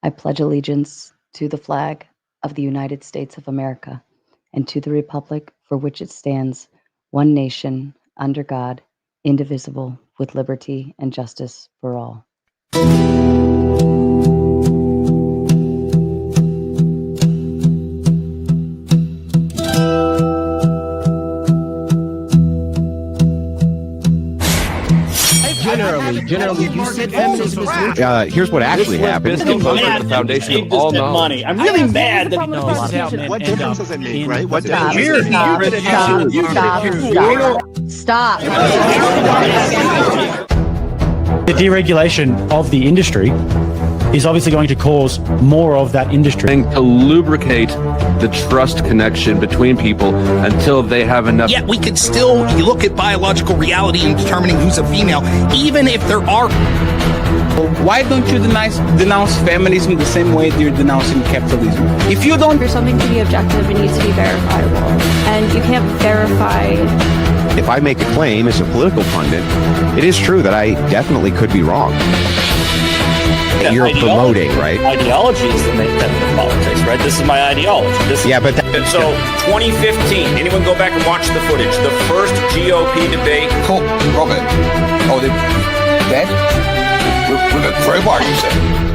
I pledge allegiance to the flag of the United States of America and to the republic for which it stands, one nation, under God, indivisible, with liberty and justice for all. Generally, you said feminism is neutral. Here's what actually happened. This composed the foundation of all knowledge. Money. I'm really mad that What difference does it make, right? What Stop. Stop. the deregulation of the industry is obviously going to cause more of that industry. And to lubricate the trust connection between people until they have enough. Yet we could still look at biological reality in determining who's a female, even if there are. Why don't you denounce feminism the same way you're denouncing capitalism? If you don't... For something to be objective, it needs to be verifiable. And you can't verify... If I make a claim as a political pundit, it is true that I definitely could be wrong. Yeah, you're promoting, right? Ideology is the main tenet of politics, right? This is my ideology. But so 2015, anyone go back and watch the footage? The first GOP debate. Cool, Robert. Oh, they're dead? With a crowbar, you said.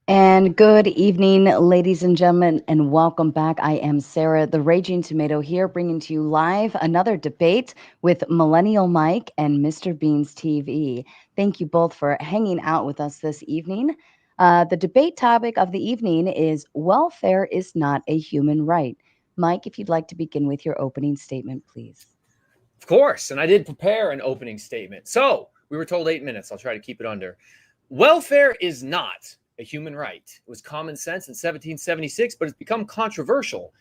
And good evening, ladies and gentlemen, and welcome back. I am Sara, the Raging Tomato here, bringing to you live another debate with Millennial Mike and Mr. Beans TV. Thank you both for hanging out with us this evening. The debate topic of the evening is welfare is not a human right. Mike, if you'd like to begin with your opening statement, please. Of course, and I did prepare an opening statement. So we were told 8 minutes. I'll try to keep it under. Welfare is not a human right. It was common sense in 1776, but it's become controversial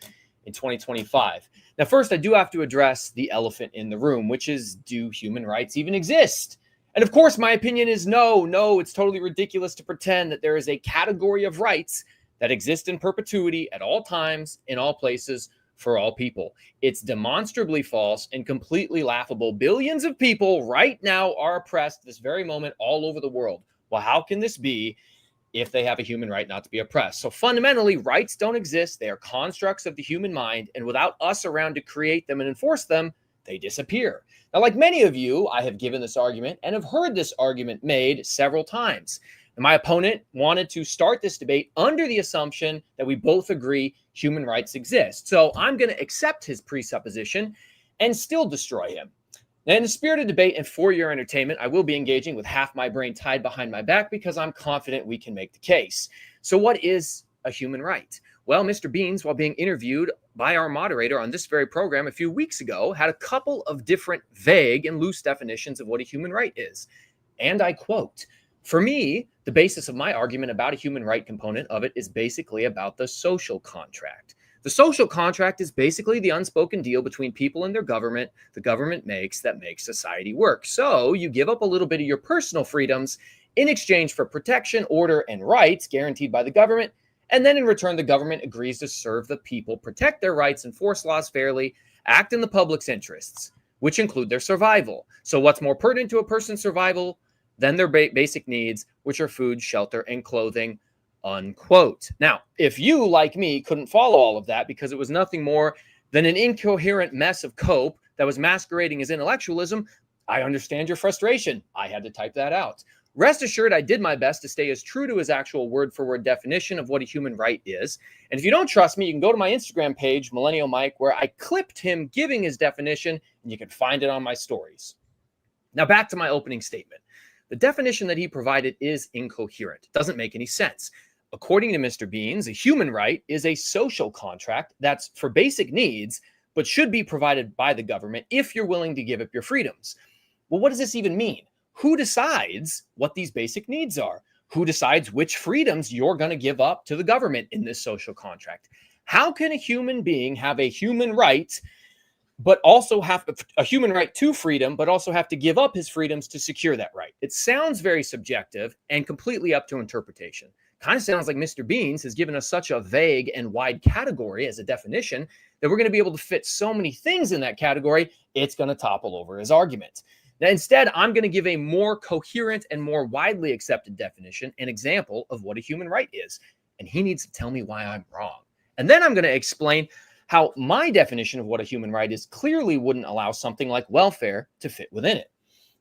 in 2025. Now, first, I do have to address the elephant in the room, which is, do human rights even exist? And of course, my opinion is no, it's totally ridiculous to pretend that there is a category of rights that exist in perpetuity at all times, in all places, for all people. It's demonstrably false and completely laughable. Billions of people right now are oppressed this very moment all over the world. Well, how can this be if they have a human right not to be oppressed? So fundamentally, rights don't exist. They are constructs of the human mind, and without us around to create them and enforce them, they disappear. Now, like many of you, I have given this argument and have heard this argument made several times. And my opponent wanted to start this debate under the assumption that we both agree human rights exist. So I'm going to accept his presupposition and still destroy him. Now, in the spirit of debate and for your entertainment, I will be engaging with half my brain tied behind my back because I'm confident we can make the case. So what is a human right? Well, Mr. Beans, while being interviewed by our moderator on this very program a few weeks ago, had a couple of different vague and loose definitions of what a human right is. And I quote, "For me, the basis of my argument about a human right component of it is basically about the social contract. The social contract is basically the unspoken deal between people and their government the government makes that makes society work. So you give up a little bit of your personal freedoms in exchange for protection, order, and rights guaranteed by the government. And then in return, the government agrees to serve the people, protect their rights, enforce laws fairly, act in the public's interests, which include their survival. So what's more pertinent to a person's survival than their basic needs, which are food, shelter, and clothing," unquote. Now, if you, like me, couldn't follow all of that because it was nothing more than an incoherent mess of cope that was masquerading as intellectualism, I understand your frustration. I had to type that out. Rest assured, I did my best to stay as true to his actual word-for-word definition of what a human right is. And if you don't trust me, you can go to my Instagram page, Millennial Mike, where I clipped him giving his definition, and you can find it on my stories. Now, back to my opening statement. The definition that he provided is incoherent. It doesn't make any sense. According to Mr. Beans, a human right is a social contract that's for basic needs, but should be provided by the government if you're willing to give up your freedoms. Well, what does this even mean? Who decides what these basic needs are? Who decides which freedoms you're going to give up to the government in this social contract? How can a human being have a human right, but also have a human right to freedom, but also have to give up his freedoms to secure that right? It sounds very subjective and completely up to interpretation. Kind of sounds like Mr. Beans has given us such a vague and wide category as a definition that we're going to be able to fit so many things in that category, it's going to topple over his argument. Now, instead, I'm going to give a more coherent and more widely accepted definition, an example of what a human right is. And he needs to tell me why I'm wrong. And then I'm going to explain how my definition of what a human right is clearly wouldn't allow something like welfare to fit within it.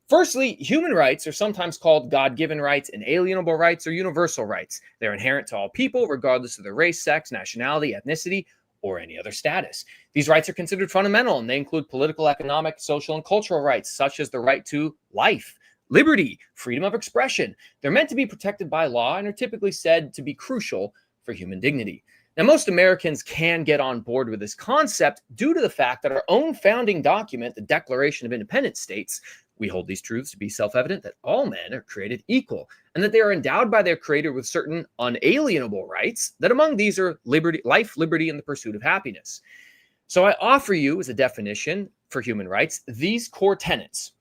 Firstly, human rights are sometimes called God-given rights, inalienable rights, or universal rights. They're inherent to all people, regardless of their race, sex, nationality, ethnicity, or any other status. These rights are considered fundamental, and they include political, economic, social, and cultural rights, such as the right to life, liberty, freedom of expression. They're meant to be protected by law and are typically said to be crucial for human dignity. Now, most Americans can get on board with this concept due to the fact that our own founding document, the Declaration of Independence, states we hold these truths to be self-evident that all men are created equal and that they are endowed by their creator with certain unalienable rights, that among these are liberty, life, liberty, and the pursuit of happiness. So I offer you as a definition for human rights these core tenets.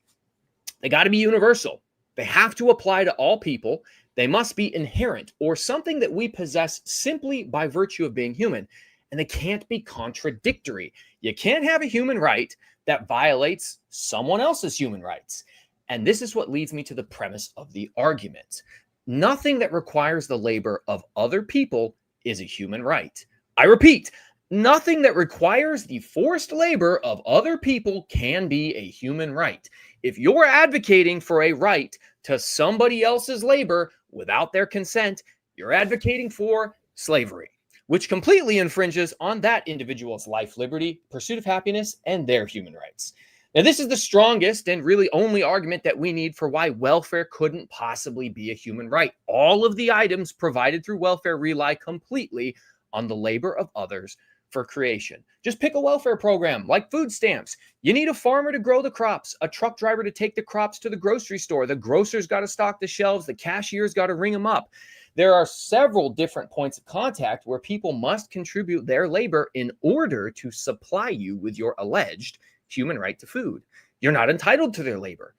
They got to be universal. They have to apply to all people. They must be inherent or something that we possess simply by virtue of being human. And they can't be contradictory. You can't have a human right that violates someone else's human rights. And this is what leads me to the premise of the argument. Nothing that requires the labor of other people is a human right. I repeat, nothing that requires the forced labor of other people can be a human right. If you're advocating for a right to somebody else's labor without their consent, you're advocating for slavery, which completely infringes on that individual's life, liberty, pursuit of happiness, and their human rights. Now, this is the strongest and really only argument that we need for why welfare couldn't possibly be a human right. All of the items provided through welfare rely completely on the labor of others for creation. Just pick a welfare program like food stamps. You need a farmer to grow the crops, a truck driver to take the crops to the grocery store. The grocer's got to stock the shelves. The cashier's got to ring them up. There are several different points of contact where people must contribute their labor in order to supply you with your alleged human right to food. You're not entitled to their labor.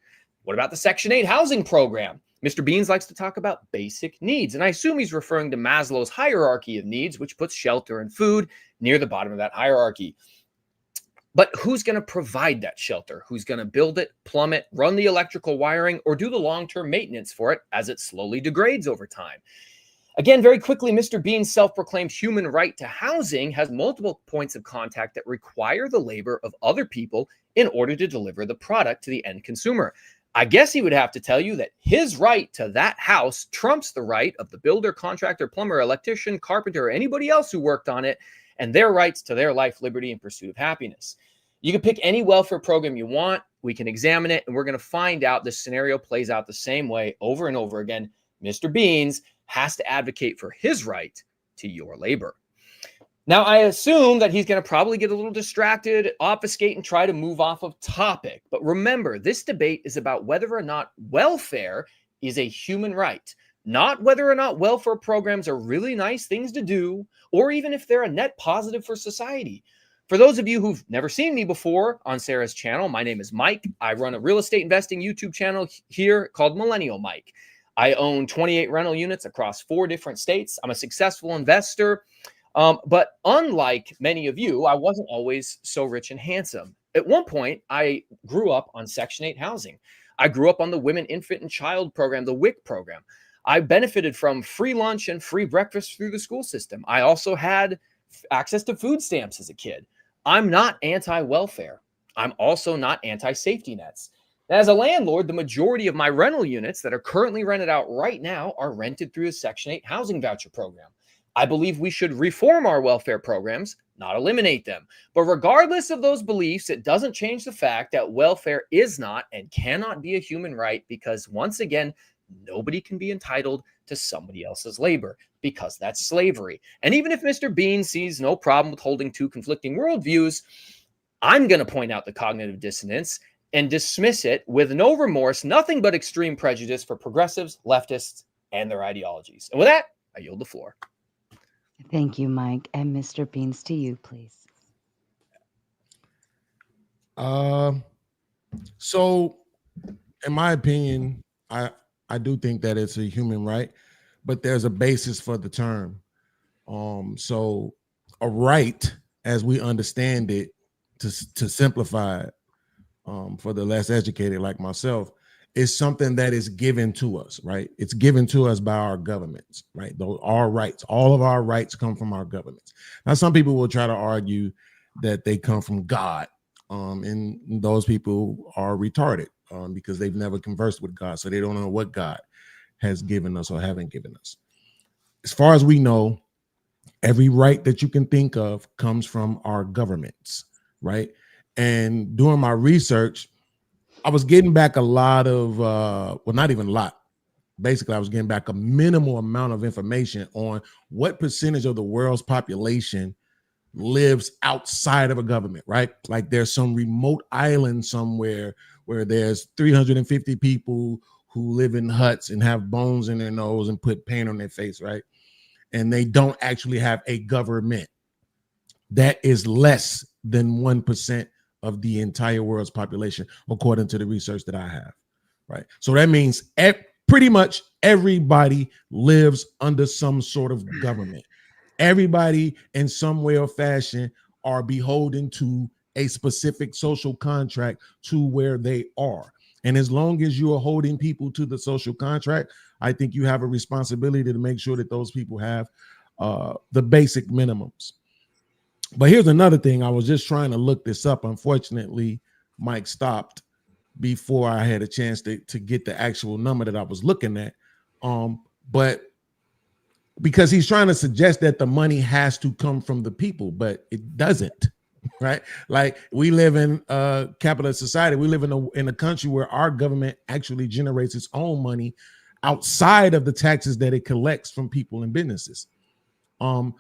What about the Section 8 housing program? Mr. Beans likes to talk about basic needs, and I assume he's referring to Maslow's hierarchy of needs, which puts shelter and food near the bottom of that hierarchy. But who's going to provide that shelter? Who's going to build it, plumb it, run the electrical wiring, or do the long-term maintenance for it as it slowly degrades over time? Again, very quickly, Mr. Bean's self-proclaimed human right to housing has multiple points of contact that require the labor of other people in order to deliver the product to the end consumer. I guess he would have to tell you that his right to that house trumps the right of the builder, contractor, plumber, electrician, carpenter, or anybody else who worked on it, and their rights to their life, liberty, and pursuit of happiness. You can pick any welfare program you want. We can examine it, and we're going to find out this scenario plays out the same way over and over again. Mr. Beans has to advocate for his right to your labor. Now, I assume that he's going to probably get a little distracted, obfuscate, and try to move off of topic. But remember, this debate is about whether or not welfare is a human right, not whether or not welfare programs are really nice things to do, or even if they're a net positive for society. For those of you who've never seen me before on Sara's channel, my name is Mike. I run a real estate investing YouTube channel here called Millennial Mike. I own 28 rental units across 4 different states. I'm a successful investor. But unlike many of you, I wasn't always so rich and handsome. At one point, I grew up on Section 8 housing. I grew up on the Women, Infant, and Child program, the WIC program. I benefited from free lunch and free breakfast through the school system. I also had access to food stamps as a kid. I'm not anti-welfare. I'm also not anti-safety nets. As a landlord, the majority of my rental units that are currently rented out right now are rented through the Section 8 housing voucher program. I believe we should reform our welfare programs, not eliminate them. But regardless of those beliefs, it doesn't change the fact that welfare is not and cannot be a human right, because once again, nobody can be entitled to somebody else's labor, because that's slavery. And even if Mr. Bean sees no problem with holding two conflicting worldviews, I'm going to point out the cognitive dissonance and dismiss it with no remorse, nothing but extreme prejudice for progressives, leftists, and their ideologies. And with that, I yield the floor. Thank you, Mike. And Mr. Beans, to you, please. So in my opinion, I do think that it's a human right, but there's a basis for the term. So a right, as we understand it, to simplify it, for the less educated like myself, is something that is given to us, right? It's given to us by our governments, right? Those our rights, all of our rights come from our governments. Now, some people will try to argue that they come from God, and those people are retarded because they've never conversed with God, so they don't know what God has given us or haven't given us. As far as we know, every right that you can think of comes from our governments, right? And doing my research, I was getting back a lot of, well, not even a lot. Basically, I was getting back a minimal amount of information on what percentage of the world's population lives outside of a government, right? Like there's some remote island somewhere where there's 350 people who live in huts and have bones in their nose and put paint on their face, right? And they don't actually have a government. That is less than 1% of the entire world's population, according to the research that I have, right? So that means pretty much everybody lives under some sort of government. Everybody in some way or fashion are beholden to a specific social contract to where they are. And as long as you are holding people to the social contract, I think you have a responsibility to make sure that those people have the basic minimums. But here's another thing. I was just trying to look this up. Unfortunately, Mike stopped before I had a chance to get the actual number that I was looking at. But because he's trying to suggest that the money has to come from the people, but it doesn't, right? Like we live in a capitalist society. We live in a country where our government actually generates its own money outside of the taxes that it collects from people and businesses.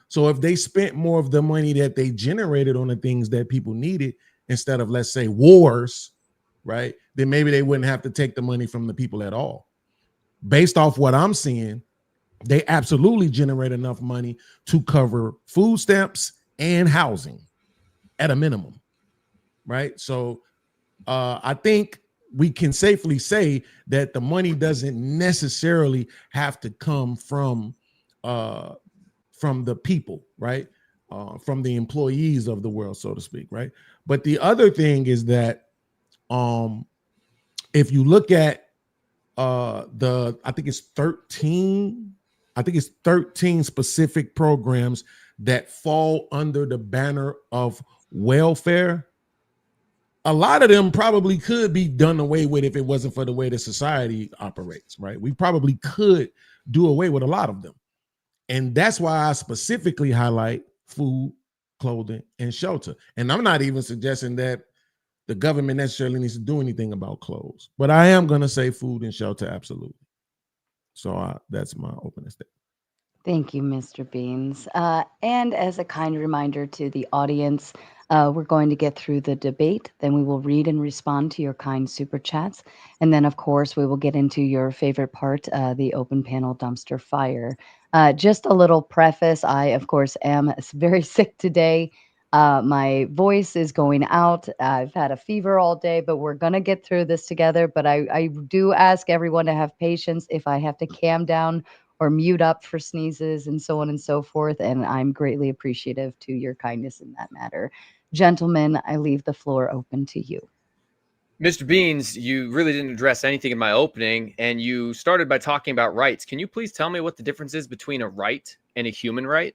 So if they spent more of the money that they generated on the things that people needed, instead of, let's say, wars, right, then maybe they wouldn't have to take the money from the people at all. Based off what I'm seeing, they absolutely generate enough money to cover food stamps and housing at a minimum, right? So I think we can safely say that the money doesn't necessarily have to come from the people, right? From the employees of the world, so to speak, right? But the other thing is that if you look at I think it's 13 specific programs that fall under the banner of welfare. A lot of them probably could be done away with if it wasn't for the way the society operates, right? We probably could do away with a lot of them. And that's why I specifically highlight food, clothing, and shelter. And I'm not even suggesting that the government necessarily needs to do anything about clothes, but I am going to say food and shelter, absolutely. So that's my opening statement. Thank you, Mr. Beans. And as a kind reminder to the audience, we're going to get through the debate. Then we will read and respond to your kind super chats. And then, of course, we will get into your favorite part, the open panel dumpster fire. Just a little preface. I, of course, am very sick today. My voice is going out. I've had a fever all day, but we're going to get through this together. But I do ask everyone to have patience if I have to calm down or mute up for sneezes and so on and so forth. And I'm greatly appreciative to your kindness in that matter. Gentlemen, I leave the floor open to you. Mr. Beans, you really didn't address anything in my opening, and you started by talking about rights. Can you please tell me what the difference is between a right and a human right?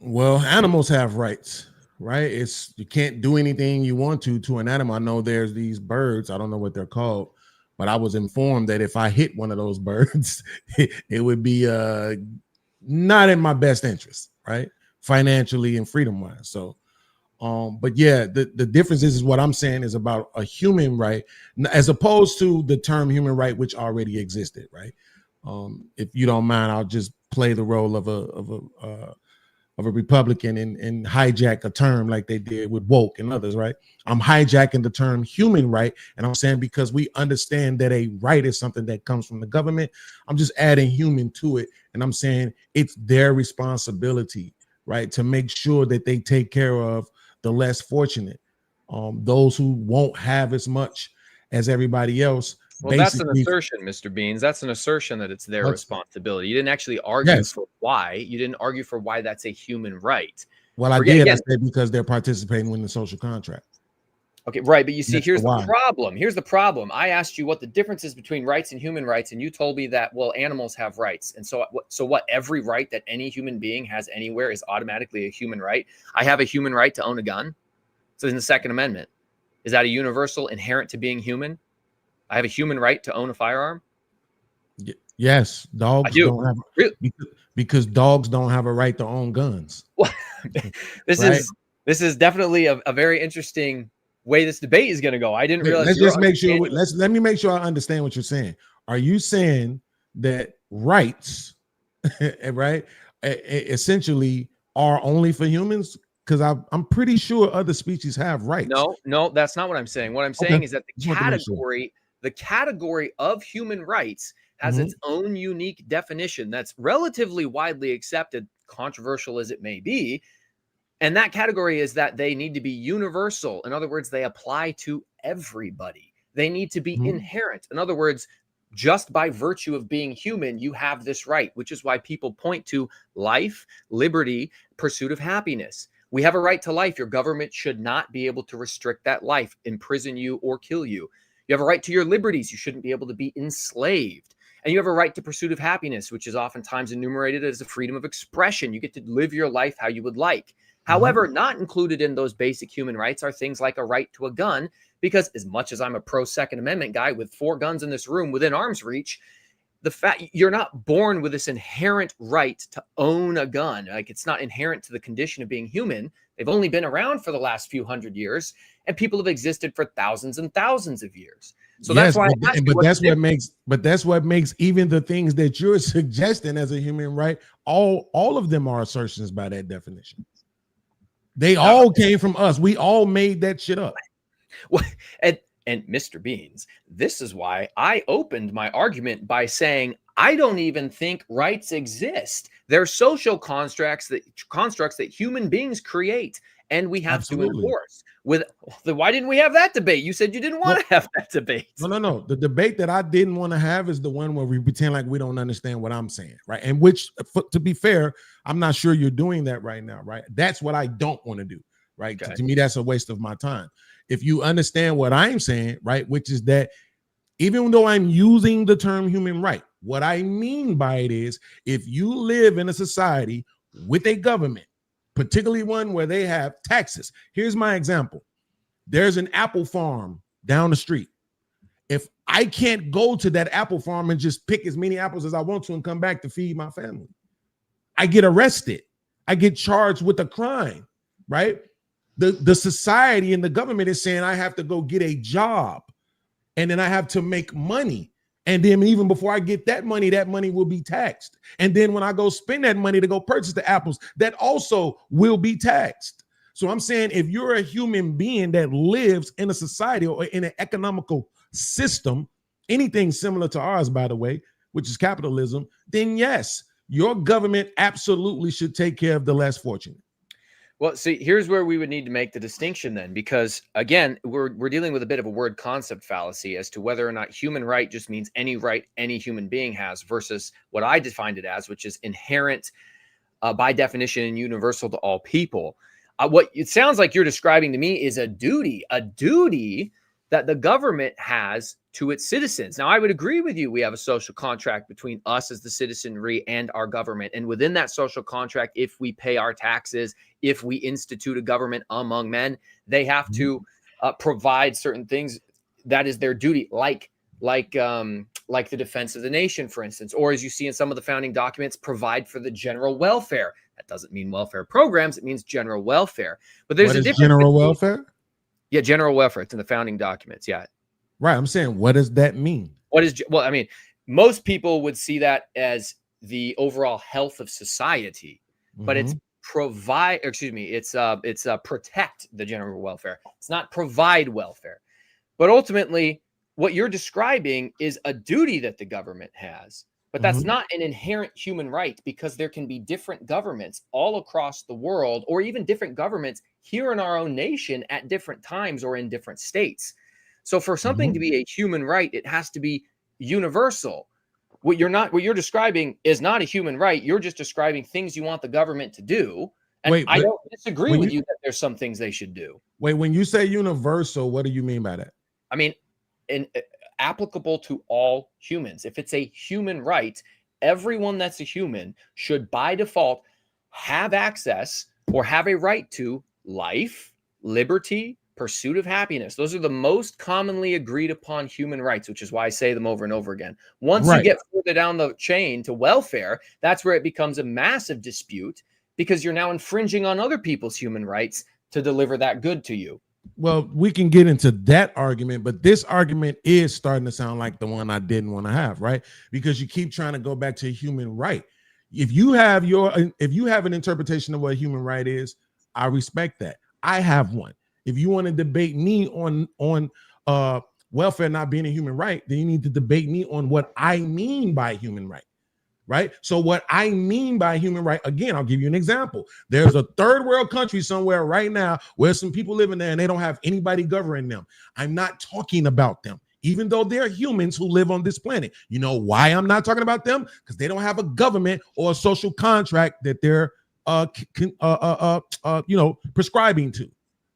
Well, animals have rights, right? You can't do anything you want to an animal. I know there's these birds, I don't know what they're called, but I was informed that if I hit one of those birds, it would be not in my best interest, right? Financially and freedom wise. So, but yeah, the difference is what I'm saying is about a human right, as opposed to the term human right, which already existed, right? If you don't mind, I'll just play the role of a Republican and hijack a term like they did with woke and others, right? I'm hijacking the term human right, and I'm saying because we understand that a right is something that comes from the government, I'm just adding human to it, and I'm saying it's their responsibility, right, to make sure that they take care of the less fortunate, those who won't have as much as everybody else. Well, that's an assertion, Mr. Beans. That's an assertion that it's their responsibility. You didn't actually argue for why. You didn't argue for why that's a human right. Well, I did. I said because they're participating in the social contract. Okay, right. But you see, here's the problem. Here's the problem. I asked you what the difference is between rights and human rights, and you told me that, well, animals have rights. And so what? Every right that any human being has anywhere is automatically a human right. I have a human right to own a gun. So in the Second Amendment, is that a universal inherent to being human? I have a human right to own a firearm. Yes, dogs don't have because dogs don't have a right to own guns. Well, this is definitely a very interesting way this debate is going to go. I didn't realize. Let's just make sure. Let me make sure I understand what you're saying. Are you saying that rights, right, essentially are only for humans? Because I'm pretty sure other species have rights. No, that's not what I'm saying. What I'm saying is that the category of human rights has its own unique definition that's relatively widely accepted, controversial as it may be. And that category is that they need to be universal. In other words, they apply to everybody. They need to be inherent. In other words, just by virtue of being human, you have this right, which is why people point to life, liberty, pursuit of happiness. We have a right to life. Your government should not be able to restrict that life, imprison you, or kill you. You have a right to your liberties. You shouldn't be able to be enslaved. And you have a right to pursuit of happiness, which is oftentimes enumerated as a freedom of expression. You get to live your life how you would like. However, not included in those basic human rights are things like a right to a gun, because as much as I'm a pro Second Amendment guy with 4 guns in this room within arm's reach, the fact you're not born with this inherent right to own a gun. Like, it's not inherent to the condition of being human. They've only been around for the last few hundred years, and people have existed for thousands and thousands of years. So that's why. That's what makes even the things that you're suggesting as a human right, all of them are assertions by that definition. They all came from us. We all made that shit up. Well, and Mr. Beans, this is why I opened my argument by saying I don't even think rights exist. They're social constructs that human beings create, and we have to enforce. Why didn't we have that debate? You said you didn't want to have that debate. No. The debate that I didn't want to have is the one where we pretend like we don't understand what I'm saying, right? And which, to be fair, I'm not sure you're doing that right now, right? That's what I don't want to do, right? Okay. To me, that's a waste of my time. If you understand what I'm saying, right, which is that even though I'm using the term human right, what I mean by it is if you live in a society with a government, particularly one where they have taxes. Here's my example. There's an apple farm down the street. If I can't go to that apple farm and just pick as many apples as I want to and come back to feed my family, I get arrested. I get charged with a crime, right? The society and the government is saying I have to go get a job and then I have to make money. And then even before I get that money will be taxed. And then when I go spend that money to go purchase the apples, that also will be taxed. So I'm saying if you're a human being that lives in a society or in an economical system, anything similar to ours, by the way, which is capitalism, then yes, your government absolutely should take care of the less fortunate. Well, see, here's where we would need to make the distinction then, because again, we're dealing with a bit of a word concept fallacy as to whether or not human right just means any right any human being has versus what I defined it as, which is inherent by definition and universal to all people. What it sounds like you're describing to me is a duty that the government has to its citizens. Now, I would agree with you. We have a social contract between us as the citizenry and our government. And within that social contract, if we pay our taxes, if we institute a government among men, they have to provide certain things. That is their duty, like like the defense of the nation, for instance, or as you see in some of the founding documents, provide for the general welfare. That doesn't mean welfare programs; it means general welfare. But there's a difference. General welfare? Yeah, general welfare. It's in the founding documents. Yeah, right. I'm saying, what does that mean? Well, I mean, most people would see that as the overall health of society, but it's protect the general welfare. It's not provide welfare. But ultimately, what you're describing is a duty that the government has, but that's not an inherent human right, because there can be different governments all across the world, or even different governments here in our own nation at different times or in different states. So for something to be a human right, it has to be universal. What you're describing is not a human right. You're just describing things you want the government to do. And I don't disagree with you that there's some things they should do. Wait, when you say universal, what do you mean by that? I mean, applicable to all humans. If it's a human right, everyone that's a human should by default have access or have a right to life, liberty, pursuit of happiness. Those are the most commonly agreed upon human rights, which is why I say them over and over again. Once you get further down the chain to welfare, that's where it becomes a massive dispute, because you're now infringing on other people's human rights to deliver that good to you. Well, we can get into that argument, but this argument is starting to sound like the one I didn't want to have, right? Because you keep trying to go back to a human right. If you have an interpretation of what a human right is, I respect that. I have one. If you want to debate me on welfare not being a human right, then you need to debate me on what I mean by human right. Right. So what I mean by human right, again, I'll give you an example. There's a third world country somewhere right now where some people living there and they don't have anybody governing them. I'm not talking about them, even though they're humans who live on this planet. You know why I'm not talking about them? Because they don't have a government or a social contract that they're prescribing to.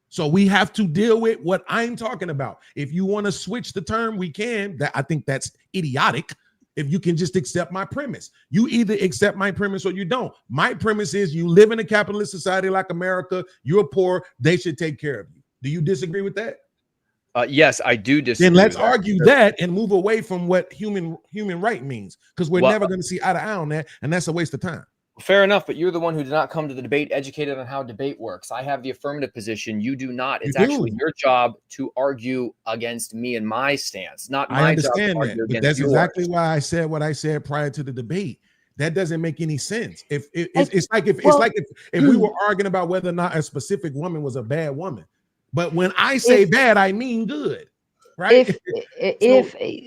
So we have to deal with what I'm talking about. If you want to switch the term, we can. I think that's idiotic. If you can just accept my premise, you either accept my premise or you don't. My premise is you live in a capitalist society like America. You're poor. They should take care of you. Do you disagree with that? Yes, I do disagree. Then let's argue that and move away from what human right means, because we're never going to see eye to eye on that, and that's a waste of time. Fair enough, but you're the one who did not come to the debate educated on how debate works. I have the affirmative position. You do not. It's actually your job to argue against me and my stance, not my job to argue against but that's yours. exactly why I said what I said prior to the debate. That doesn't make any sense. If we were arguing about whether or not a specific woman was a bad woman, but when I say bad, I mean good, right?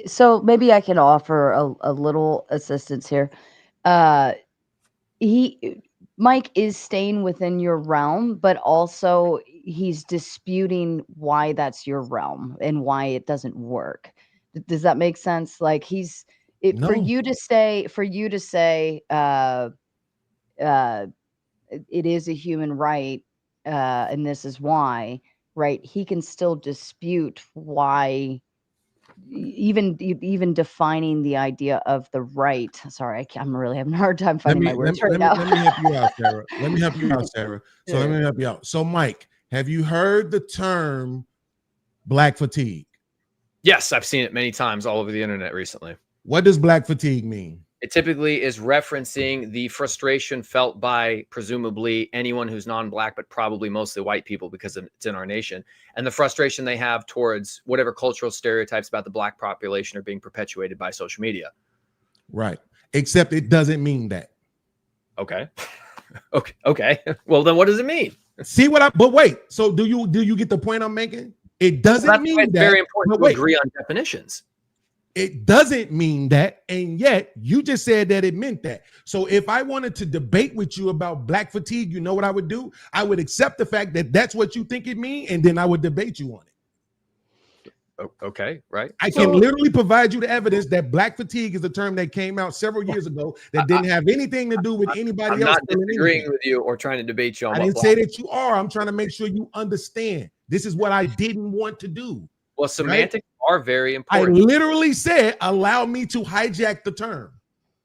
So maybe I can offer a little assistance here. Mike is staying within your realm, but also he's disputing why that's your realm and why it doesn't work. Does that make sense? Like No. for you to say it is a human right, and this is why, right? He can still dispute why. Even defining the idea of the right. Sorry, I'm really having a hard time finding my words right now. Let me help you out, Sarah. Let me help you out, Sarah. So let me help you out. So, Mike, have you heard the term black fatigue? Yes, I've seen it many times all over the internet recently. What does black fatigue mean? It typically is referencing the frustration felt by presumably anyone who's non-black, but probably mostly white people because it's in our nation, and the frustration they have towards whatever cultural stereotypes about the black population are being perpetuated by social media. Right. Except it doesn't mean that. Okay. Okay. Well, then what does it mean? But wait. So do you get the point I'm making? It doesn't mean that. It's very important to agree on definitions. It doesn't mean that, and yet you just said that it meant that. So if I wanted to debate with you about black fatigue, you know what I would do? I would accept the fact that that's what you think it means, and then I would debate you on it. Okay, right. I can literally provide you the evidence that black fatigue is a term that came out several years ago that didn't have anything to do with anybody else. I'm not disagreeing with you or trying to debate you on. I didn't say that you are. I'm trying to make sure you understand. This is what I didn't want to do. Well, semantics are very important. I literally said, allow me to hijack the term.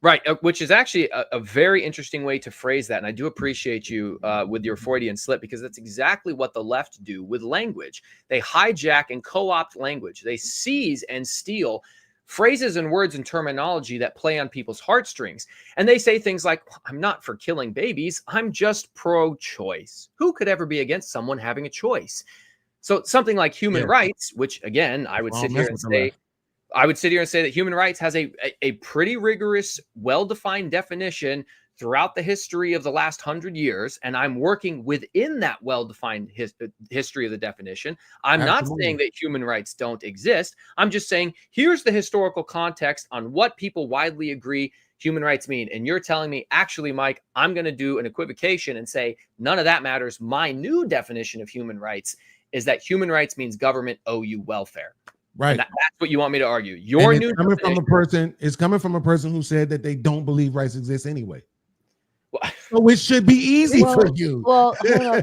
Right, which is actually a very interesting way to phrase that. And I do appreciate you with your Freudian slip, because that's exactly what the left do with language. They hijack and co-opt language. They seize and steal phrases and words and terminology that play on people's heartstrings. And they say things like, I'm not for killing babies, I'm just pro-choice. Who could ever be against someone having a choice? So something like human rights, which again, I would sit here and say that human rights has a pretty rigorous, well-defined definition throughout the history of the last 100 years, and I'm working within that well-defined history of the definition. I'm not saying that human rights don't exist. I'm just saying here's the historical context on what people widely agree human rights mean. And you're telling me, actually, Mike, I'm going to do an equivocation and say none of that matters. My new definition of human rights is that human rights means government owe you welfare. Right. That's what you want me to argue. Your new coming from a person, it's coming from a person who said that they don't believe rights exist anyway. So it should be easy for you. Well,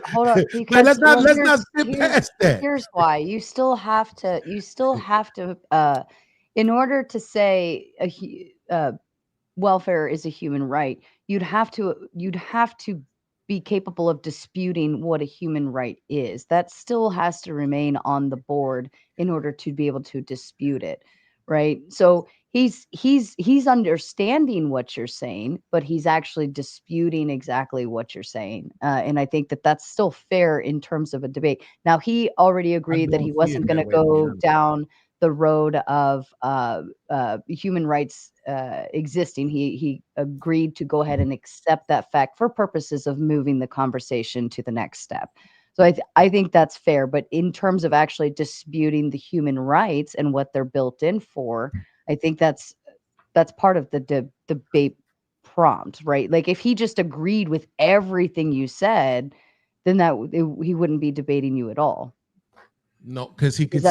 hold on. Because, let's not skip past that. Here's why. You still have to, in order to say welfare is a human right, you'd have to be capable of disputing what a human right is. That still has to remain on the board in order to be able to dispute it, right? So he's understanding what you're saying, but he's actually disputing exactly what you're saying. And I think that that's still fair in terms of a debate. Now, he already agreed that he wasn't going to go down the road of human rights existing. He agreed to go ahead and accept that fact for purposes of moving the conversation to the next step. So I think that's fair. But in terms of actually disputing the human rights and what they're built in for, I think that's part of the debate prompt, right? Like if he just agreed with everything you said, then he wouldn't be debating you at all. No, because he could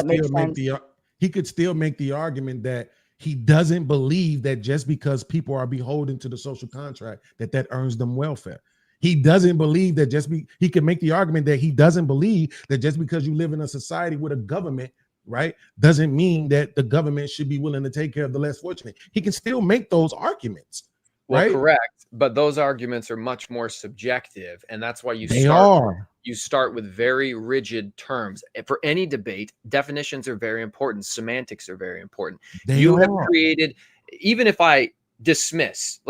still make the argument that he doesn't believe that just because people are beholden to the social contract that earns them welfare. He doesn't believe that he can make the argument that he doesn't believe that just because you live in a society with a government, right, doesn't mean that the government should be willing to take care of the less fortunate. He can still make those arguments. Well, right? Correct. But those arguments are much more subjective. And that's why you start with very rigid terms. For any debate, definitions are very important. Semantics are very important. You have created, even if I dismiss,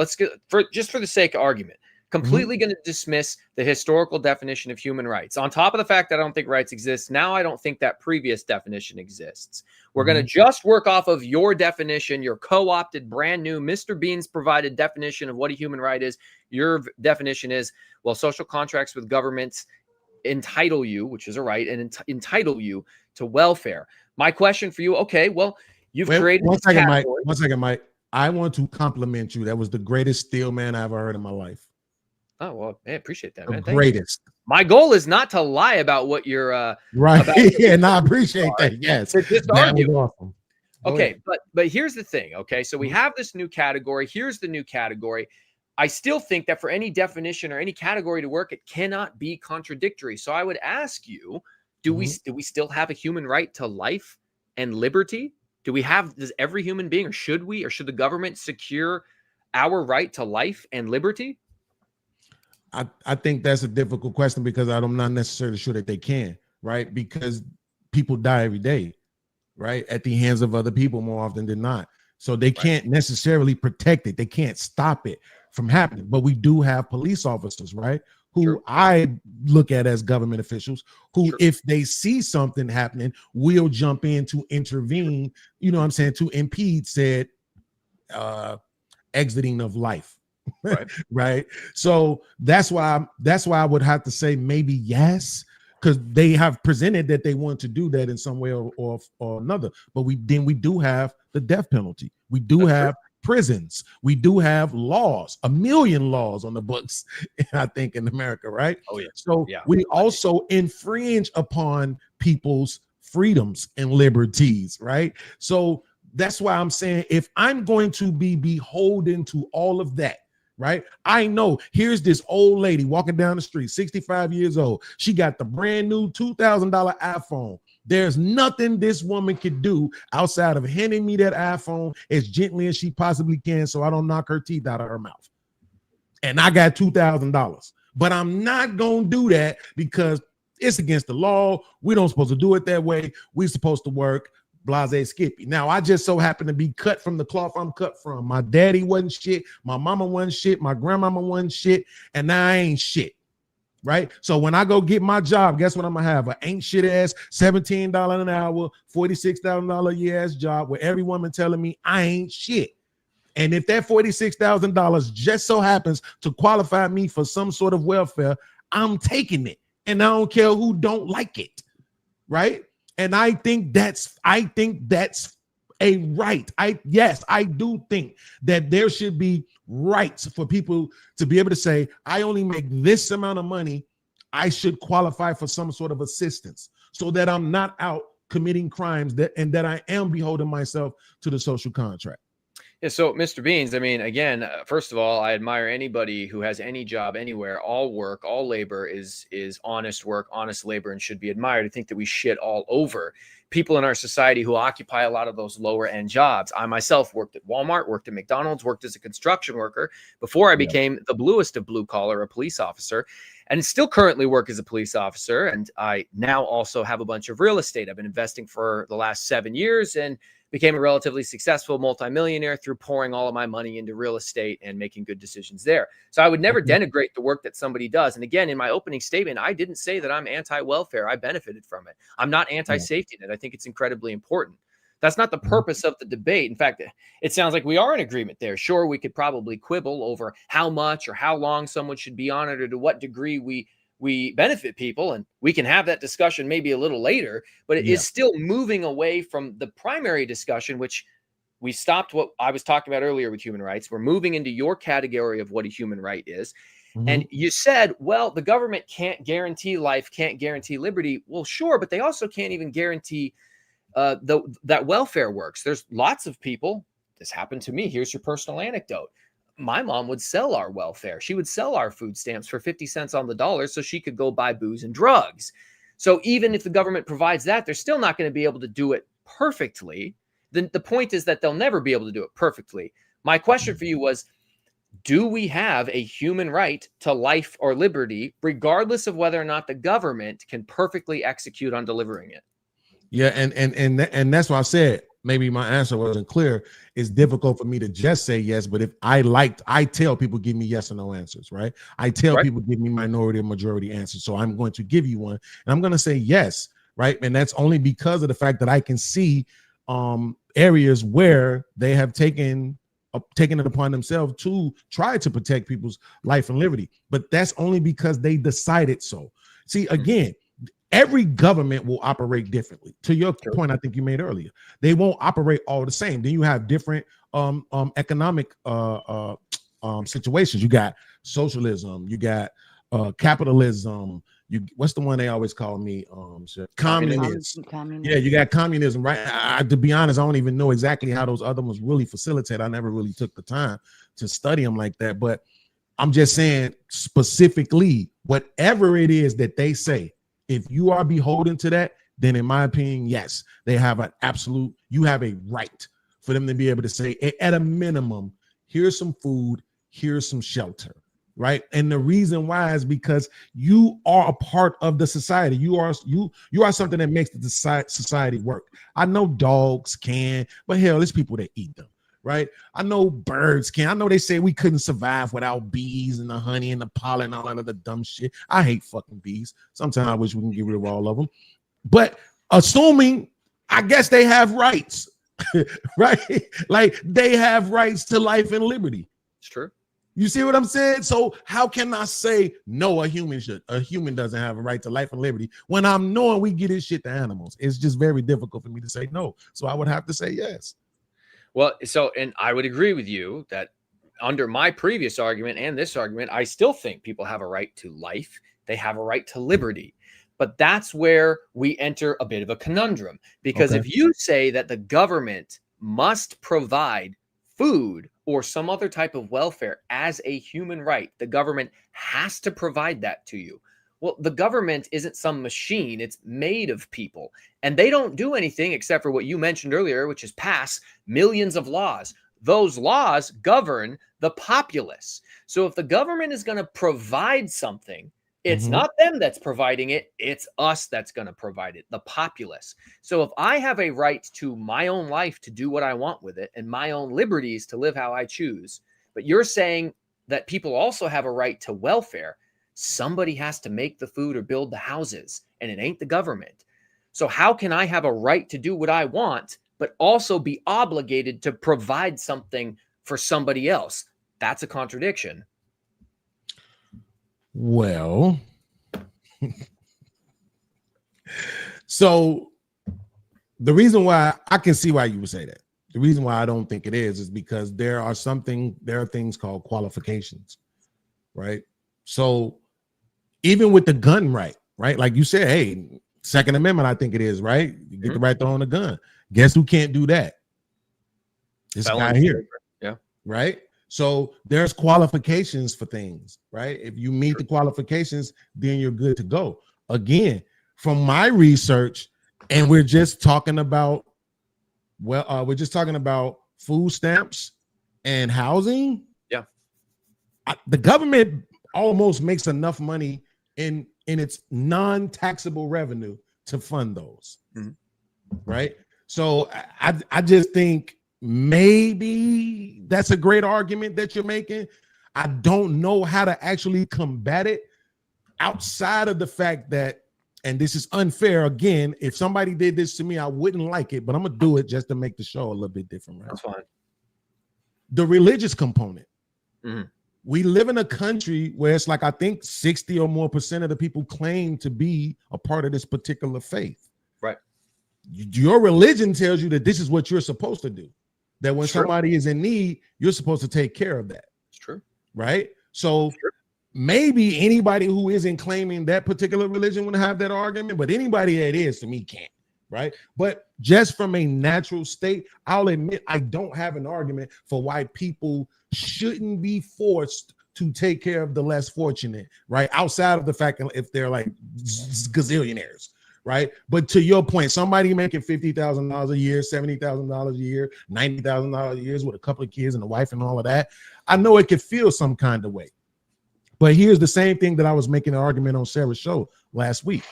for the sake of argument, completely going to dismiss the historical definition of human rights. On top of the fact that I don't think rights exist, now I don't think that previous definition exists. We're going to just work off of your definition, your co-opted, brand new, Mr. Bean's provided definition of what a human right is. Your definition is, well, social contracts with governments entitle you, which is a right, and entitle you to welfare. My question for you, okay, well, you've created one second, Mike. I want to compliment you. That was the greatest steel man I ever heard in my life. Oh, well, I appreciate that, the man. Greatest. My goal is not to lie about what you're right. And I appreciate that. Yes. Just that argue. Was awesome. Okay, but here's the thing. Okay, so we have this new category. Here's the new category. I still think that for any definition or any category to work, it cannot be contradictory. So I would ask you, do we still have a human right to life and liberty? Does every human being, or should the government secure our right to life and liberty? I think that's a difficult question because I'm not necessarily sure that they can, right? Because people die every day, right? At the hands of other people more often than not. So they can't necessarily protect it. They can't stop it from happening. But we do have police officers, right? Who I look at as government officials who, if they see something happening, will jump in to intervene, you know what I'm saying, to impede said exiting of life. Right. Right. So that's why I would have to say maybe yes, because they have presented that they want to do that in some way or another. But we do have the death penalty. We do have prisons. We do have laws, 1 million laws on the books, I think, in America. Right. Oh, yeah. So we also infringe upon people's freedoms and liberties. Right. So that's why I'm saying if I'm going to be beholden to all of that, right? I know here's this old lady walking down the street, 65 years old. She got the brand new $2,000 iPhone. There's nothing this woman could do outside of handing me that iPhone as gently as she possibly can so I don't knock her teeth out of her mouth. And I got $2,000. But I'm not going to do that because it's against the law. We don't supposed to do it that way. We're supposed to work blase Skippy. Now, I just so happen to be cut from the cloth I'm cut from. My daddy wasn't shit. My mama wasn't shit. My grandmama wasn't shit. And now I ain't shit. Right? So when I go get my job, guess what I'm going to have? An ain't shit ass $17 an hour, $46,000 a year ass job where every woman telling me I ain't shit. And if that $46,000 just so happens to qualify me for some sort of welfare, I'm taking it. And I don't care who don't like it. Right? And I think that's a right. I do think that there should be rights for people to be able to say, I only make this amount of money. I should qualify for some sort of assistance so that I'm not out committing crimes and that I am beholding myself to the social contract. Yeah, so Mr. Beans, I mean, again, first of all, I admire anybody who has any job anywhere. All work, all labor is honest work, honest labor, and should be admired. I think that we shit all over people in our society who occupy a lot of those lower end jobs. I myself worked at Walmart, worked at McDonald's, worked as a construction worker before I became the bluest of blue collar, a police officer, and still currently work as a police officer. And I now also have a bunch of real estate. I've been investing for the last 7 years and became a relatively successful multimillionaire through pouring all of my money into real estate and making good decisions there. So I would never denigrate the work that somebody does. And again, in my opening statement, I didn't say that I'm anti-welfare. I benefited from it. I'm not anti-safety net. I think it's incredibly important. That's not the purpose of the debate. In fact, it sounds like we are in agreement there. Sure, we could probably quibble over how much or how long someone should be on it or to what degree we benefit people, and we can have that discussion maybe a little later, but it is still moving away from the primary discussion, which we stopped what I was talking about earlier with human rights. We're moving into your category of what a human right is. And you said, well, the government can't guarantee life, can't guarantee liberty. Well, sure, but they also can't even guarantee that welfare works. There's lots of people. This happened to me. Here's your personal anecdote. My mom would sell our welfare. She would sell our food stamps for 50 cents on the dollar so she could go buy booze and drugs. So even if the government provides that, they're still not going to be able to do it perfectly. The point is that they'll never be able to do it perfectly. My question for you was, do we have a human right to life or liberty, regardless of whether or not the government can perfectly execute on delivering it? Yeah, and that's why I said maybe my answer wasn't clear. It's difficult for me to just say yes, but if I tell people give me yes or no answers, right? I tell people give me minority or majority answers. So I'm going to give you one, and I'm going to say yes, right? And that's only because of the fact that I can see areas where they have taken it upon themselves to try to protect people's life and liberty. But that's only because they decided so. See, again, every government will operate differently. To your point, I think you made earlier, they won't operate all the same. Then you have different economic situations. You got socialism, you got capitalism. What's the one they always call me? Communist. Yeah, you got communism, right? To be honest, I don't even know exactly how those other ones really facilitate. I never really took the time to study them like that. But I'm just saying specifically, whatever it is that they say, if you are beholden to that, then in my opinion, yes, they have you have a right for them to be able to say, at a minimum, here's some food, here's some shelter, right? And the reason why is because you are a part of the society. You are something that makes the society work. I know dogs can, but hell, there's people that eat them. Right? I know birds can. I know they say we couldn't survive without bees and the honey and the pollen and all that other dumb shit. I hate fucking bees. Sometimes I wish we can get rid of all of them. But assuming, I guess they have rights, right? Like they have rights to life and liberty. It's true. You see what I'm saying? So how can I say no, a human doesn't have a right to life and liberty when I'm knowing we get this shit to animals? It's just very difficult for me to say no. So I would have to say yes. Well, and I would agree with you that under my previous argument and this argument, I still think people have a right to life. They have a right to liberty. But that's where we enter a bit of a conundrum, because if you say that the government must provide food or some other type of welfare as a human right, the government has to provide that to you. Well, the government isn't some machine. It's made of people. And they don't do anything except for what you mentioned earlier, which is pass millions of laws. Those laws govern the populace. So if the government is going to provide something, It's not them that's providing it. It's us that's going to provide it, the populace. So if I have a right to my own life to do what I want with it and my own liberties to live how I choose, but you're saying that people also have a right to welfare, somebody has to make the food or build the houses, and it ain't the government. So how can I have a right to do what I want, but also be obligated to provide something for somebody else? That's a contradiction. Well, so the reason why I can see why you would say that, the reason why I don't think it is because there are things called qualifications, right? So even with the gun right? Like you said, hey, Second Amendment, I think it is, right? You get the right to own a gun. Guess who can't do that? This guy here. Yeah. Right? So there's qualifications for things, right? If you meet the qualifications, then you're good to go. Again, from my research, and we're just talking about, food stamps and housing. Yeah. The government almost makes enough money in its non-taxable revenue to fund those, right? So I just think maybe that's a great argument that you're making. I don't know how to actually combat it outside of the fact that, and this is unfair again, if somebody did this to me, I wouldn't like it, but I'm gonna do it just to make the show a little bit different, right? That's fine. The religious component. We live in a country where it's like, I think 60 or more % of the people claim to be a part of this particular faith. Right. Your religion tells you that this is what you're supposed to do. That when somebody is in need, you're supposed to take care of that. It's true. Right? So maybe anybody who isn't claiming that particular religion would have that argument, but anybody that is, to me, can't. Right? But just from a natural state, I'll admit I don't have an argument for why people shouldn't be forced to take care of the less fortunate, right? Outside of the fact that if they're like gazillionaires, right? But to your point, somebody making $50,000 a year, $70,000 a year, $90,000 a year with a couple of kids and a wife and all of that, I know it could feel some kind of way. But here's the same thing that I was making an argument on Sarah's show last week.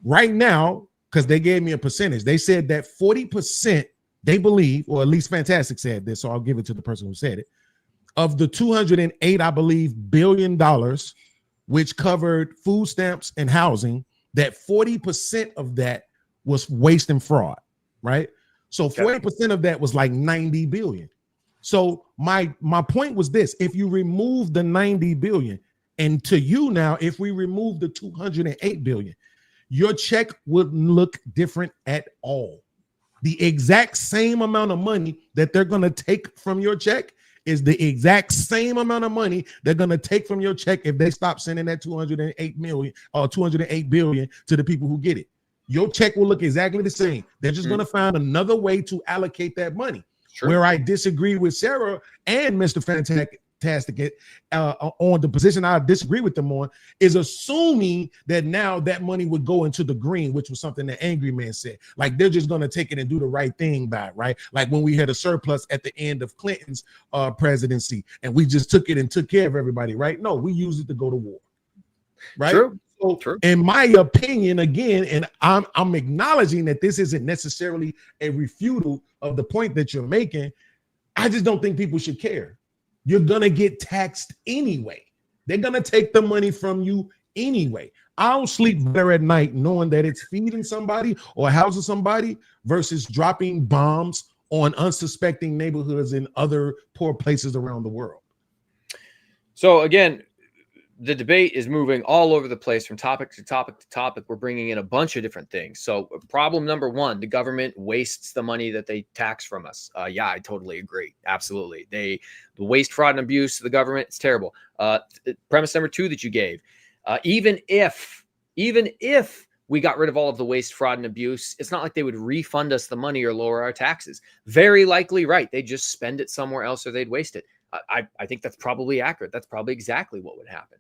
Right now, because they gave me a percentage, they said that 40% they believe, or at least Fantastic said this, so I'll give it to the person who said it, of the 208, I believe, $1 billion, which covered food stamps and housing, that 40% of that was waste and fraud, right? So 40% of that was like 90 billion. So my point was this: if you remove the 90 billion, and to you now, if we remove the 208 billion, your check wouldn't look different at all. The exact same amount of money that they're going to take from your check is the exact same amount of money they're going to take from your check if they stop sending that 208 million or 208 billion to the people who get it. Your check will look exactly the same. They're just going to find another way to allocate that money. Sure. Where I disagree with Sara and Mr. Fantastic on the position I disagree with them on is assuming that now that money would go into the green, which was something that Angry Man said. Like they're just going to take it and do the right thing by it, right? Like when we had a surplus at the end of Clinton's presidency and we just took it and took care of everybody, right? No, we used it to go to war, right? True. So, True. In my opinion, again, and I'm acknowledging that this isn't necessarily a refutal of the point that you're making. I just don't think people should care. You're going to get taxed anyway. They're going to take the money from you anyway. I'll sleep better at night knowing that it's feeding somebody or housing somebody versus dropping bombs on unsuspecting neighborhoods in other poor places around the world. So again, the debate is moving all over the place from topic to topic to topic. We're bringing in a bunch of different things. So problem number one, the government wastes the money that they tax from us. Yeah, I totally agree. Absolutely. The waste, fraud, and abuse of the government, it's terrible. Premise number two that you gave, even if we got rid of all of the waste, fraud, and abuse, it's not like they would refund us the money or lower our taxes. Very likely, right. They'd just spend it somewhere else or they'd waste it. I think that's probably accurate. That's probably exactly what would happen.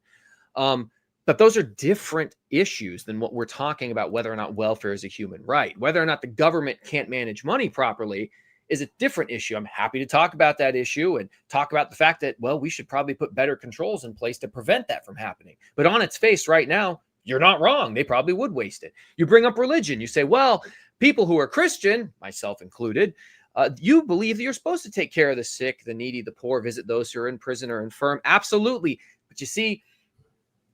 But those are different issues than what we're talking about, whether or not welfare is a human right. Whether or not the government can't manage money properly is a different issue. I'm happy to talk about that issue and talk about the fact that, well, we should probably put better controls in place to prevent that from happening. But on its face right now, you're not wrong. They probably would waste it. You bring up religion. You say, well, people who are Christian, myself included, you believe that you're supposed to take care of the sick, the needy, the poor, visit those who are in prison or infirm. Absolutely. But you see,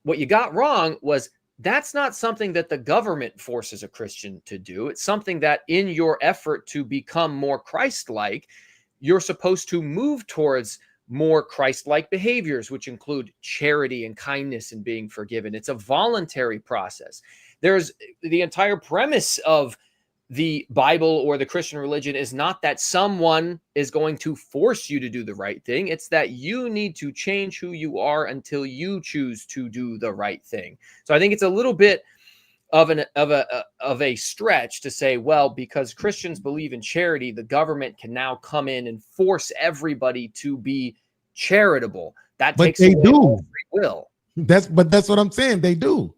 what you got wrong was that's not something that the government forces a Christian to do. It's something that in your effort to become more Christ-like, you're supposed to move towards more Christ-like behaviors, which include charity and kindness and being forgiven. It's a voluntary process. There's the entire premise of the Bible or the Christian religion is not that someone is going to force you to do the right thing. It's that you need to change who you are until you choose to do the right thing. So I think it's a little bit of a stretch to say, well, because Christians believe in charity, the government can now come in and force everybody to be charitable. That takes away all free will. That's what I'm saying. They do.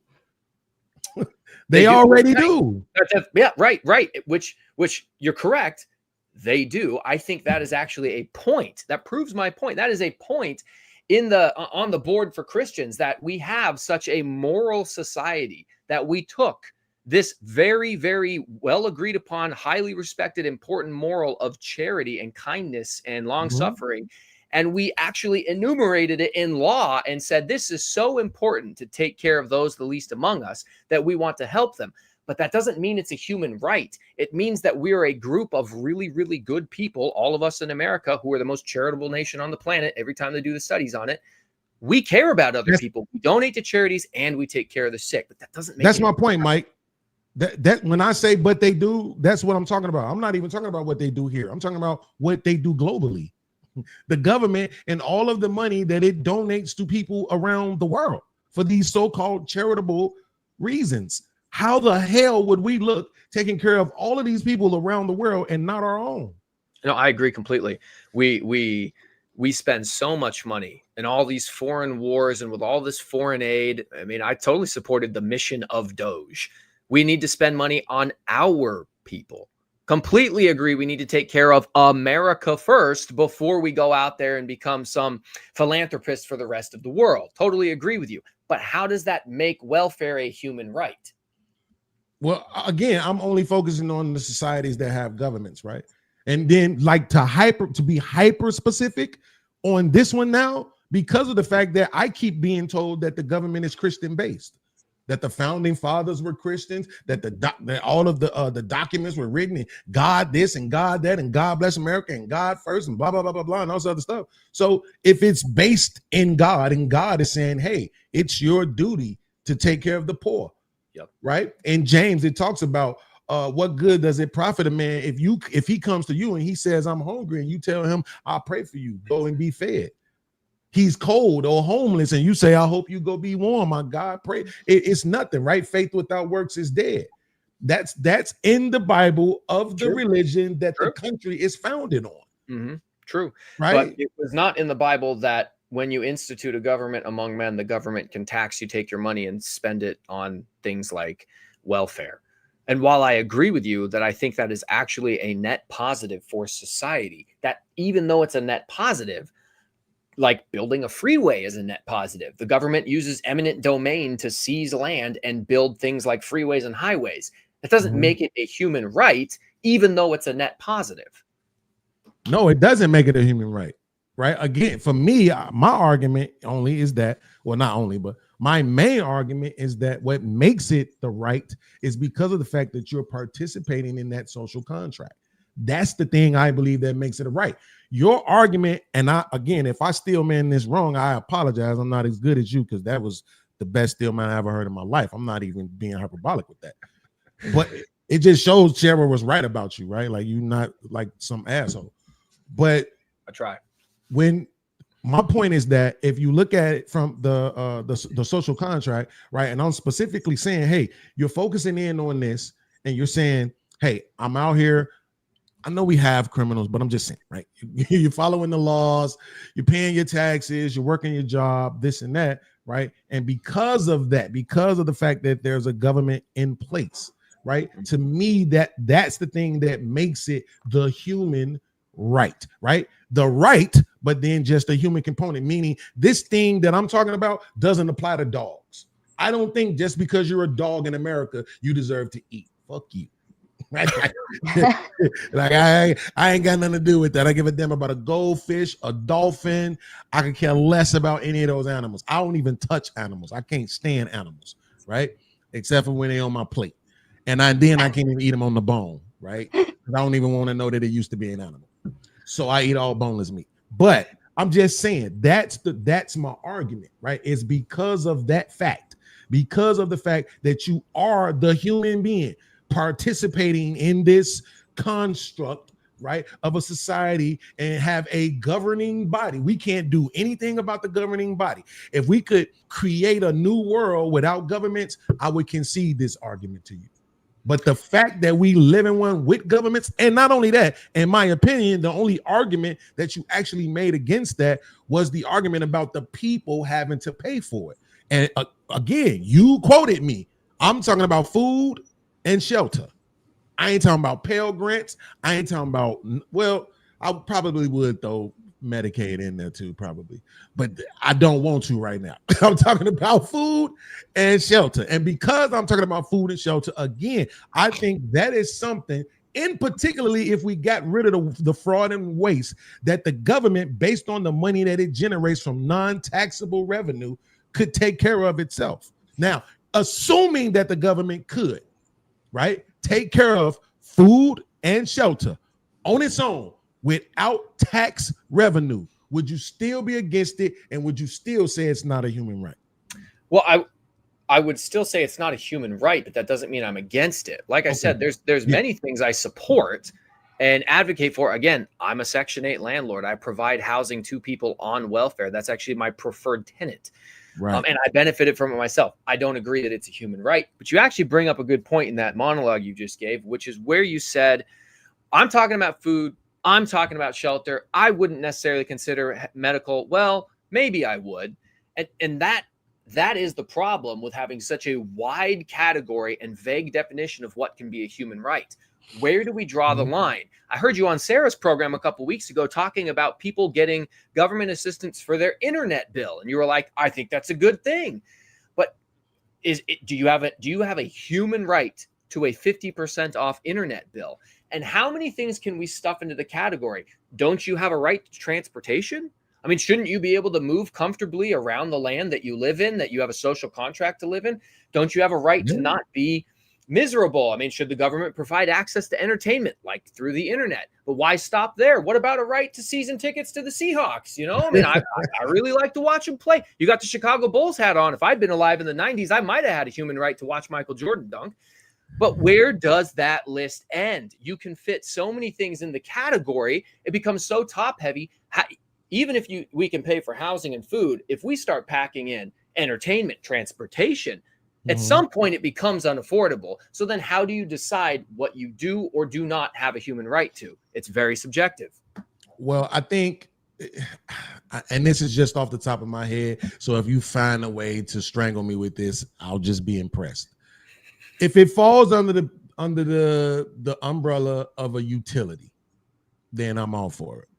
They already do. Yeah, right. Which you're correct. They do. I think that is actually a point. That proves my point. That is a point on the board for Christians, that we have such a moral society, that we took this very, very well agreed upon, highly respected, important moral of charity and kindness and long suffering. And we actually enumerated it in law and said, this is so important to take care of those the least among us that we want to help them. But that doesn't mean it's a human right. It means that we are a group of really, really good people, all of us in America, who are the most charitable nation on the planet. Every time they do the studies on it, we care about other people. We donate to charities and we take care of the sick. But that doesn't make that's my point, Mike. That when I say but they do, that's what I'm talking about. I'm not even talking about what they do here. I'm talking about what they do globally. The government and all of the money that it donates to people around the world for these so-called charitable reasons. How the hell would we look taking care of all of these people around the world and not our own? No, I agree completely. We spend so much money in all these foreign wars and with all this foreign aid. I mean, I totally supported the mission of Doge. We need to spend money on our people. Completely agree. We need to take care of America first before we go out there and become some philanthropist for the rest of the world. Totally agree with you. But how does that make welfare a human right? Well, again, I'm only focusing on the societies that have governments, right? And then like to be hyper specific on this one now, because of the fact that I keep being told that the government is Christian based, that the founding fathers were Christians, that that all of the documents were written in God this and God that and God bless America and God first and blah, blah, blah, blah, blah, and all this other stuff. So if it's based in God and God is saying, hey, it's your duty to take care of the poor. Yep. Right. And James, it talks about what good does it profit a man if he comes to you and he says, I'm hungry, and you tell him, I'll pray for you, go and be fed. He's cold or homeless, and you say, I hope you go be warm. My God, pray. It's nothing, right? Faith without works is dead. That's in the Bible of the religion that the country is founded on. Mm-hmm. True. Right. But it was not in the Bible that when you institute a government among men, the government can tax you, take your money, and spend it on things like welfare. And while I agree with you that I think that is actually a net positive for society, that even though it's a net positive, like building a freeway is a net positive. The government uses eminent domain to seize land and build things like freeways and highways. It doesn't make it a human right, even though it's a net positive. No, it doesn't make it a human right. Right. Again, for me, my argument only is that, well, not only, but my main argument is that what makes it the right is because of the fact that you're participating in that social contract. That's the thing I believe that makes it a right. Your argument, and again, if I steel man this wrong, I apologize. I'm not as good as you because that was the best steel man I ever heard in my life. I'm not even being hyperbolic with that. But it just shows Sara was right about you, right? Like you're not like some asshole. But I try. When my point is that if you look at it from the social contract, right, and I'm specifically saying, hey, you're focusing in on this, and you're saying, hey, I'm out here. I know we have criminals, but I'm just saying, right? You're following the laws, you're paying your taxes, you're working your job, this and that, right? And because of that, because of the fact that there's a government in place, right? To me, that's the thing that makes it the human right, right? The right, but then just a human component, meaning this thing that I'm talking about doesn't apply to dogs. I don't think just because you're a dog in America, you deserve to eat. Fuck you. Right? Like I ain't got nothing to do with that. I give a damn about a goldfish, a dolphin. I could care less about any of those animals. I don't even touch animals. I can't stand animals, right? Except for when they're on my plate. And then I can't even eat them on the bone, right? I don't even want to know that it used to be an animal. So I eat all boneless meat. But I'm just saying that's my argument, right? It's because of that fact, because of the fact that you are the human being participating in this construct, right, of a society and have a governing body. We can't do anything about the governing body. If we could create a new world without governments, I would concede this argument to you. But the fact that we live in one with governments, and not only that, in my opinion, the only argument that you actually made against that was the argument about the people having to pay for it. And again, you quoted me. I'm talking about food and shelter. I ain't talking about Pell Grants. I ain't talking about, well, I probably would throw Medicaid in there too, probably, but I don't want to right now. I'm talking about food and shelter. And because I'm talking about food and shelter, again, I think that is something, in particularly if we got rid of the fraud and waste, that the government, based on the money that it generates from non-taxable revenue, could take care of itself. Now, assuming that the government could, right, take care of food and shelter on its own without tax revenue, would you still be against it? And would you still say it's not a human right? Well, I would still say it's not a human right, but that doesn't mean I'm against it. Like I said, there's many things I support and advocate for. Again, I'm a Section 8 landlord. I provide housing to people on welfare. That's actually my preferred tenant. Right. And I benefited from it myself. I don't agree that it's a human right, but you actually bring up a good point in that monologue you just gave, which is where you said, I'm talking about food, I'm talking about shelter. I wouldn't necessarily consider medical. Well, maybe I would. And that is the problem with having such a wide category and vague definition of what can be a human right. Where do we draw the line? I heard you on Sara's program a couple weeks ago talking about people getting government assistance for their internet bill. And you were like, I think that's a good thing. But do you have a human right to a 50% off internet bill? And how many things can we stuff into the category? Don't you have a right to transportation? I mean, shouldn't you be able to move comfortably around the land that you live in, that you have a social contract to live in? Don't you have a right to not be miserable? I mean, should the government provide access to entertainment like through the internet? But why stop there? What about a right to season tickets to the Seahawks? You know, I mean, I really like to watch them play. You got the Chicago Bulls hat on. If I'd been alive in the 90s, I might have had a human right to watch Michael Jordan dunk. But where does that list end? You can fit so many things in the category. It becomes so top heavy. Even if we can pay for housing and food, if we start packing in entertainment, transportation, at some point it becomes unaffordable. So then how do you decide what you do or do not have a human right to? It's very subjective. Well, I think, and this is just off the top of my head, so if you find a way to strangle me with this, I'll just be impressed. If it falls under the umbrella of a utility, then I'm all for it.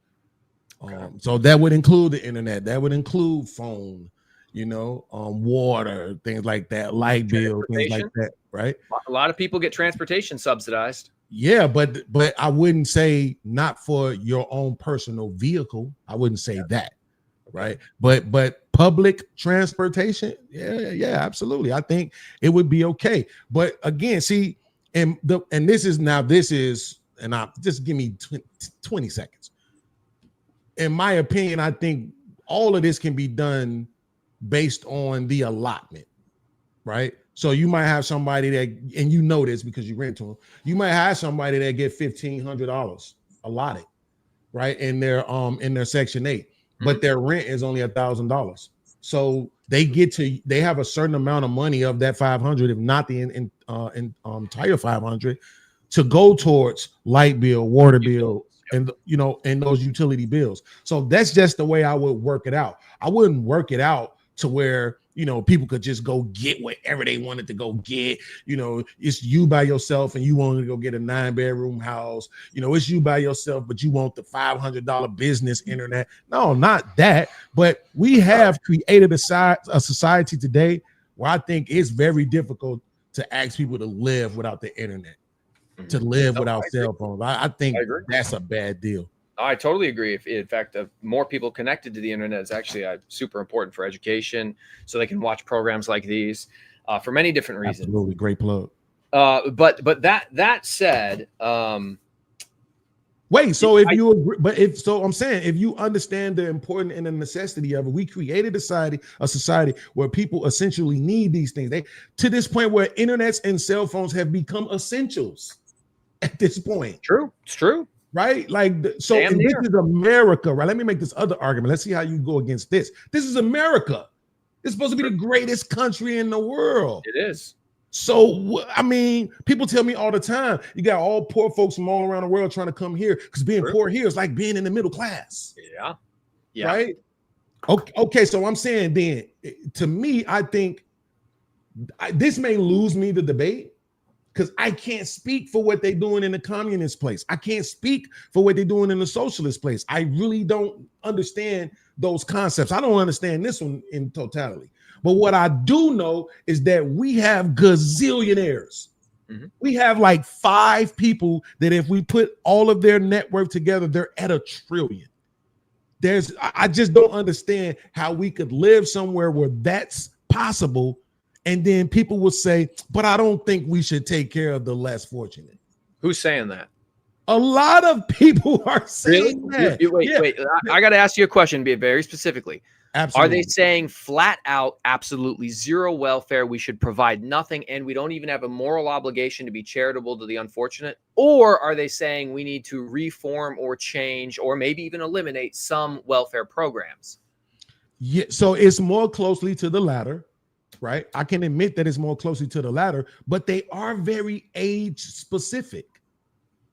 So that would include the internet, that would include phone, water, things like that, light bill, things like that, right? A lot of people get transportation subsidized. Yeah, but I wouldn't say not for your own personal vehicle. I wouldn't say that, right? But public transportation, yeah, absolutely. I think it would be okay. But again, see, and this is, and I just give me 20 seconds. In my opinion, I think all of this can be done based on the allotment, right? So you might have somebody that, and you know this because you rent to them, you might have somebody that get $1,500 allotted, right, in their Section 8, but their rent is only $1,000. So they have a certain amount of money of that 500, if not the entire 500, to go towards light bill, water bill, and and those utility bills. So that's just the way I would work it out. I wouldn't work it out to where, people could just go get whatever they wanted to go get. It's you by yourself and you want to go get a 9-bedroom house. It's you by yourself, but you want the $500 business internet. No, not that. But we have created a society today where I think it's very difficult to ask people to live without the internet, to live without cell phones. I think that's a bad deal. I totally agree. In fact, more people connected to the internet is actually super important for education, so they can watch programs like these for many different reasons. Absolutely, great plug. But that said, wait. So I'm saying, if you understand the importance and the necessity of it, we created a society where people essentially need these things. To this point where internets and cell phones have become essentials. At this point, it's true. Right? This is America, right? Let me make this other argument. Let's see how you go against this. This is America. It's supposed to be the greatest country in the world. It is. So, people tell me all the time, you got all poor folks from all around the world trying to come here because being poor here is like being in the middle class. Yeah. Right? Okay, so I'm saying then, to me, I think this may lose me the debate, because I can't speak for what they're doing in the communist place. I can't speak for what they're doing in the socialist place. I really don't understand those concepts. I don't understand this one in totality. But what I do know is that we have gazillionaires. Mm-hmm. We have like 5 people that if we put all of their net worth together, they're at $1 trillion. I just don't understand how we could live somewhere where that's possible. And then people will say, but I don't think we should take care of the less fortunate. Who's saying that? A lot of people are saying that. Wait. I got to ask you a question, be very specifically. Absolutely. Are they saying flat out, absolutely zero welfare? We should provide nothing, and we don't even have a moral obligation to be charitable to the unfortunate? Or are they saying we need to reform or change or maybe even eliminate some welfare programs? Yeah, so it's more closely to the latter. Right. I can admit that it's more closely to the latter, but they are very age specific,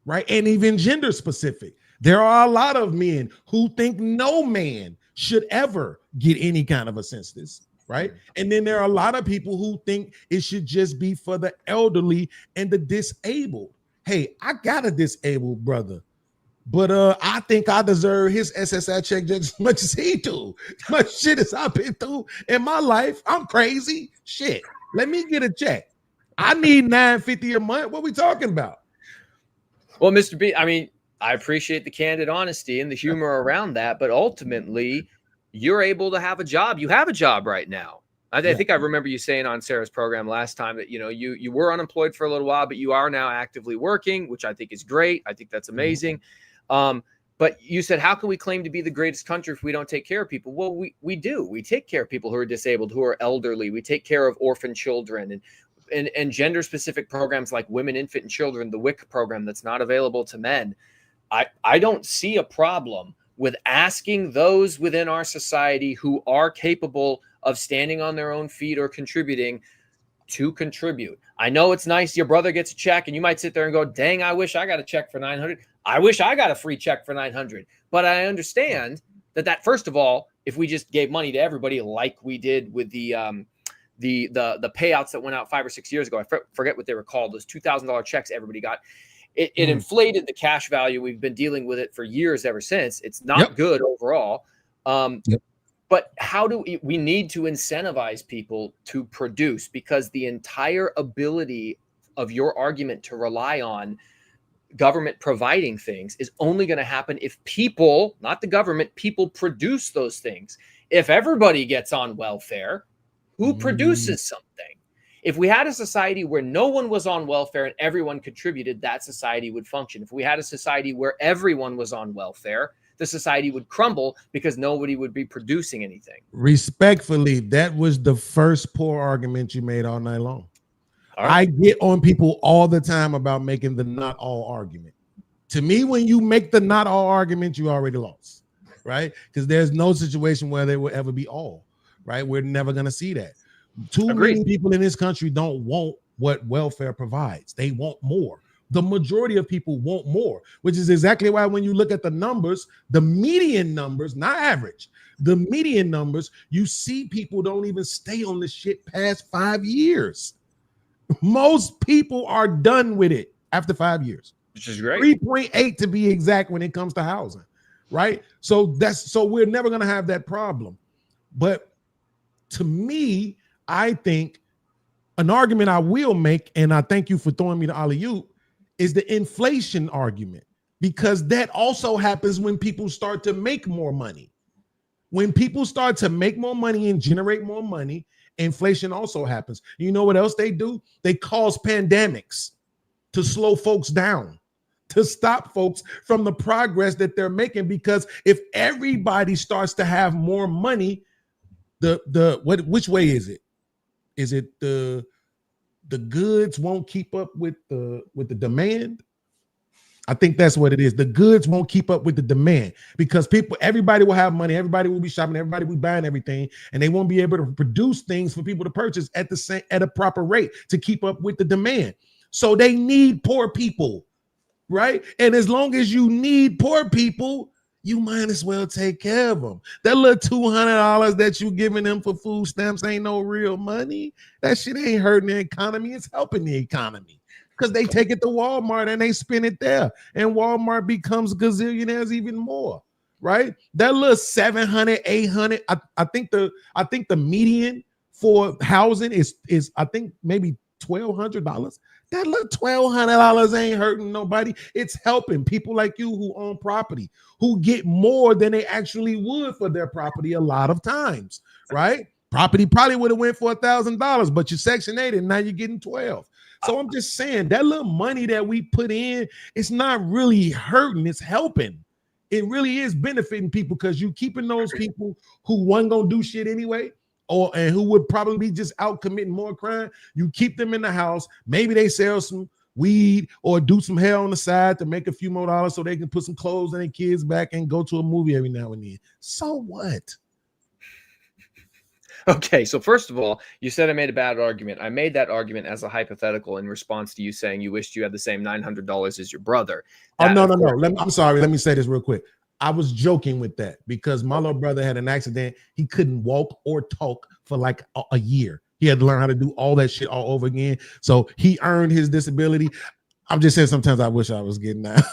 right? And even gender specific. There are a lot of men who think no man should ever get any kind of a census, right? And then there are a lot of people who think it should just be for the elderly and the disabled. Hey, I got a disabled brother, but I think I deserve his SSI check just as much as he do. Much shit as I've been through in my life. I'm crazy. Shit. Let me get a check. I need $950 a month. What we talking about? Well, Mr. B, I appreciate the candid honesty and the humor around that, but ultimately, you're able to have a job. You have a job right now. I think I remember you saying on Sarah's program last time that you were unemployed for a little while, but you are now actively working, which I think is great. I think that's amazing. But you said, how can we claim to be the greatest country if we don't take care of people? Well, we do. We take care of people who are disabled, who are elderly. We take care of orphan children and gender-specific programs like Women, Infant, and Children, the WIC program that's not available to men. I don't see a problem with asking those within our society who are capable of standing on their own feet or contributing to contribute. I know it's nice. Your brother gets a check and you might sit there and go, dang, I wish I got a check for $900. I wish I got a free check for $900. But I understand that first of all, if we just gave money to everybody like we did with the payouts that went out 5 or 6 years ago, I forget what they were called, those $2,000 checks everybody got. It inflated the cash value. We've been dealing with it for years ever since. It's not good overall. But how do we need to incentivize people to produce? Because the entire ability of your argument to rely on government providing things is only going to happen if people, not the government, people produce those things. If everybody gets on welfare, who produces something? If we had a society where no one was on welfare and everyone contributed, that society would function. If we had a society where everyone was on welfare, the society would crumble because nobody would be producing anything. Respectfully, that was the first poor argument you made all night long. All right. I get on people all the time about making the not all argument. To me, when you make the not all argument, you already lost, right? Because there's no situation where there will ever be all, right? We're never going to see that. Too many people in this country don't want what welfare provides. They want more. the majority of people want more, which is exactly why when you look at the numbers, the median numbers, not average, the median numbers, you see people don't even stay on this shit past 5 years. Most people are done with it after 5 years. Which is great. 3.8 to be exact when it comes to housing, right? So we're never going to have that problem. But to me, I think an argument I will make, and I thank you for throwing me the alley-oop, is the inflation argument, because that also happens when people start to make more money. When people start to make more money and generate more money, inflation also happens. You know what else they do? They cause pandemics to slow folks down, to stop folks from the progress that they're making, because if everybody starts to have more money, which way is it? Is it the goods won't keep up with the demand? I think that's what it is. The goods won't keep up with the demand, because everybody will have money, everybody will be shopping, everybody will be buying everything, and they won't be able to produce things for people to purchase at a proper rate to keep up with the demand. So they need poor people, right? And as long as you need poor people, you might as well take care of them. That little $200 that you giving them for food stamps ain't no real money. That shit ain't hurting the economy. It's helping the economy, because they take it to Walmart and they spend it there, and Walmart becomes gazillionaires even more, right? That little 700, 800. I think the median for housing is I think maybe $1,200. That little $1,200 ain't hurting nobody. It's helping people like you who own property, who get more than they actually would for their property a lot of times, right? Property probably would have went for $1,000, but you Section 8 and now you're getting 12. So I'm just saying that little money that we put in, it's not really hurting, it's helping. It really is benefiting people, because you keeping those people who wasn't gonna do shit anyway, and who would probably be just out committing more crime. You keep them in the house. Maybe they sell some weed or do some hair on the side to make a few more dollars so they can put some clothes on their kids back and go to a movie every now and then. So what? Okay, so first of all, you said I made a bad argument. I made that argument as a hypothetical in response to you saying you wished you had the same $900 as your brother. No. I'm sorry. Let me say this real quick. I was joking with that because my little brother had an accident. He couldn't walk or talk for like a year. He had to learn how to do all that shit all over again. So he earned his disability. I'm just saying sometimes I wish I was getting that.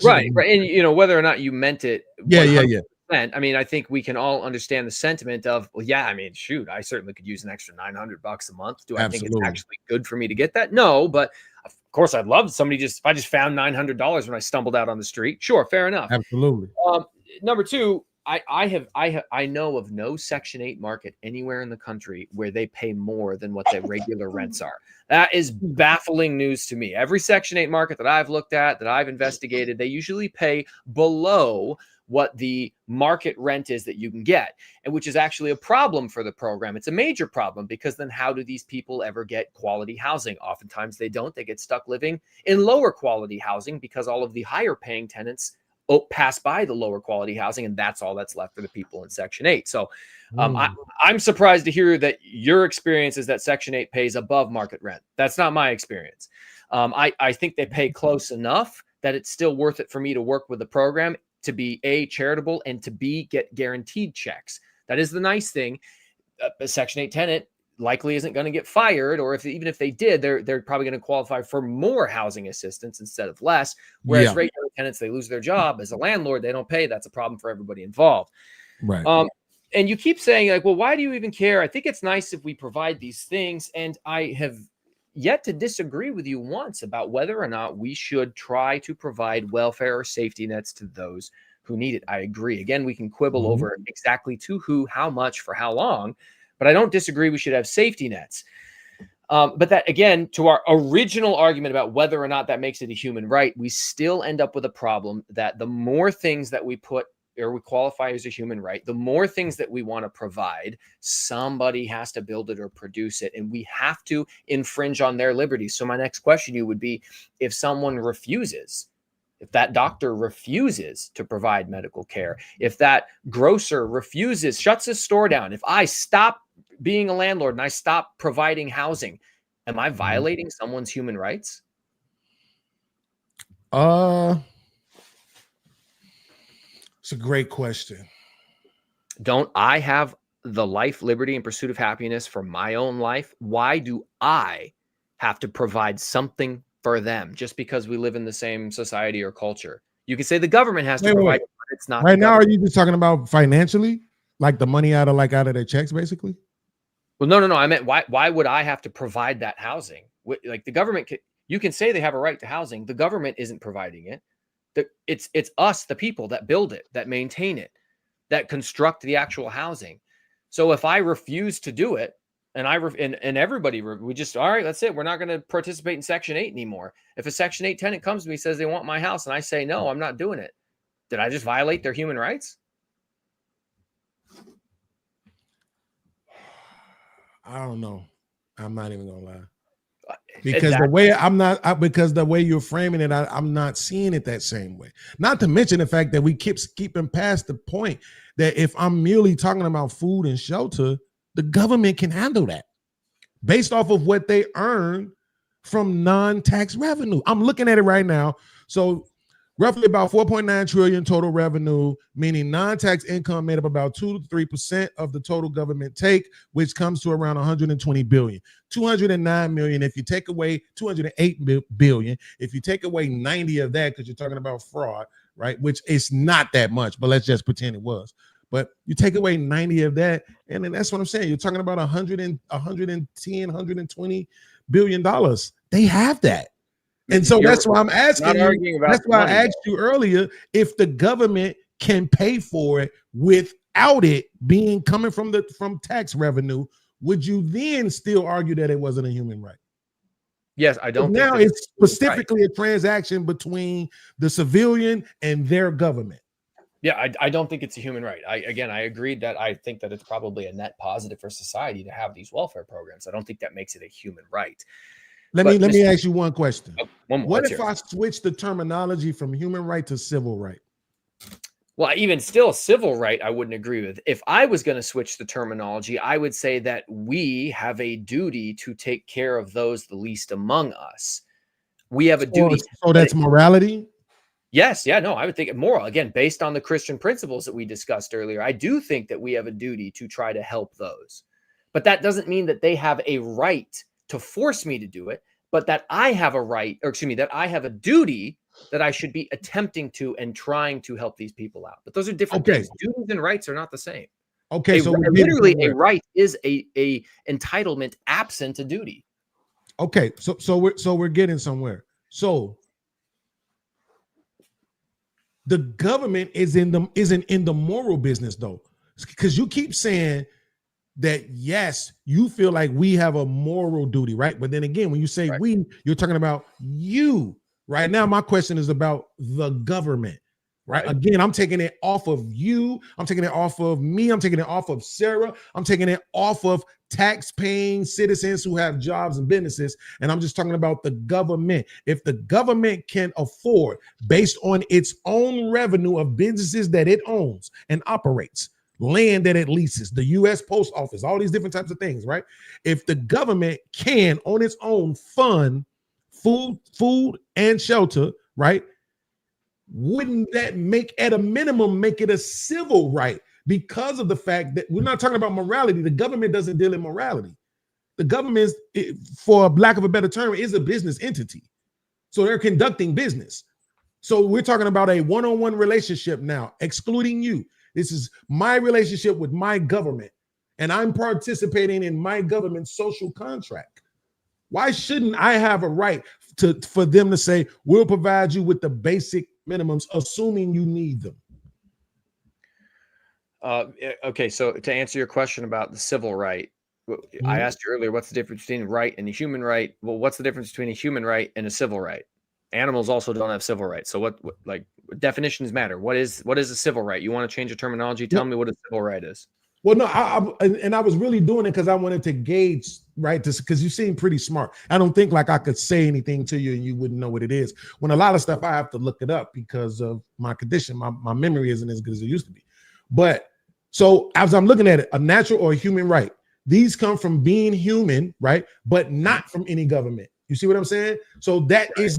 Right. And, whether or not you meant it. Yeah. I mean, I think we can all understand the sentiment of, well, yeah, I mean, shoot, I certainly could use an extra $900 a month. Do I think it's actually good for me to get that? No, but of course I'd love somebody if I just found $900 when I stumbled out on the street. Sure. Fair enough. Absolutely. Number two, I know of no Section 8 market anywhere in the country where they pay more than what the regular rents are. That is baffling news to me. Every Section 8 market that I've looked at, that I've investigated, they usually pay below what the market rent is that you can get, and which is actually a problem for the program. It's a major problem, because then how do these people ever get quality housing? Oftentimes they don't. They get stuck living in lower quality housing because all of the higher paying tenants pass by the lower quality housing, and that's all that's left for the people in Section 8. So I'm surprised to hear that your experience is that Section 8 pays above market rent. That's not my experience. I think they pay close enough that it's still worth it for me to work with the program, to be A, charitable, and to B, get guaranteed checks. That is the nice thing. A Section 8 tenant likely isn't going to get fired, or even if they did, they're probably going to qualify for more housing assistance instead of less. Whereas regular tenants, they lose their job. As a landlord, they don't pay. That's a problem for everybody involved. Right. And you keep saying, like, well, why do you even care? I think it's nice if we provide these things. And I have yet to disagree with you once about whether or not we should try to provide welfare or safety nets to those who need it. I agree. Again, we can quibble over exactly to who, how much, for how long, but I don't disagree we should have safety nets. But that, again, to our original argument about whether or not that makes it a human right, we still end up with a problem that the more things that we put or we qualify as a human right, the more things that we want to provide, somebody has to build it or produce it, and we have to infringe on their liberties. So my next question to you would be, if someone refuses, if that doctor refuses to provide medical care, if that grocer refuses, shuts his store down, if I stop being a landlord and I stop providing housing, am I violating someone's human rights? It's a great question. Don't I have the life, liberty, and pursuit of happiness for my own life? Why do I have to provide something for them just because we live in the same society or culture? You can say the government has to provide, but it's not. Right now, are you just talking about financially, like the money out of their checks, basically? Well, no. I meant why would I have to provide that housing? Like the government, you can say they have a right to housing. The government isn't providing it. It's us, the people, that build it, that maintain it, that construct the actual housing. So if I refuse to do it, and everybody, we just, all right, that's it. We're not going to participate in Section 8 anymore. If a Section 8 tenant comes to me and says they want my house, and I say, no, I'm not doing it, did I just violate their human rights? I don't know. I'm not even gonna lie. Because the way you're framing it, I'm not seeing it that same way. Not to mention the fact that we keep skipping past the point that if I'm merely talking about food and shelter, the government can handle that based off of what they earn from non-tax revenue. I'm looking at it right now. So roughly about 4.9 trillion total revenue, meaning non-tax income made up about 2 to 3% of the total government take, which comes to around 120 billion. 209 million if you take away 208 billion. If you take away 90 of that, because you're talking about fraud, right? Which is not that much, but let's just pretend it was. But you take away 90 of that, and then that's what I'm saying. You're talking about 110, 120 billion dollars. They have that. And so that's why I'm asking you. That's why I asked you earlier if the government can pay for it without it being coming from tax revenue. Would you then still argue that it wasn't a human right? Yes, I don't. Now it's specifically a transaction between the civilian and their government. Yeah, I don't think it's a human right. I agreed that I think that it's probably a net positive for society to have these welfare programs. I don't think that makes it a human right. Let me ask you one question. What if I switch the terminology from human right to civil right? Well, even still, civil right, I wouldn't agree with. If I was going to switch the terminology, I would say that we have a duty to take care of those the least among us. We have a duty. So that's morality? Yes. Yeah, no, I would think moral. Again, based on the Christian principles that we discussed earlier, I do think that we have a duty to try to help those. But that doesn't mean that they have a right to force me to do it, but that I have a right, or excuse me, that I have a duty that I should be attempting to and trying to help these people out. But those are different things. Duties and rights are not the same. Okay, so literally a right is a entitlement absent a duty. Okay, so we're getting somewhere. So the government isn't in the moral business though, because you keep saying that yes, you feel like we have a moral duty, right? But then again, when you say we, you're talking about you. Right now, my question is about the government, right? Again, I'm taking it off of you. I'm taking it off of me. I'm taking it off of Sarah. I'm taking it off of tax-paying citizens who have jobs and businesses. And I'm just talking about the government. If the government can afford, based on its own revenue of businesses that it owns and operates, land that it leases, the U.S. Post Office, all these different types of things, right? If the government can, on its own, fund food and shelter, right? Wouldn't that at a minimum, make it a civil right? Because of the fact that we're not talking about morality. The government doesn't deal in morality. The government, for lack of a better term, is a business entity. So they're conducting business. So we're talking about a one-on-one relationship now, excluding you. This is my relationship with my government, and I'm participating in my government's social contract. Why shouldn't I have a right for them to say, we'll provide you with the basic minimums, assuming you need them? Okay, so to answer your question about the civil right, I asked you earlier, what's the difference between a right and a human right? Well, what's the difference between a human right and a civil right? Animals also don't have civil rights. So what definitions matter? What is a civil right? You want to change the terminology? Tell me what a civil right is. Well, no, I was really doing it because I wanted to gauge, right? Because you seem pretty smart. I don't think like I could say anything to you and you wouldn't know what it is. When a lot of stuff I have to look it up because of my condition, my memory isn't as good as it used to be. But so as I'm looking at it, a natural or a human right, these come from being human, right? But not from any government. You see what I'm saying? So that is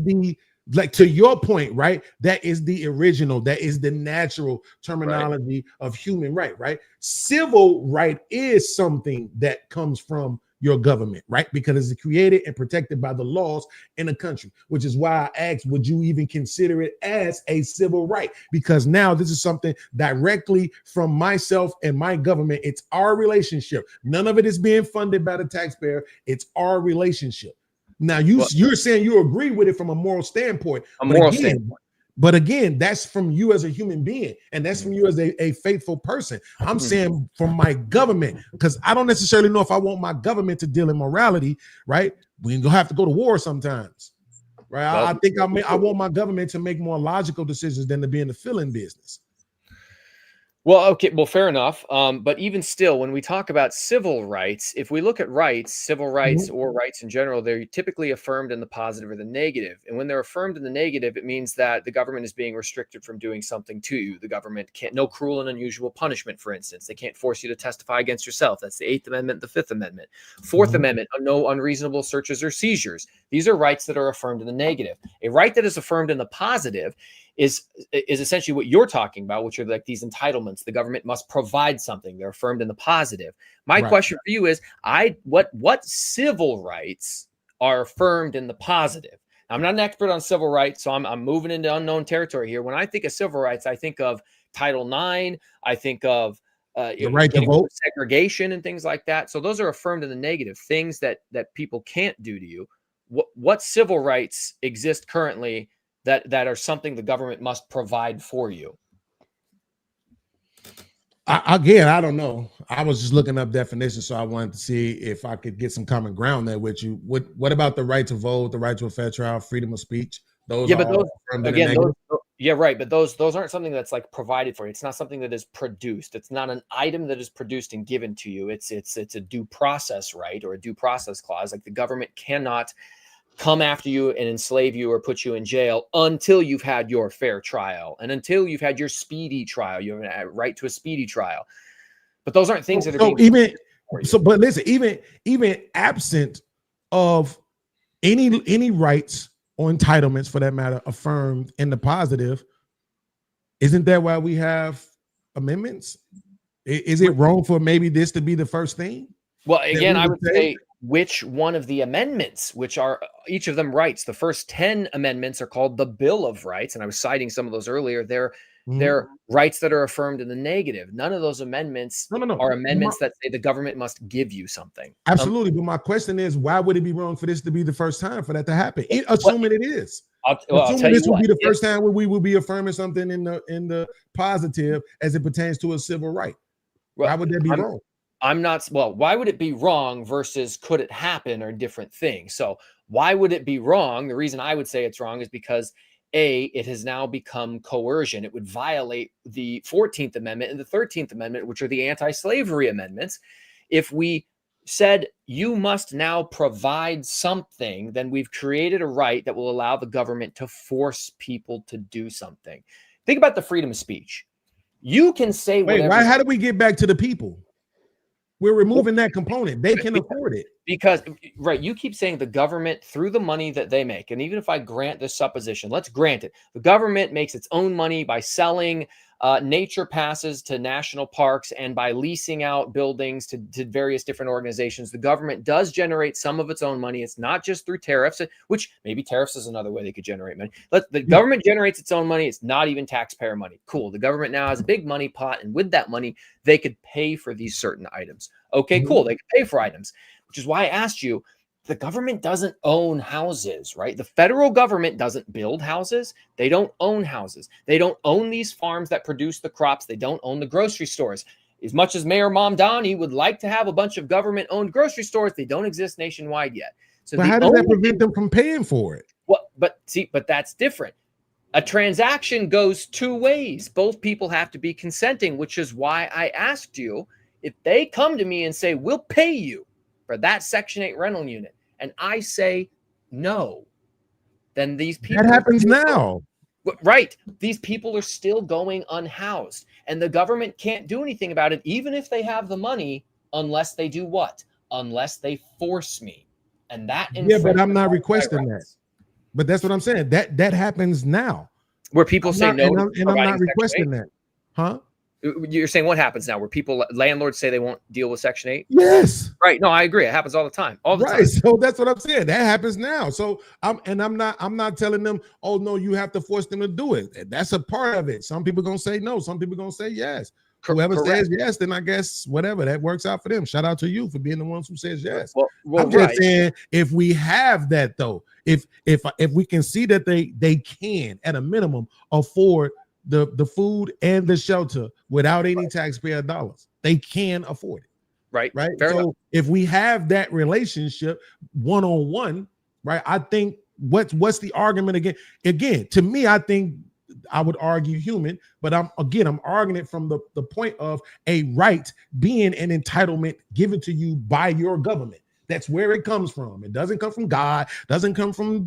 Like, to your point, right? That is the original, that is the natural terminology of human right, right? Civil right is something that comes from your government, right? Because it's created and protected by the laws in the country, which is why I asked, would you even consider it as a civil right? Because now this is something directly from myself and my government. It's our relationship. None of it is being funded by the taxpayer. It's our relationship. Now you're saying you agree with it from a moral standpoint. But again, that's from you as a human being, and that's from you as a faithful person. I'm saying from my government, because I don't necessarily know if I want my government to deal in morality, right? We're gonna have to go to war sometimes, right? I think I want my government to make more logical decisions than to be in the feeling business. Well, okay, well, fair enough. But even still, when we talk about civil rights, if we look at rights, civil rights or rights in general, they're typically affirmed in the positive or the negative. And when they're affirmed in the negative, it means that the government is being restricted from doing something to you. The government can't, no cruel and unusual punishment, for instance. They can't force you to testify against yourself. That's the 8th Amendment, the 5th Amendment. 4th Amendment, no unreasonable searches or seizures. These are rights that are affirmed in the negative. A right that is affirmed in the positive is essentially what you're talking about, which are like these entitlements. The government must provide something. They're affirmed in the positive. My question for you is, what civil rights are affirmed in the positive? I'm not an expert on civil rights, so I'm moving into unknown territory here. When I think of civil rights, I think of Title IX. I think of the right to vote, segregation, and things like that. So those are affirmed in the negative, things that people can't do to you. What civil rights exist currently that are something the government must provide for you? I don't know. I was just looking up definitions, so I wanted to see if I could get some common ground there with you. What about the right to vote, the right to a fair trial, freedom of speech? Those but those but those aren't something that's like provided for you. It's not something that is produced. It's not an item that is produced and given to you. It's a due process right, or a due process clause. Like, the government cannot come after you and enslave you or put you in jail until you've had your fair trial and until you've had your speedy trial. You have a right to a speedy trial. But those aren't things that are being but listen, even absent of any rights or entitlements, for that matter, affirmed in the positive, isn't that why we have amendments? Is it wrong for maybe this to be the first thing? Well, again, I would say which one of the amendments, which are each of them rights. The first 10 amendments are called the Bill of Rights, and I was citing some of those earlier. They're rights that are affirmed in the negative. None of those amendments are amendments that say the government must give you something. Absolutely, but my question is, why would it be wrong for this to be the first time for that to happen? Assuming it is. Assuming this will be the first time where we will be affirming something in the positive as it pertains to a civil right. Why would that be wrong? Why would it be wrong versus could it happen are different things. So why would it be wrong? The reason I would say it's wrong is because it has now become coercion. It would violate the 14th Amendment and the 13th Amendment, which are the anti-slavery amendments. If we said you must now provide something, then we've created a right that will allow the government to force people to do something. Think about the freedom of speech. You can say whatever. How do we get back to the people? We're removing that component. They can afford it. Because, you keep saying the government, through the money that they make, and even if I grant this supposition, let's grant it, the government makes its own money by selling nature passes to national parks and by leasing out buildings to various different organizations. The government does generate some of its own money. It's not just through tariffs, which maybe tariffs is another way they could generate money. The government generates its own money. It's not even taxpayer money. Cool. The government now has a big money pot, and with that money, they could pay for these certain items. Okay, cool. They could pay for items, which is why I asked you, the government doesn't own houses, right? The federal government doesn't build houses. They don't own houses. They don't own these farms that produce the crops. They don't own the grocery stores. As much as Mayor Mamdani would like to have a bunch of government-owned grocery stores, they don't exist nationwide yet. So but how does that prevent them from paying for it? Well, but that's different. A transaction goes two ways. Both people have to be consenting, which is why I asked you, if they come to me and say, we'll pay you for that Section 8 rental unit, and I say no, then these people... That happens now. Right. These people are still going unhoused, and the government can't do anything about it, even if they have the money, unless they do what? Unless they force me. And that... Yeah, but I'm not requesting that. But that's what I'm saying. That happens now. Where people say no, and I'm not requesting that. Huh? You're saying what happens now? Where landlords say they won't deal with Section 8? Yes. Right. No, I agree. It happens all the time. All the time. Right. So that's what I'm saying. That happens now. So I'm not telling them, oh no, you have to force them to do it. That's a part of it. Some people gonna say no. Some people gonna say yes. Whoever says yes, then I guess whatever, that works out for them. Shout out to you for being the ones who says yes. Well, I'm just saying, if we have that though, if we can see that they can at a minimum afford the food and the shelter without any taxpayer dollars, they can afford it. Right. Fair enough. If we have that relationship one-on-one, right, I think what's the argument again, to me, I think I would argue human, but I'm arguing it from the point of a right being an entitlement given to you by your government. That's where it comes from. It doesn't come from God, doesn't come from,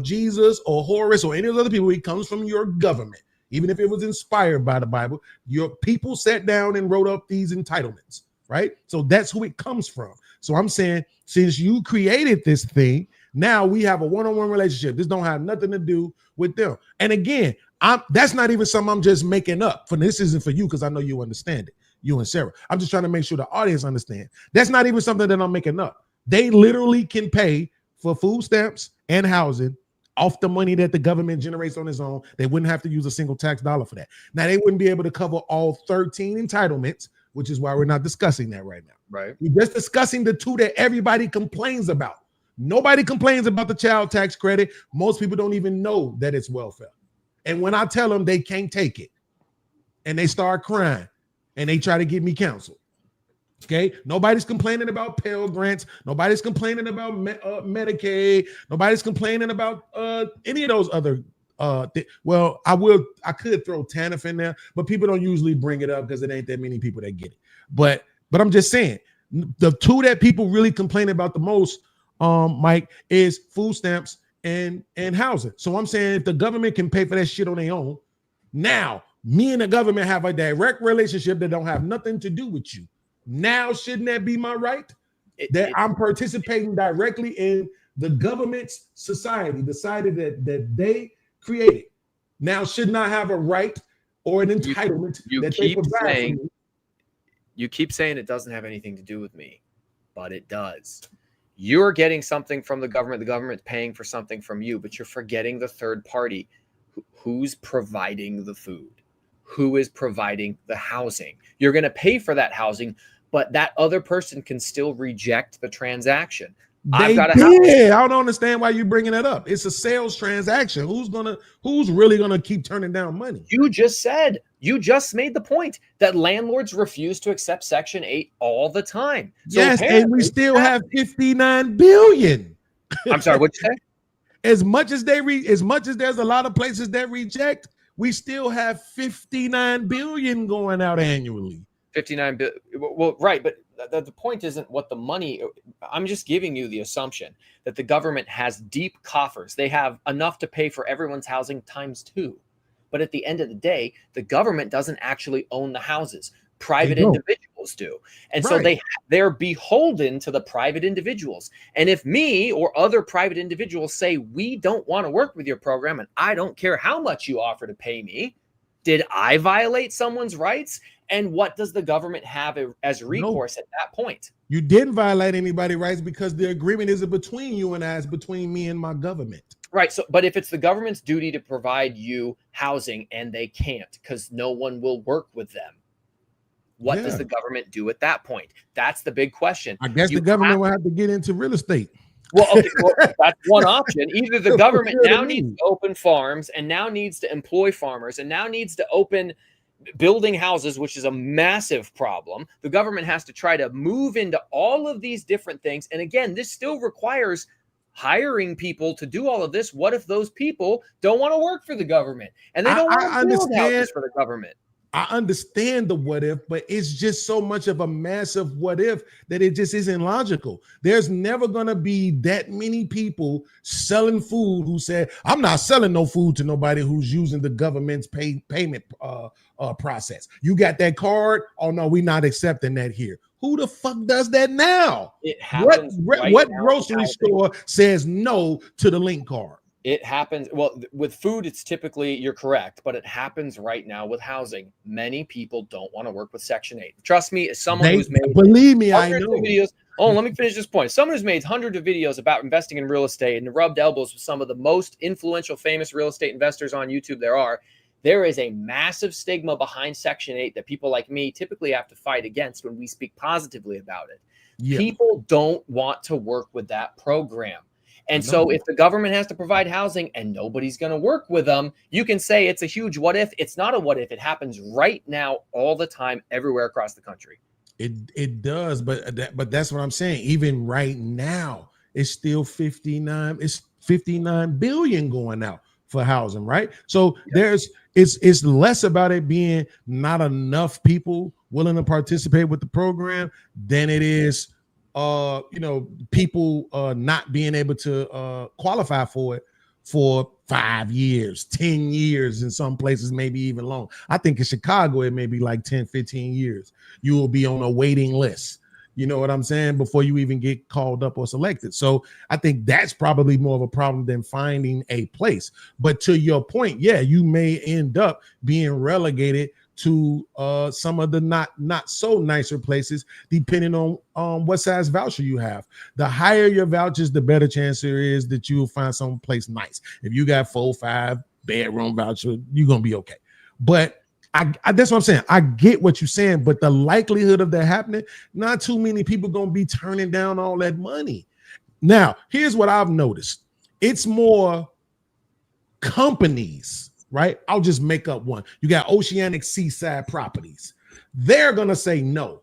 Jesus or Horus or any of the other people. It comes from your government. Even if it was inspired by the Bible, your people sat down and wrote up these entitlements, right? So that's who it comes from. So I'm saying, since you created this thing, now we have a one-on-one relationship. This don't have nothing to do with them. And again, that's not even something I'm just making up. This isn't for you because I know you understand it, you and Sarah. I'm just trying to make sure the audience understands. That's not even something that I'm making up. They literally can pay for food stamps and housing off the money that the government generates on its own. They wouldn't have to use a single tax dollar for that. Now, they wouldn't be able to cover all 13 entitlements, which is why we're not discussing that right now. Right. We're just discussing the two that everybody complains about. Nobody complains about the child tax credit. Most people don't even know that it's welfare. And when I tell them they can't take it and they start crying and they try to get me counseled. Okay, nobody's complaining about Pell Grants. Nobody's complaining about Medicaid. Nobody's complaining about any of those other. Well, I could throw TANF in there, but people don't usually bring it up because it ain't that many people that get it. But I'm just saying, the two that people really complain about the most, Mike, is food stamps and housing. So I'm saying, if the government can pay for that shit on their own, now me and the government have a direct relationship that don't have nothing to do with you. Now, shouldn't that be my right? I'm participating directly in the government's society, the society that they created. Now, shouldn't I have a right or an entitlement that they provide for me? You keep saying it doesn't have anything to do with me, but it does. You're getting something from the government's paying for something from you, but you're forgetting the third party. Who's providing the food? Who is providing the housing? You're going to pay for that housing, but that other person can still reject the transaction. I don't understand why you're bringing that up. It's a sales transaction. Who's really gonna keep turning down money? You just made the point that landlords refuse to accept Section 8 all the time. So yes, and we still have 59 billion. I'm sorry, what'd you say? As much as there's a lot of places that reject, we still have 59 billion going out annually. 59 billion. Well, right, but the point isn't what the money. I'm just giving you the assumption that the government has deep coffers. They have enough to pay for everyone's housing times 2. But at the end of the day, the government doesn't actually own the houses. Private individuals do. And so they're beholden to the private individuals. And if me or other private individuals say, we don't want to work with your program and I don't care how much you offer to pay me, did I violate someone's rights? And what does the government have as recourse at that point? You didn't violate anybody's rights because the agreement isn't between you and I, it's between me and my government. Right. So, but if it's the government's duty to provide you housing and they can't because no one will work with them, what does the government do at that point? That's the big question. I guess the government will have to get into real estate. Well, okay, that's one option. Either the government now needs to open farms and now needs to employ farmers and now needs to open building houses, which is a massive problem. The government has to try to move into all of these different things. And again, this still requires hiring people to do all of this. What if those people don't want to work for the government and they don't want to build houses for the government? I understand the what if, but it's just so much of a massive what if that it just isn't logical. There's never going to be that many people selling food who said, I'm not selling no food to nobody who's using the government's payment process. You got that card? Oh, no, we're not accepting that here. Who the fuck does that now? It happens. What grocery store says no to the link card? It happens. Well, with food, it's typically, you're correct, but it happens right now with housing. Many people don't want to work with Section 8. Trust me, as someone who's made believe me, I know videos. Oh, let me finish this point. Someone who's made hundreds of videos about investing in real estate and rubbed elbows with some of the most influential, famous real estate investors on YouTube there is a massive stigma behind Section 8 that people like me typically have to fight against when we speak positively about it. Yeah. People don't want to work with that program. And so if the government has to provide housing and nobody's going to work with them, you can say it's a huge what if. It's not a what if. It happens right now all the time everywhere across the country. It does, but that's what I'm saying. Even right now, it's still 59 billion going out for housing, right? So it's less about it being not enough people willing to participate with the program than it is people not being able to qualify for it for 5 years, 10 years, in some places, maybe even long. I think in Chicago, it may be like 10, 15 years. You will be on a waiting list. You know what I'm saying? Before you even get called up or selected. So I think that's probably more of a problem than finding a place. But to your point, yeah, you may end up being relegated to some of the not so nicer places, depending on what size voucher you have. The higher your vouchers, the better chance there is that you will find some place nice. If you got 4-5 bedroom voucher, you're gonna be okay. But I that's what I'm saying. I get what you're saying, but the likelihood of that happening, not too many people gonna be turning down all that money. Now, here's what I've noticed. It's more companies, right? I'll just make up one. You got Oceanic Seaside Properties. They're going to say no.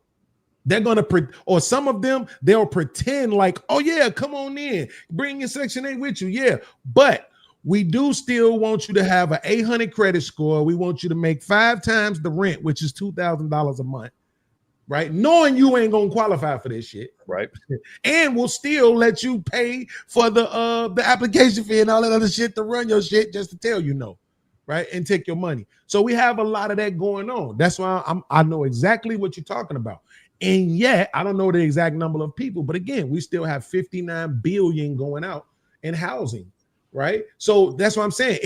They're going to, or some of them, they'll pretend like, oh yeah, come on in. Bring your Section 8 with you. Yeah. But we do still want you to have an 800 credit score. We want you to make 5 times the rent, which is $2,000 a month, right? Knowing you ain't going to qualify for this shit. Right. And we'll still let you pay for the application fee and all that other shit to run your shit just to tell you no. Right, and take your money. So we have a lot of that going on. That's why I know exactly what you're talking about. And yet, I don't know the exact number of people, but again, we still have 59 billion going out in housing, right? So that's what I'm saying.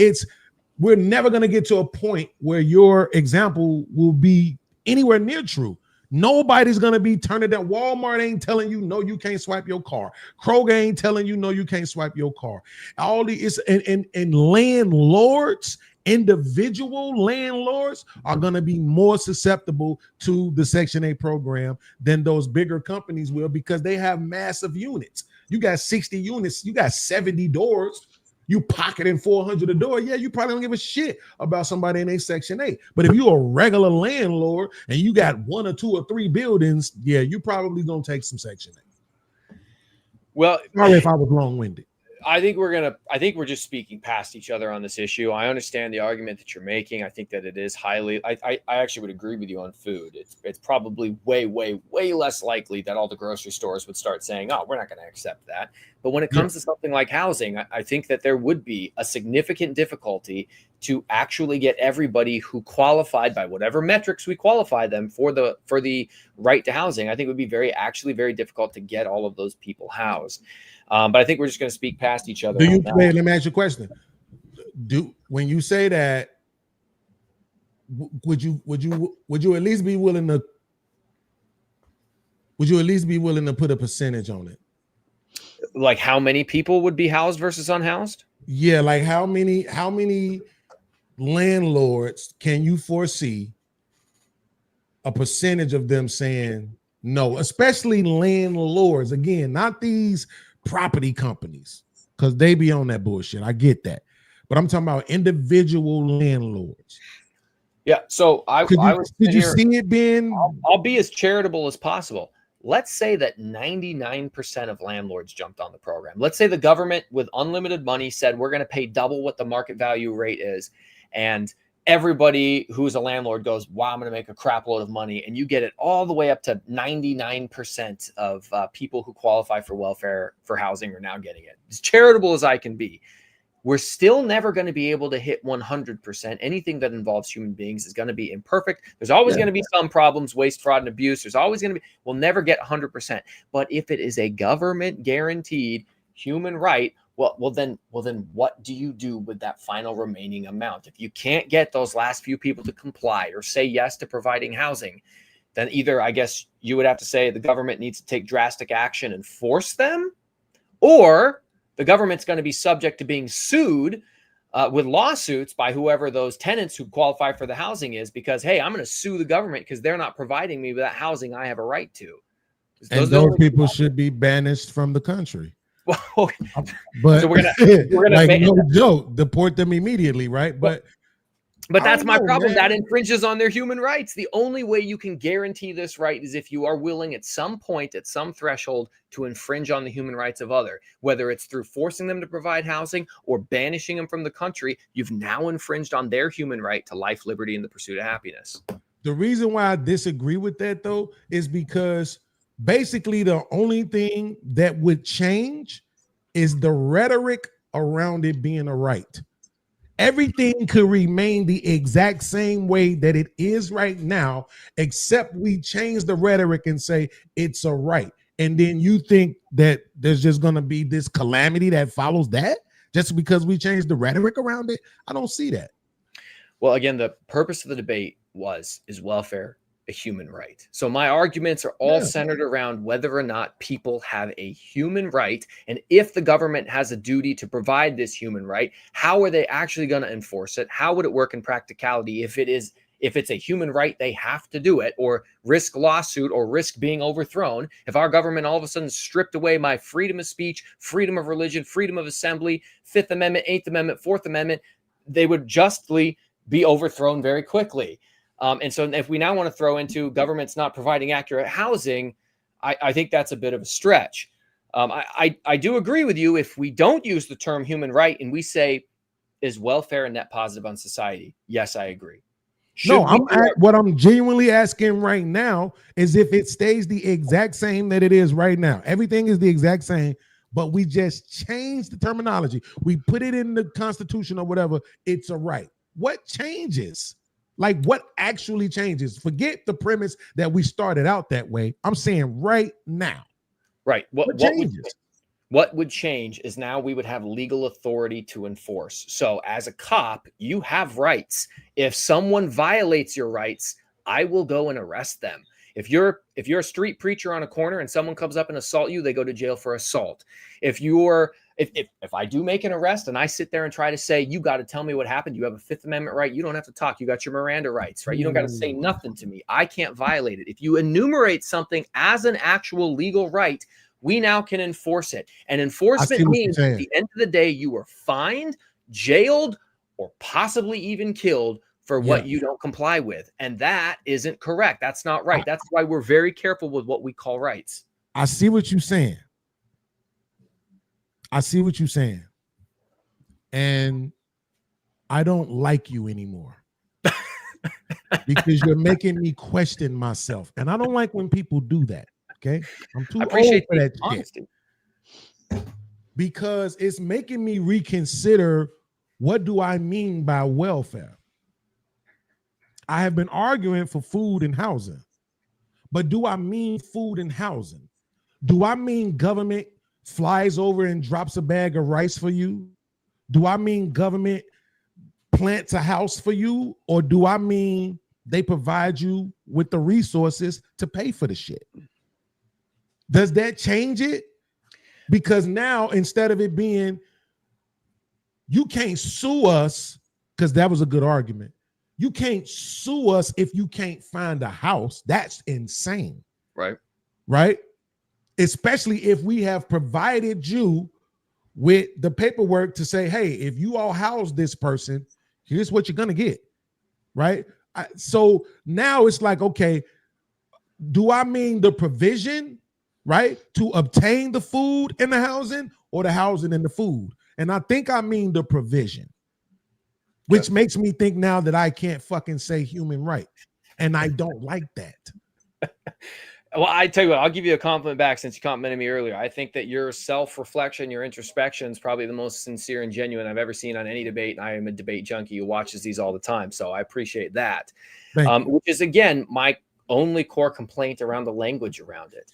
We're never going to get to a point where your example will be anywhere near true. Nobody's going to be turning down. Walmart ain't telling you, no, you can't swipe your car. Kroger ain't telling you, no, you can't swipe your car. All these and landlords, individual landlords are going to be more susceptible to the Section 8 program than those bigger companies will, because they have massive units. You got 60 units, you got 70 doors. You pocketing $400 a door, yeah, you probably don't give a shit about somebody in a Section 8. But if you're a regular landlord and you got 1 or 2 or 3 buildings, yeah, you probably gonna take some Section 8. Well, sorry if I was long-winded. I think we're just speaking past each other on this issue. I understand the argument that you're making. I think that it is highly, I actually would agree with you on food. It's probably way less likely that all the grocery stores would start saying, oh, we're not going to accept that. But when it comes to something like housing, I think that there would be a significant difficulty to actually get everybody who qualified by whatever metrics we qualify them for the right to housing. I think it would be very difficult to get all of those people housed. But I think we're just going to speak past each other. Let me ask you a question. When you say that, would you at least be willing to? Would you at least be willing to put a percentage on it? Like how many people would be housed versus unhoused? Yeah, like how many landlords can you foresee a percentage of them saying no, especially landlords? Again, not these property companies, because they be on that bullshit. I get that. But I'm talking about individual landlords. Yeah. So Did you see it being? I'll be as charitable as possible. Let's say that 99% of landlords jumped on the program. Let's say the government with unlimited money said, we're going to pay double what the market value rate is. And everybody who's a landlord goes, wow, I'm going to make a crap load of money. And you get it all the way up to 99% of people who qualify for welfare for housing are now getting it. As charitable as I can be. we're still never going to be able to hit 100%. Anything that involves human beings is going to be imperfect. There's always going to be some problems, waste, fraud, and abuse. There's always going to be, we'll never get 100%. But if it is a government guaranteed human right, well then what do you do with that final remaining amount? If you can't get those last few people to comply or say yes to providing housing, then either, I guess you would have to say the government needs to take drastic action and force them, or the government's going to be subject to being sued with lawsuits by whoever those tenants who qualify for the housing is, because, hey, I'm going to sue the government because they're not providing me with that housing I have a right to. And those people should be banished from the country. Well, but so we're gonna like, no joke, deport them immediately, right? But that's my problem. Man. That infringes on their human rights. The only way you can guarantee this right is if you are willing at some point, at some threshold, to infringe on the human rights of other, whether it's through forcing them to provide housing or banishing them from the country. You've now infringed on their human right to life, liberty, and the pursuit of happiness. The reason why I disagree with that, though, is because basically the only thing that would change is the rhetoric around it being a right. Everything could remain the exact same way that it is right now, except we change the rhetoric and say it's a right. And then you think that there's just going to be this calamity that follows that just because we changed the rhetoric around it? I don't see that. Well, again, the purpose of the debate is welfare a human right? So my arguments are all centered around whether or not people have a human right, and if the government has a duty to provide this human right, how are they actually going to enforce it? How would it work in practicality if it's a human right, they have to do it, or risk lawsuit or risk being overthrown? If our government all of a sudden stripped away my freedom of speech, freedom of religion, freedom of assembly, Fifth Amendment, Eighth Amendment, Fourth Amendment, they would justly be overthrown very quickly. And so if we now want to throw into government's not providing accurate housing, I think that's a bit of a stretch. I do agree with you if we don't use the term human right and we say, is welfare a net positive on society? Yes, I agree. What I'm genuinely asking right now is if it stays the exact same that it is right now. Everything is the exact same, but we just change the terminology. We put it in the Constitution or whatever. It's a right. What changes? Like, what actually changes? Forget the premise that we started out that way. I'm saying right now. Right. What would change is now we would have legal authority to enforce. So as a cop, you have rights. If someone violates your rights, I will go and arrest them. If you're a street preacher on a corner and someone comes up and assault you, they go to jail for assault. If I do make an arrest and I sit there and try to say, you got to tell me what happened, you have a Fifth Amendment right, you don't have to talk, you got your Miranda rights, right? You don't got to say nothing to me. I can't violate it. If you enumerate something as an actual legal right, we now can enforce it. And enforcement means at the end of the day, you are fined, jailed, or possibly even killed for what you don't comply with. And that isn't correct. That's not right. That's why we're very careful with what we call rights. I see what you're saying. And I don't like you anymore because you're making me question myself. And I don't like when people do that. Okay. I'm too old for that shit. Because it's making me reconsider, what do I mean by welfare? I have been arguing for food and housing, but do I mean food and housing? Do I mean government flies over and drops a bag of rice for you? Do I mean government plants a house for you? Or do I mean they provide you with the resources to pay for the shit? Does that change it? Because now, instead of it being, you can't sue us, because that was a good argument. You can't sue us if you can't find a house. That's insane. Right? Especially if we have provided you with the paperwork to say, hey, if you all house this person, here's what you're going to get. Right? So now it's like, okay, do I mean the provision, right, to obtain the food and the housing, or the housing and the food? And I think I mean the provision, which makes me think now that I can't fucking say human right. And I don't like that. Well, I tell you what, I'll give you a compliment back since you complimented me earlier. I think that your self-reflection, your introspection is probably the most sincere and genuine I've ever seen on any debate. And I am a debate junkie who watches these all the time. So I appreciate that. Which is, again, my only core complaint around the language around it.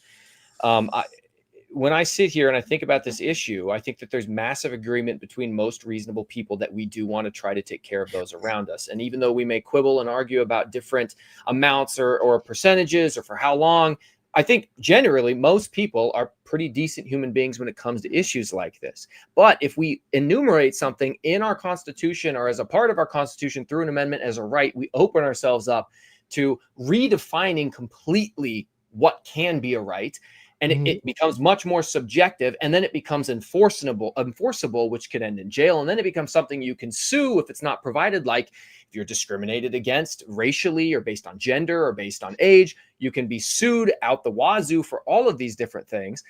When I sit here and I think about this issue, I think that there's massive agreement between most reasonable people that we do want to try to take care of those around us. And even though we may quibble and argue about different amounts or percentages or for how long, I think generally most people are pretty decent human beings when it comes to issues like this. But if we enumerate something in our Constitution or as a part of our Constitution through an amendment as a right, we open ourselves up to redefining completely what can be a right. And it becomes much more subjective, and then it becomes enforceable, which could end in jail. And then it becomes something you can sue if it's not provided. Like if you're discriminated against racially or based on gender or based on age, you can be sued out the wazoo for all of these different things.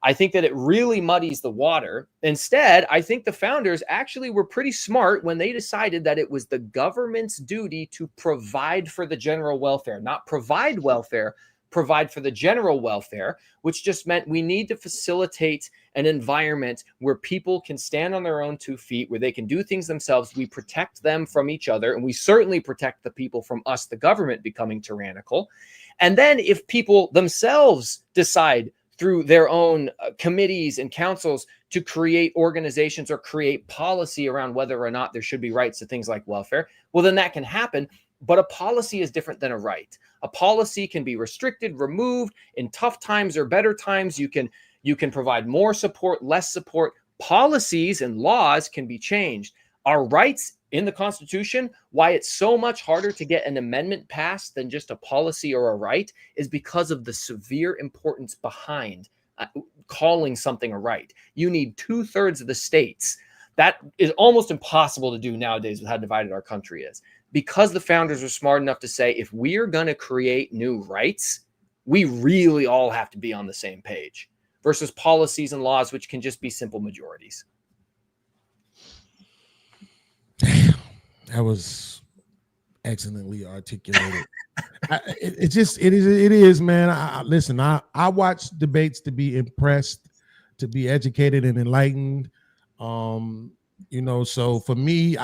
I think that it really muddies the water. Instead, I think the founders actually were pretty smart when they decided that it was the government's duty to provide for the general welfare, not provide welfare, provide for the general welfare, which just meant we need to facilitate an environment where people can stand on their own 2 feet, where they can do things themselves. We protect them from each other, and we certainly protect the people from us, the government, becoming tyrannical. And then if people themselves decide through their own committees and councils to create organizations or create policy around whether or not there should be rights to things like welfare, well, then that can happen. But a policy is different than a right. A policy can be restricted, removed in tough times or better times. You can provide more support, less support. Policies and laws can be changed. Our rights in the Constitution, why it's so much harder to get an amendment passed than just a policy or a right, is because of the severe importance behind calling something a right. You need 2/3 of the states. That is almost impossible to do nowadays with how divided our country is. Because the founders were smart enough to say, if we are going to create new rights, we really all have to be on the same page versus policies and laws, which can just be simple majorities. Damn, that was excellently articulated. It is, man. Listen, I watch debates to be impressed, to be educated and enlightened. So for me,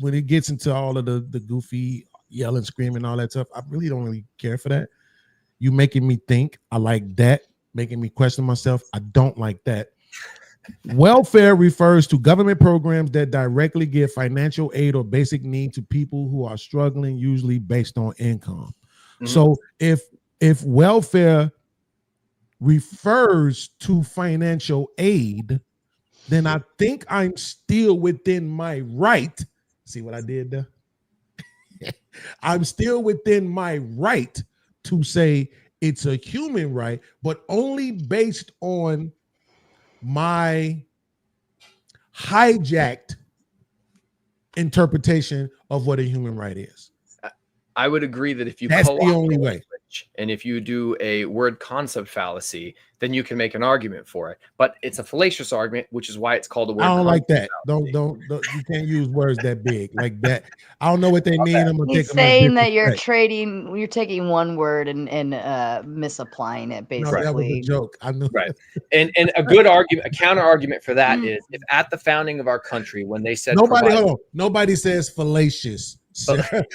when it gets into all of the goofy yelling, screaming, all that stuff, I really don't care for that. You making me think, I like that. Making me question myself, I don't like that. Welfare refers to government programs that directly give financial aid or basic need to people who are struggling, usually based on income. Mm-hmm. So if welfare refers to financial aid, then I think I'm still within my right. See what I did there? I'm still within my right to say it's a human right, but only based on my hijacked interpretation of what a human right is. I would agree that if you that's the only way. And if you do a word concept fallacy, then you can make an argument for it. But it's a fallacious argument, which is why it's called a word. I don't like that. Don't. You can't use words that big like that. I don't know what they mean. I'm gonna He's saying that you're taking one word and misapplying it, basically. No, that was a joke. I know. Right. And a good argument, a counter argument for that is if at the founding of our country, when they said nobody says fallacious.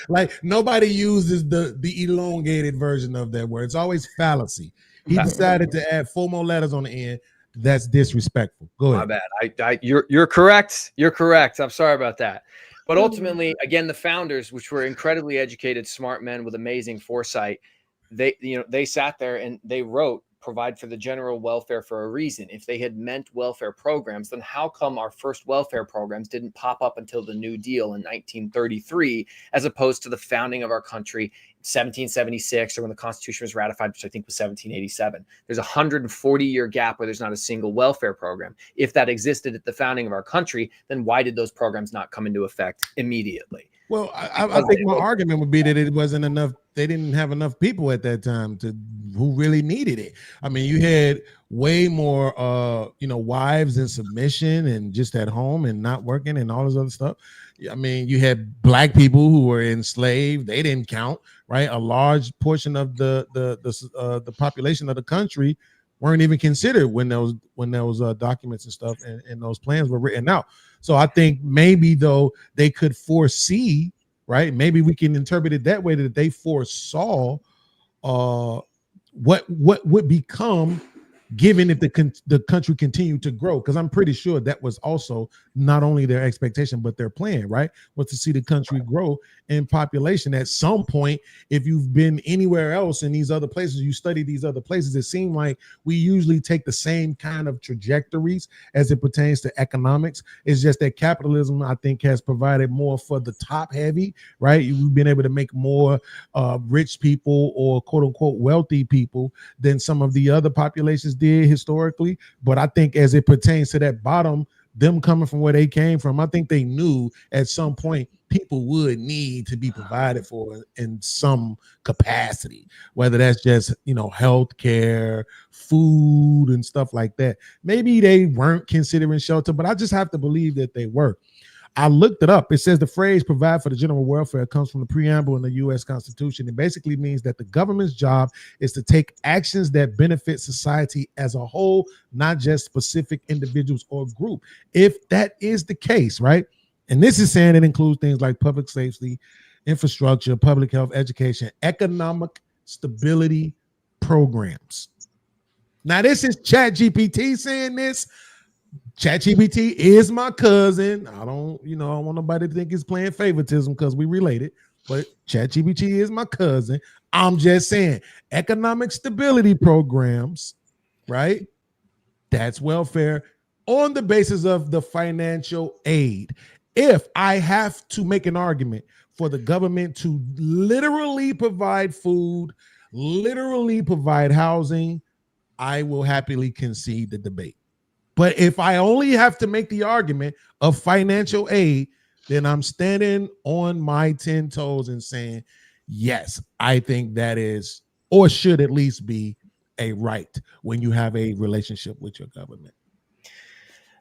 Like nobody uses the elongated version of that word. It's always fallacy. He decided to add 4 more letters on the end. That's disrespectful. Go ahead. My bad. You're correct. You're correct. I'm sorry about that. But ultimately, again, the founders, which were incredibly educated, smart men with amazing foresight, they sat there and they wrote, provide for the general welfare for a reason. If they had meant welfare programs, then how come our first welfare programs didn't pop up until the New Deal in 1933, as opposed to the founding of our country 1776, or when the Constitution was ratified, which I think was 1787. There's a 140-year gap where there's not a single welfare program. If that existed at the founding of our country, then why did those programs not come into effect immediately? Well, I think my argument would be that it wasn't enough they didn't have enough people at that time who really needed it. I mean, you had way more wives in submission and just at home and not working and all this other stuff. I mean, you had black people who were enslaved. They didn't count, right? A large portion of the population of the country weren't even considered when those documents and stuff and those plans were written out. So I think maybe though they could foresee, right? Maybe we can interpret it that way, that they foresaw what would become given if the country continued to grow, because I'm pretty sure that was also not only their expectation but their plan, right? Was to see the country grow in population at some point. If you've been anywhere else in these other places, you study these other places, it seems like we usually take the same kind of trajectories as it pertains to economics. It's just that capitalism, I think, has provided more for the top heavy, right? We've been able to make more rich people or quote unquote wealthy people than some of the other populations did historically. But I think as it pertains to that bottom, them coming from where they came from, I think they knew at some point people would need to be provided for in some capacity, whether that's just, health care, food and stuff like that. Maybe they weren't considering shelter, but I just have to believe that they were. I looked it up. It says the phrase "provide for the general welfare" comes from the preamble in the U.S. Constitution. It basically means that the government's job is to take actions that benefit society as a whole, not just specific individuals or group. If that is the case, right? And this is saying it includes things like public safety, infrastructure, public health, education, economic stability programs. Now, this is ChatGPT saying this. ChatGPT is my cousin. I don't want nobody to think it's playing favoritism because we related, but ChatGPT is my cousin. I'm just saying economic stability programs, right? That's welfare on the basis of the financial aid. If I have to make an argument for the government to literally provide food, literally provide housing, I will happily concede the debate. But if I only have to make the argument of financial aid, then I'm standing on my 10 toes and saying, yes, I think that is, or should at least be, a right when you have a relationship with your government.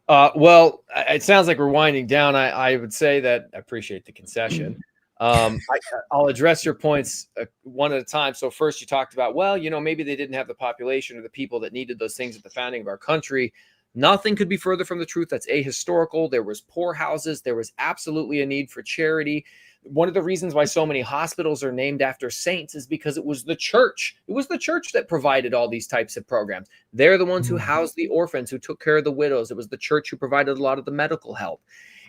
Well, it sounds like we're winding down. I would say that I appreciate the concession. I'll address your points one at a time. So first you talked about, well, maybe they didn't have the population or the people that needed those things at the founding of our country. Nothing could be further from the truth. That's ahistorical. There was poorhouses. There was absolutely a need for charity. One of the reasons why so many hospitals are named after saints is because it was the church. It was the church that provided all these types of programs. They're the ones who housed the orphans, who took care of the widows. It was the church who provided a lot of the medical help.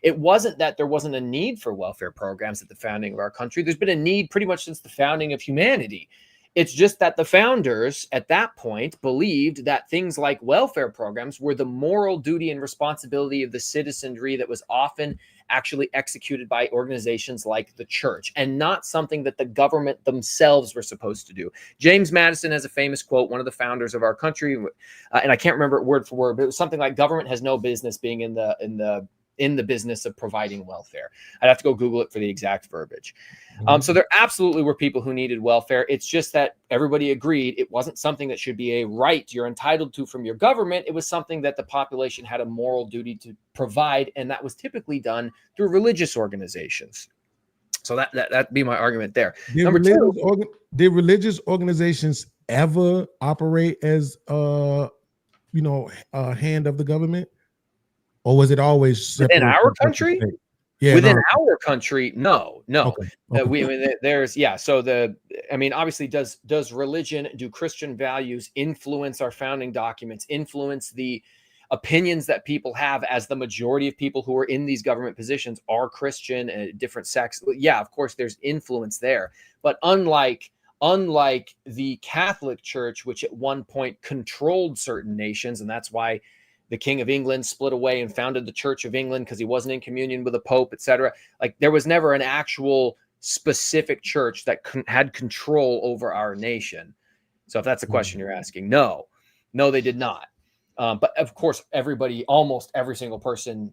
It wasn't that there wasn't a need for welfare programs at the founding of our country. There's been a need pretty much since the founding of humanity. It's just that the founders at that point believed that things like welfare programs were the moral duty and responsibility of the citizenry that was often actually executed by organizations like the church and not something that the government themselves were supposed to do. James Madison has a famous quote, one of the founders of our country, and I can't remember it word for word, but it was something like, government has no business being in the business of providing welfare. I'd have to go Google it for the exact verbiage. So there absolutely were people who needed welfare. It's just that everybody agreed it wasn't something that should be a right you're entitled to from your government. It was something that the population had a moral duty to provide, and that was typically done through religious organizations. So that'd be my argument there. Did religious organizations ever operate as a hand of the government? Or was it always in our country? Yeah, within our country, no. Okay. There's So obviously, does religion, do Christian values influence our founding documents, influence the opinions that people have, as the majority of people who are in these government positions are Christian and different sects? Yeah, of course, there's influence there. But unlike the Catholic Church, which at one point controlled certain nations, and that's why the King of England split away and founded the Church of England because he wasn't in communion with the Pope, etc. Like, there was never an actual specific church that had control over our nation. So if that's the question you're asking, no, they did not. But of course, almost every single person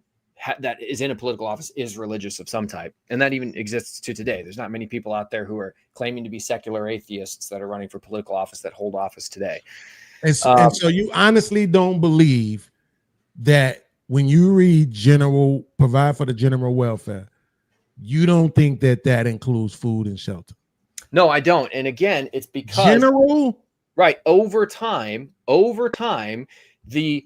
that is in a political office is religious of some type. And that even exists to today. There's not many people out there who are claiming to be secular atheists that are running for political office that hold office today. And so you honestly don't believe that when you read provide for the general welfare, you don't think that that includes food and shelter? No, I don't. And again, it's because over time, the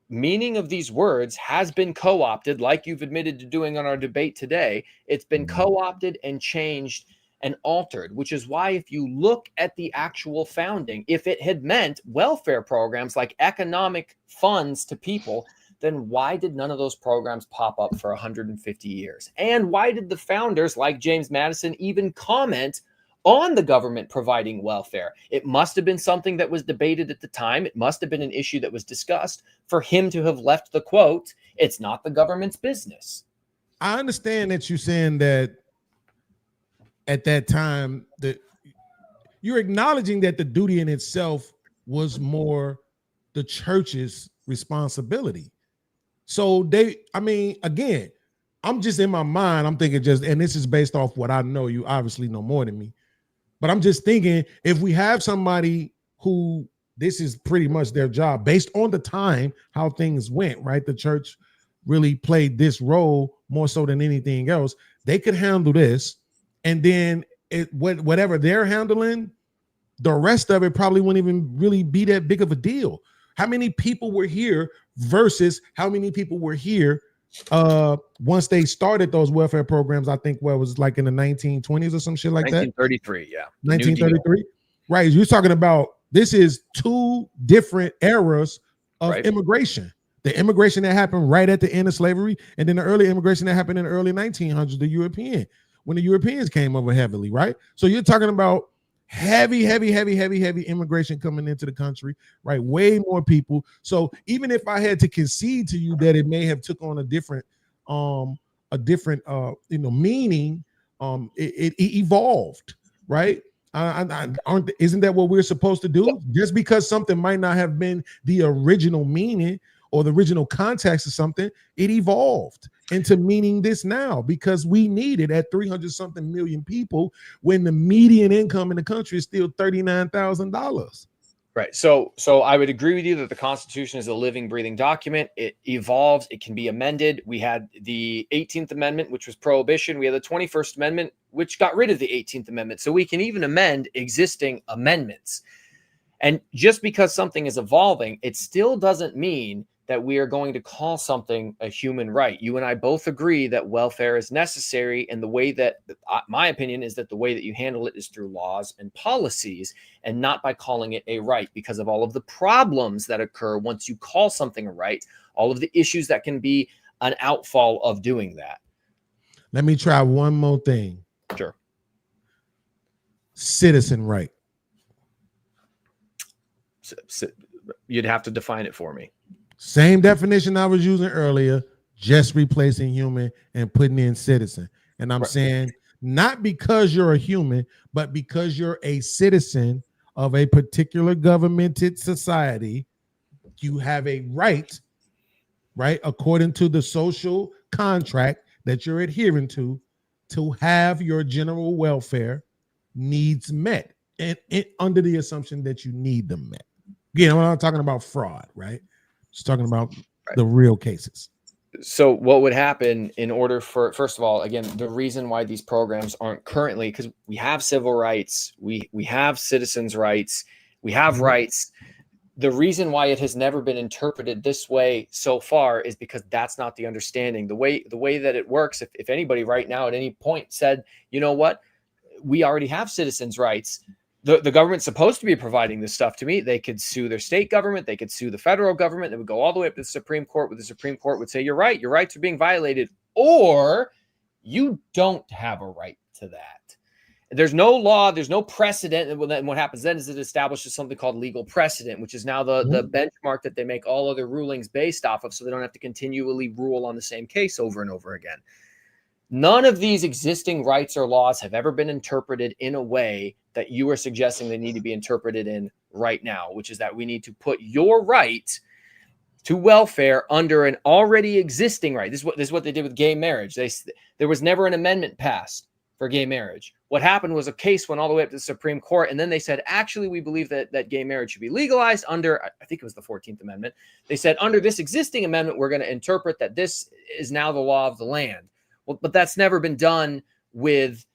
meaning of these words has been co-opted, like you've admitted to doing on our debate today. It's been co-opted and changed and altered, which is why if you look at the actual founding, if it had meant welfare programs like economic funds to people, then why did none of those programs pop up for 150 years? And why did the founders like James Madison even comment on the government providing welfare? It must have been something that was debated at the time. It must have been an issue that was discussed for him to have left the quote, "It's not the government's business." I understand that you're saying that at that time that you're acknowledging that the duty in itself was more the church's responsibility. So again, I'm just in my mind, I'm thinking and this is based off what I know. You obviously know more than me. But I'm just thinking, if we have somebody who this is pretty much their job based on the time, how things went, right? The church really played this role more so than anything else. They could handle this. And then whatever they're handling, the rest of it probably wouldn't even really be that big of a deal. How many people were here versus how many people were here once they started those welfare programs? I think it was like in the 1920s or some shit like 1933, that. 1933. Right. You're talking about, this is two different eras of immigration. The immigration that happened right at the end of slavery, and then the early immigration that happened in the early 1900s, the European, when the Europeans came over heavily, right? So you're talking about heavy immigration coming into the country, right? Way more people. So even if I had to concede to you that it may have took on a different meaning, it evolved, right? Isn't that what we're supposed to do? Just because something might not have been the original meaning or the original context of something, it evolved into meaning this now because we need it at 300-something million people when the median income in the country is still $39,000. Right. So I would agree with you that the Constitution is a living, breathing document. It evolves. It can be amended. We had the 18th Amendment, which was prohibition. We had the 21st Amendment, which got rid of the 18th Amendment. So we can even amend existing amendments. And just because something is evolving, it still doesn't mean that we are going to call something a human right. You and I both agree that welfare is necessary, and the way that, my opinion is that the way that you handle it is through laws and policies and not by calling it a right, because of all of the problems that occur once you call something a right, all of the issues that can be an outfall of doing that. Let me try one more thing. Sure. Citizen right. You'd have to define it for me. Same definition I was using earlier, just replacing human and putting in citizen. And I'm saying not because you're a human, but because you're a citizen of a particular governmented society, you have a right, according to the social contract that you're adhering to have your general welfare needs met, and under the assumption that you need them met. Again, we're not talking about fraud, right? Just talking about the real cases. So what would happen in order for, first of all, again, the reason why these programs aren't currently, because we have civil rights, we have citizens' rights, we have rights. The reason why it has never been interpreted this way so far is because that's not the understanding. The way that it works, if anybody right now at any point said, you know what, we already have citizens' rights, the government's supposed to be providing this stuff to me, they could sue their state government, they could sue the federal government, they would go all the way up to the Supreme Court, where the Supreme Court would say, you're right, your rights are being violated, or you don't have a right to that. There's no law, there's no precedent, and then what happens then is it establishes something called legal precedent, which is now the benchmark that they make all other rulings based off of, so they don't have to continually rule on the same case over and over again. None of these existing rights or laws have ever been interpreted in a way that you are suggesting they need to be interpreted in right now, which is that we need to put your right to welfare under an already existing right. This is what they did with gay marriage. There was never an amendment passed for gay marriage. What happened was a case went all the way up to the Supreme Court, and then they said, actually, we believe that gay marriage should be legalized under, I think it was the 14th Amendment. They said, under this existing amendment, we're going to interpret that this is now the law of the land. Well, but that's never been done with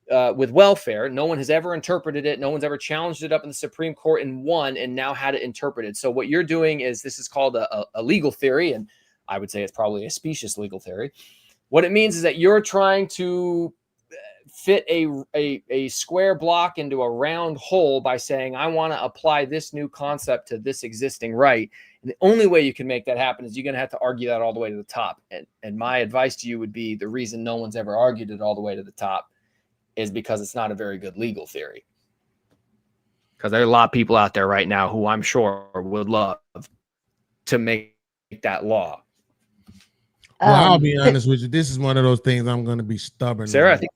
welfare. No one has ever interpreted it. No one's ever challenged it up in the Supreme Court and won, and now had it interpreted. So what you're doing is, this is called a legal theory, and I would say it's probably a specious legal theory. What it means is that you're trying to fit a square block into a round hole by saying, I want to apply this new concept to this existing right. And the only way you can make that happen is you're going to have to argue that all the way to the top. And my advice to you would be, the reason no one's ever argued it all the way to the top is because it's not a very good legal theory. Because there are a lot of people out there right now who I'm sure would love to make that law. Well, I'll be honest with you. This is one of those things I'm going to be stubborn. Sarah, I think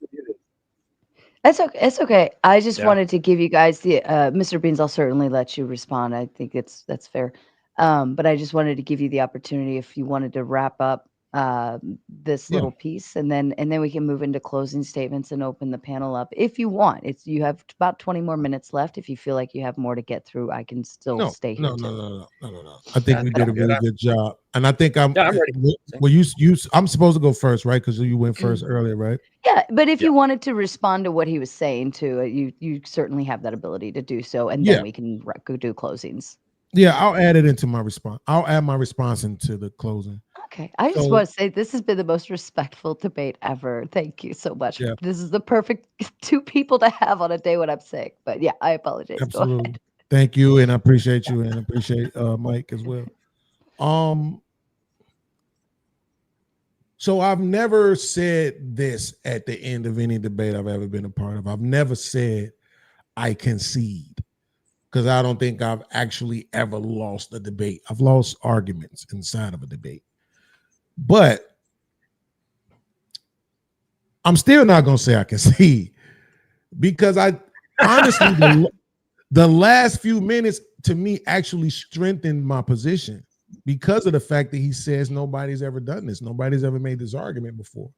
It's okay. It's okay. I just wanted to give you guys the Mr. Beans. I'll certainly let you respond. I think that's fair. But I just wanted to give you the opportunity if you wanted to wrap up this little piece, and then we can move into closing statements and open the panel up if you want. You have about 20 more minutes left. If you feel like you have more to get through, I can still stay here. No. I think we did a really good job, and I think I'm ready. Well, I'm supposed to go first, right? Because you went first earlier, right? Yeah, but if you wanted to respond to what he was saying too, you certainly have that ability to do so, and then we can go do closings. Yeah, I'll add it into my response. I'll add my response into the closing. Okay. I just want to say this has been the most respectful debate ever. Thank you so much. Yeah. This is the perfect two people to have on a day when I'm sick. But yeah, I apologize. Absolutely. Go ahead. Thank you, and I appreciate you, and I appreciate Mike as well. So I've never said this at the end of any debate I've ever been a part of. I've never said I concede, because I don't think I've actually ever lost a debate. I've lost arguments inside of a debate. But I'm still not going to say I concede, because I honestly, the last few minutes to me actually strengthened my position, because of the fact that he says nobody's ever done this. Nobody's ever made this argument before.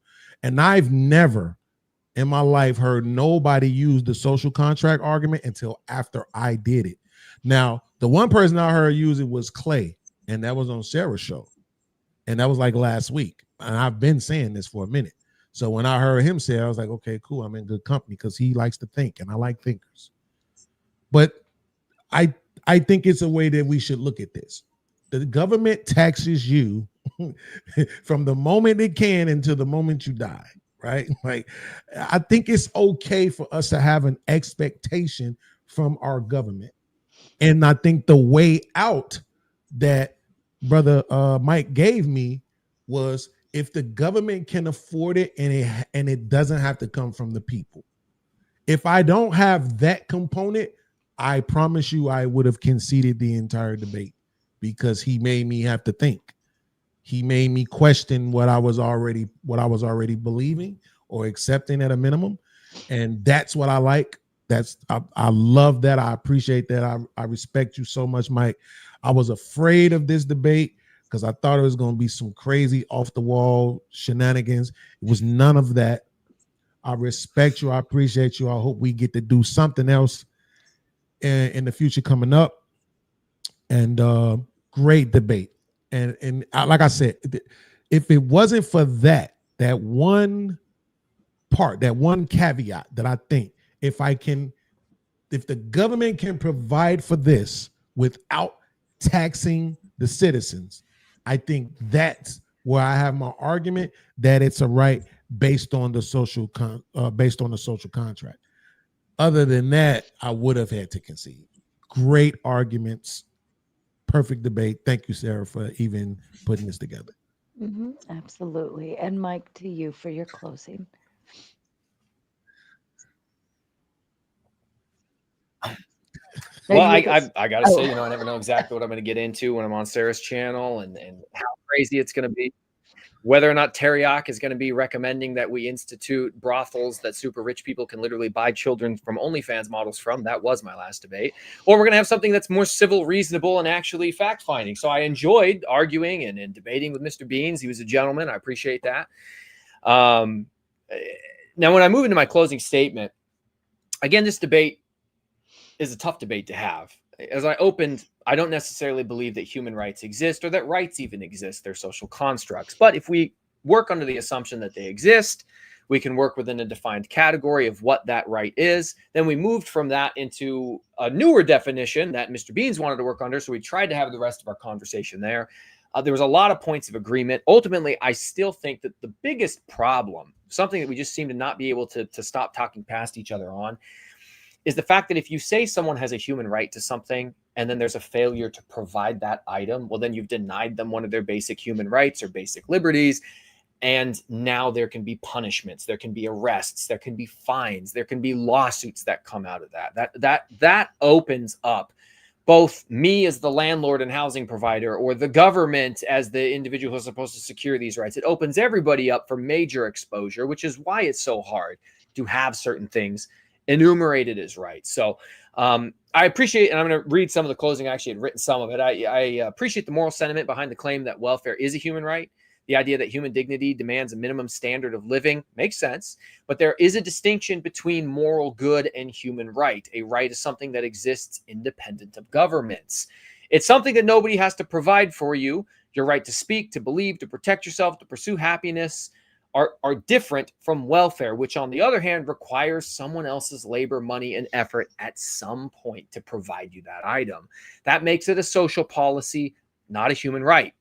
And I've never in my life heard nobody use the social contract argument until after I did it. Now, the one person I heard use it was Clay, and that was on Sara's show. And that was like last week. And I've been saying this for a minute. So when I heard him say it, I was like, okay, cool. I'm in good company, because he likes to think, and I like thinkers. But I think it's a way that we should look at this. The government taxes you from the moment it can until the moment you die, right? Like, I think it's okay for us to have an expectation from our government. And I think the way out that Brother Mike gave me was, if the government can afford it and it doesn't have to come from the people. If I don't have that component, I promise you I would have conceded the entire debate, because he made me have to think. He made me question what I was already believing or accepting at a minimum. And that's what I like. I love that. I appreciate that. I respect you so much, Mike. I was afraid of this debate because I thought it was going to be some crazy off the wall shenanigans. It was none of that. I respect you. I appreciate you. I hope we get to do something else in the future coming up. And great debate. And like I said, if it wasn't for that one part, that one caveat, that I think if the government can provide for this without taxing the citizens, I think that's where I have my argument that it's a right based on the social contract. Other than that, I would have had to concede. Great arguments, perfect debate. Thank you, Sara, for even putting this together. Mm-hmm, absolutely. And Mike, to you for your closing. Well, I got to say, I never know exactly what I'm going to get into when I'm on Sara's channel and how crazy it's going to be. whether or not Teriak is going to be recommending that we institute brothels that super rich people can literally buy children from OnlyFans models from. That was my last debate. Or we're going to have something that's more civil, reasonable, and actually fact-finding. So I enjoyed arguing and debating with Mr. Beans. He was a gentleman. I appreciate that. Now, when I move into my closing statement, again, this debate is a tough debate to have. As I opened, I don't necessarily believe that human rights exist or that rights even exist. They're social constructs. But if we work under the assumption that they exist, we can work within a defined category of what that right is. Then we moved from that into a newer definition that Mr. Beans wanted to work under. So we tried to have the rest of our conversation there. There was a lot of points of agreement. Ultimately, I still think that the biggest problem, something that we just seem to not be able to stop talking past each other on, is the fact that if you say someone has a human right to something and then there's a failure to provide that item, well, then you've denied them one of their basic human rights or basic liberties. And now there can be punishments, there can be arrests, there can be fines, there can be lawsuits that come out of that. That opens up both me as the landlord and housing provider or the government as the individual who's supposed to secure these rights. It opens everybody up for major exposure, which is why it's so hard to have certain things enumerated as rights. So I appreciate, and I'm going to read some of the closing. I actually had written some of it. I appreciate the moral sentiment behind the claim that welfare is a human right. The idea that human dignity demands a minimum standard of living makes sense, but there is a distinction between moral good and human right. A right is something that exists independent of governments. It's something that nobody has to provide for you. Your right to speak, to believe, to protect yourself, to pursue happiness are different from welfare, which on the other hand requires someone else's labor, money, and effort at some point to provide you that item. That makes it a social policy, not a human right.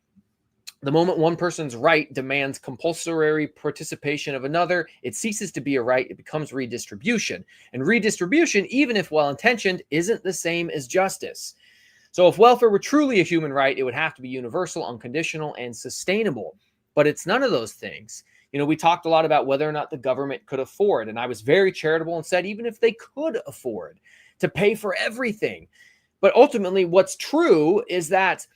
The moment one person's right demands compulsory participation of another, it ceases to be a right. It becomes redistribution. And redistribution, even if well-intentioned, isn't the same as justice. So if welfare were truly a human right, it would have to be universal, unconditional, and sustainable. But it's none of those things. You know, we talked a lot about whether or not the government could afford, and I was very charitable and said even if they could afford to pay for everything. But ultimately, what's true is that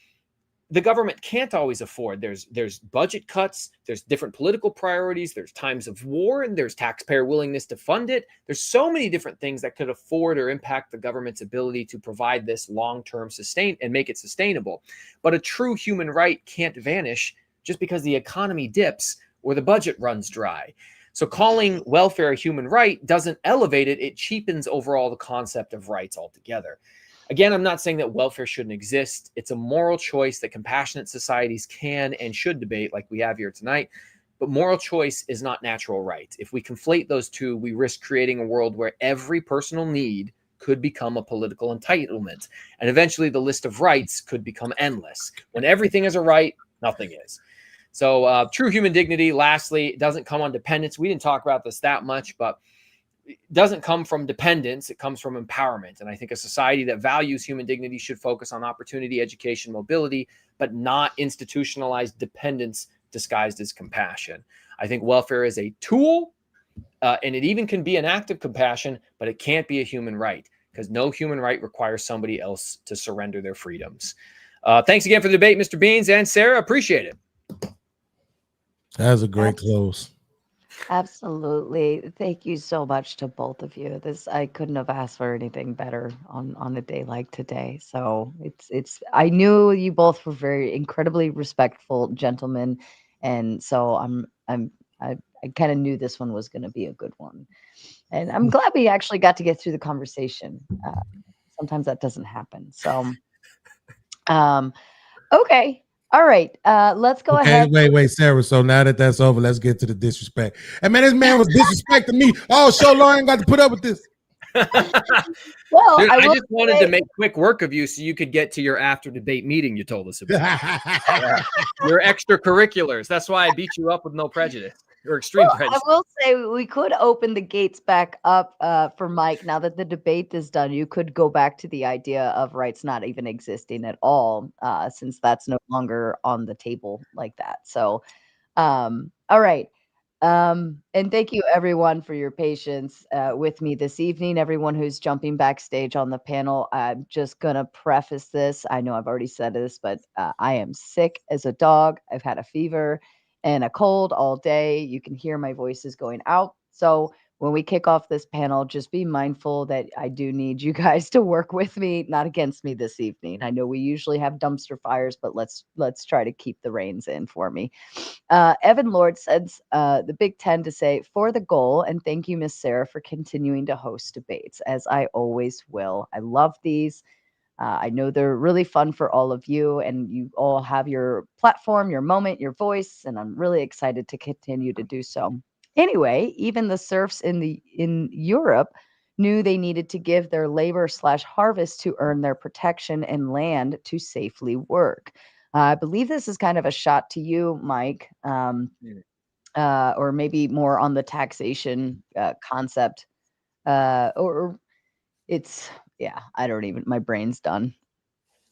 the government can't always afford. There's budget cuts, there's different political priorities, there's times of war, and there's taxpayer willingness to fund it. There's so many different things that could afford or impact the government's ability to provide this long-term sustain and make it sustainable. But a true human right can't vanish just because the economy dips or the budget runs dry. So calling welfare a human right doesn't elevate it, it cheapens overall the concept of rights altogether. Again, I'm not saying that welfare shouldn't exist. It's a moral choice that compassionate societies can and should debate like we have here tonight. But moral choice is not natural right. If we conflate those two, we risk creating a world where every personal need could become a political entitlement. And eventually the list of rights could become endless. When everything is a right, nothing is. So true human dignity, lastly, it doesn't come on dependence. We didn't talk about this that much, but it doesn't come from dependence. It comes from empowerment. And I think a society that values human dignity should focus on opportunity, education, mobility, but not institutionalized dependence disguised as compassion. I think welfare is a tool, and it even can be an act of compassion, but it can't be a human right because no human right requires somebody else to surrender their freedoms. Thanks again for the debate, Mr. Beans and Sarah. Appreciate it. That was a great close. Absolutely. Thank you so much to both of you. I couldn't have asked for anything better on a day like today. So I knew you both were very incredibly respectful gentlemen. And so I kind of knew this one was going to be a good one. And I'm glad we actually got to get through the conversation. Sometimes that doesn't happen. So okay. All right, let's go ahead. Wait, Sarah. So now that that's over, let's get to the disrespect. And man, this man was disrespecting me. Oh, so long, I ain't got to put up with this. Well, dude, I just wanted to make quick work of you so you could get to your after debate meeting you told us about. Your extracurriculars. That's why I beat you up with no prejudice or extreme prejudice. I will say we could open the gates back up for Mike now that the debate is done. You could go back to the idea of rights not even existing at all, since that's no longer on the table like that. So, all right. And thank you everyone for your patience with me this evening. Everyone who's jumping backstage on the panel, I'm just going to preface this. I know I've already said this, but I am sick as a dog. I've had a fever. and a cold all day. You can hear my voice is going out. So when we kick off this panel, just be mindful that I do need you guys to work with me, not against me this evening. I know we usually have dumpster fires, but let's try to keep the reins in for me. Evan Lord says the Big Ten to say for the goal, and thank you, Miss Sara, for continuing to host debates, as I always will. I love these. I know they're really fun for all of you, and you all have your platform, your moment, your voice, and I'm really excited to continue to do so. Anyway, even the serfs in Europe knew they needed to give their labor/harvest to earn their protection and land to safely work. I believe this is kind of a shot to you, Mike, or maybe more on the taxation concept, or it's I don't even. My brain's done.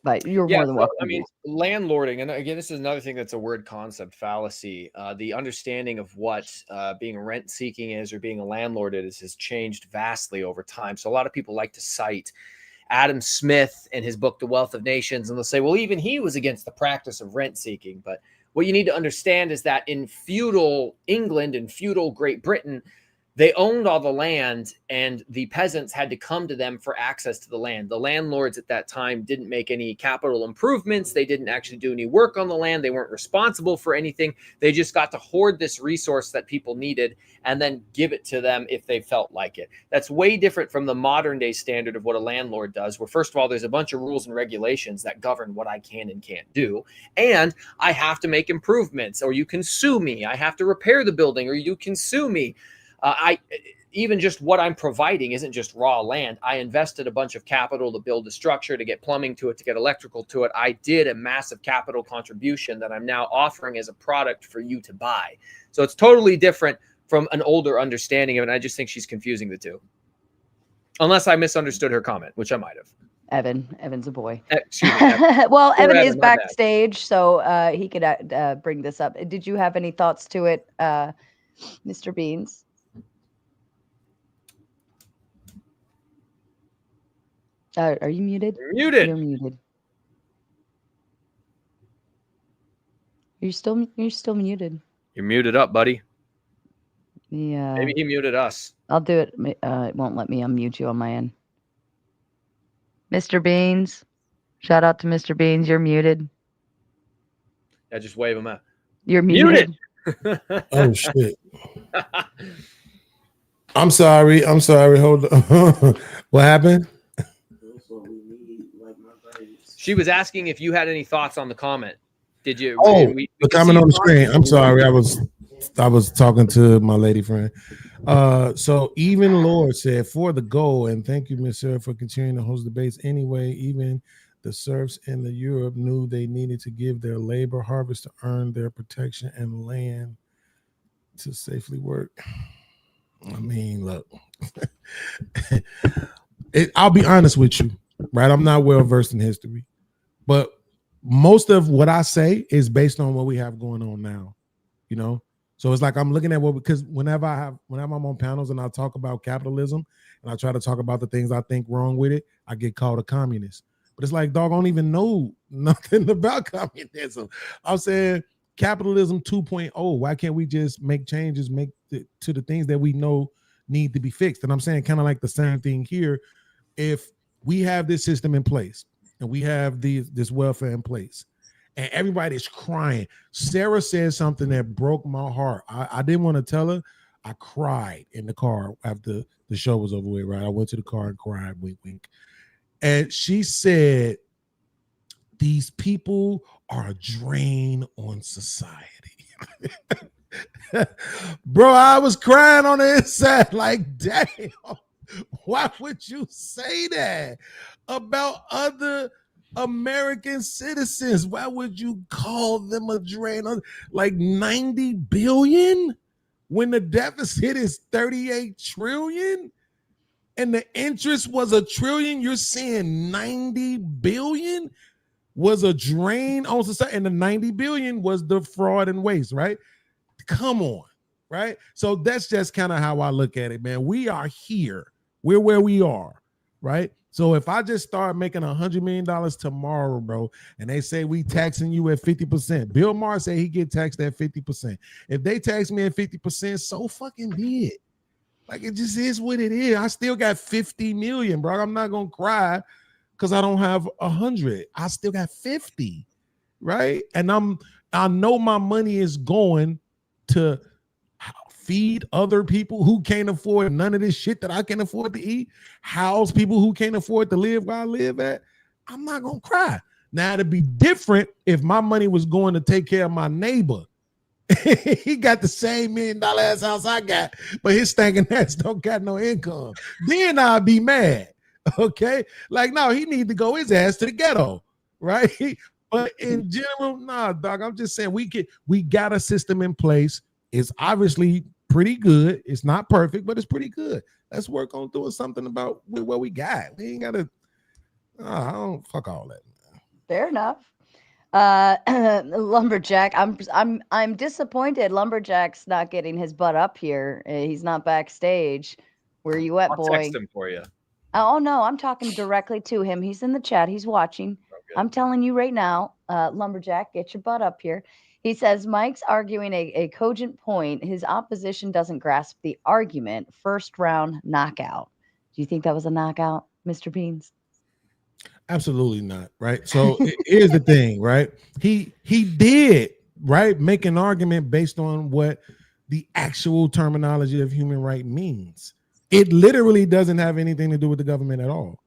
But you're more than welcome. I mean, landlording, and again, this is another thing that's a word concept fallacy. The understanding of what being rent seeking is or being a landlord has changed vastly over time. So a lot of people like to cite Adam Smith in his book, The Wealth of Nations, and they'll say, well, even he was against the practice of rent seeking. But what you need to understand is that in feudal England and feudal Great Britain, they owned all the land, and the peasants had to come to them for access to the land. The landlords at that time didn't make any capital improvements. They didn't actually do any work on the land. They weren't responsible for anything. They just got to hoard this resource that people needed and then give it to them if they felt like it. That's way different from the modern day standard of what a landlord does, where first of all, there's a bunch of rules and regulations that govern what I can and can't do. And I have to make improvements, or you can sue me. I have to repair the building, or you can sue me. Even just what I'm providing isn't just raw land. I invested a bunch of capital to build a structure, to get plumbing to it, to get electrical to it. I did a massive capital contribution that I'm now offering as a product for you to buy. So it's totally different from an older understanding of it. And I just think she's confusing the two. Unless I misunderstood her comment, which I might have. Evan's a boy. Excuse me, Evan. Well, Evan is backstage, so he could bring this up. Did you have any thoughts to it, Mr. Beans? Are you muted? Muted. You're muted. You're still muted. You're muted up, buddy. Yeah. Maybe he muted us. I'll do it. It won't let me unmute you on my end. Mr. Beans. Shout out to Mr. Beans. You're muted. Yeah, just wave him out. You're muted. Oh shit. I'm sorry. Hold on. What happened? She was asking if you had any thoughts on the comment. Did you? Oh, the comment on the screen. I'm sorry. I was talking to my lady friend. So even Lord said for the goal, and thank you, Miss Sara, for continuing to host debates. Anyway, even the serfs in the Europe knew they needed to give their labor harvest to earn their protection and land to safely work. I mean, look, I'll be honest with you, right? I'm not well versed in history, but most of what I say is based on what we have going on now, you know? So it's like I'm looking at because whenever I'm on panels and I talk about capitalism and I try to talk about the things I think wrong with it, I get called a communist. But it's like, dog, I don't even know nothing about communism. I'm saying capitalism 2.0. Why can't we just make changes, to the things that we know need to be fixed? And I'm saying kind of like the same thing here. If we have this system in place and we have this welfare in place and everybody's crying. Sara said something that broke my heart. I didn't want to tell her. I cried in the car after the show was over with, right? I went to the car and cried, wink, wink. And she said, these people are a drain on society. Bro, I was crying on the inside like, damn, why would you say that about other American citizens? Why would you call them a drain on like 90 billion when the deficit is 38 trillion and the interest was $1 trillion? You're saying 90 billion was a drain on society, and the 90 billion was the fraud and waste, right? Come on, right? So that's just kind of how I look at it, man. We are here. We're where we are, right? So if I just start making $100 million tomorrow, bro, and they say we taxing you at 50%, Bill Maher said he get taxed at 50%. If they tax me at 50%, so fucking be it. Like, it just is what it is. I still got 50 million, bro. I'm not gonna cry because I don't have 100. I still got 50, right? And I know my money is going to feed other people who can't afford none of this shit that I can afford to eat, house people who can't afford to live where I live at. I'm not gonna cry. Now, it'd be different if my money was going to take care of my neighbor. He got the same $1 million ass house I got, but his stinking ass don't got no income. Then I'll be mad. Okay, like, no, he need to go his ass to the ghetto, right? But in general, nah, dog. I'm just saying we got a system in place. It's obviously pretty good. It's not perfect, but it's pretty good. Let's work on doing something about what we got. We ain't gotta. I don't fuck all that. Fair enough. Lumberjack, I'm disappointed. Lumberjack's not getting his butt up here. He's not backstage. Where you at, boy? I'll text him for you. Oh no, I'm talking directly to him. He's in the chat. He's watching. I'm telling you right now, Lumberjack, get your butt up here. He says Mike's arguing a cogent point. His opposition doesn't grasp the argument. First round knockout. Do you think that was a knockout, Mr. Beans? Absolutely not, right? So here's the thing, right? He did, right, make an argument based on what the actual terminology of human right means. It literally doesn't have anything to do with the government at all.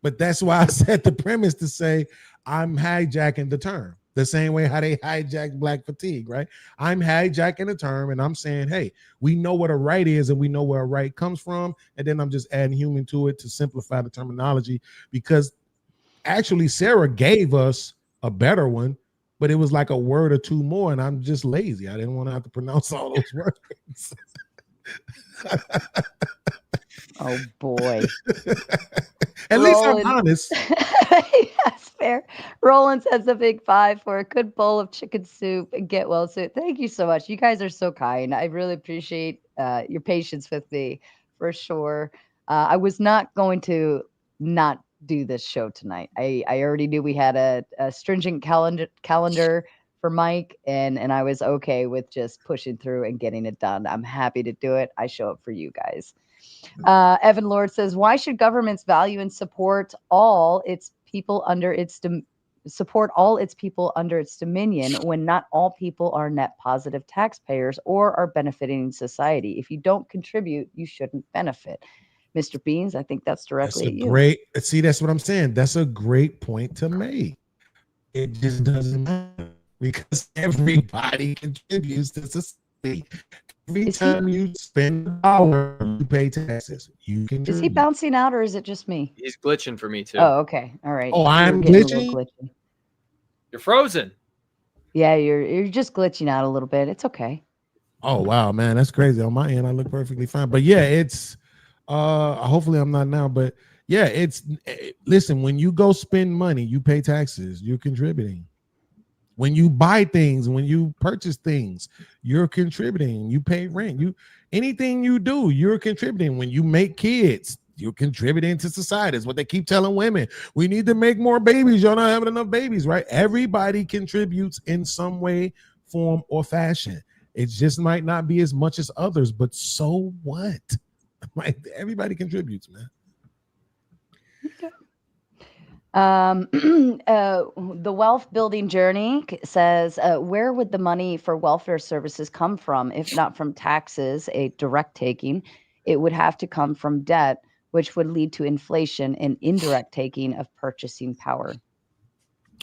But that's why I set the premise to say I'm hijacking the term. The same way how they hijacked black fatigue, right? I'm hijacking the term and I'm saying, hey, we know what a right is and we know where a right comes from. And then I'm just adding human to it to simplify the terminology, because actually Sara gave us a better one, but it was like a word or two more, and I'm just lazy. I didn't want to have to pronounce all those words. Oh boy. At least I'm honest. Yes, fair. Roland says a big 5 for a good bowl of chicken soup and get well soon. Thank you so much. You guys are so kind. I really appreciate your patience with me, for sure. I was not going to not do this show tonight. I already knew we had a stringent calendar for Mike, and I was okay with just pushing through and getting it done. I'm happy to do it. I show up for you guys. Evan Lord says, why should governments value and support all its people under its dominion when not all people are net positive taxpayers or are benefiting society? If you don't contribute, you shouldn't benefit. Mr. Beans, I think that's directly at you. See, that's what I'm saying. That's a great point to make. It just doesn't matter because everybody contributes to society. Every time you spend $1, you pay taxes. You can. Is he bouncing out or is it just me? He's glitching for me too. Oh, okay. All right. Oh, I'm glitching? You're frozen. Yeah, you're just glitching out a little bit. It's okay. Oh wow, man, that's crazy. On my end, I look perfectly fine. But yeah, it's hopefully I'm not now, but yeah, listen, when you go spend money, you pay taxes, you're contributing. When you buy things, when you purchase things, you're contributing. You pay rent. Anything you do, you're contributing. When you make kids, you're contributing to society. It's what they keep telling women. We need to make more babies. You're not having enough babies, right? Everybody contributes in some way, form, or fashion. It just might not be as much as others, but so what? Like, everybody contributes, man. Okay. The wealth building journey says, where would the money for welfare services come from? If not from taxes, a direct taking, it would have to come from debt, which would lead to inflation and indirect taking of purchasing power.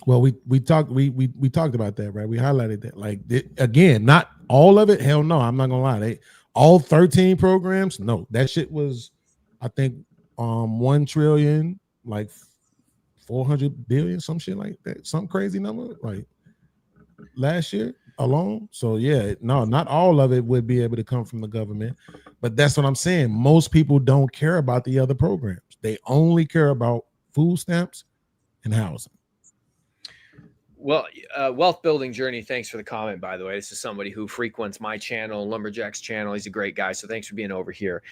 Well, we talked about that, right? We highlighted that. Like, again, not all of it. Hell no, I'm not gonna lie. All 13 programs, no, that shit was, I think, 1 trillion, like 400 billion, some shit like that, some crazy number, like last year alone. So yeah, no, not all of it would be able to come from the government, but that's what I'm saying. Most people don't care about the other programs. They only care about food stamps and housing. Well, Wealth Building Journey, thanks for the comment, by the way. This is somebody who frequents my channel, Lumberjack's channel. He's a great guy, so thanks for being over here.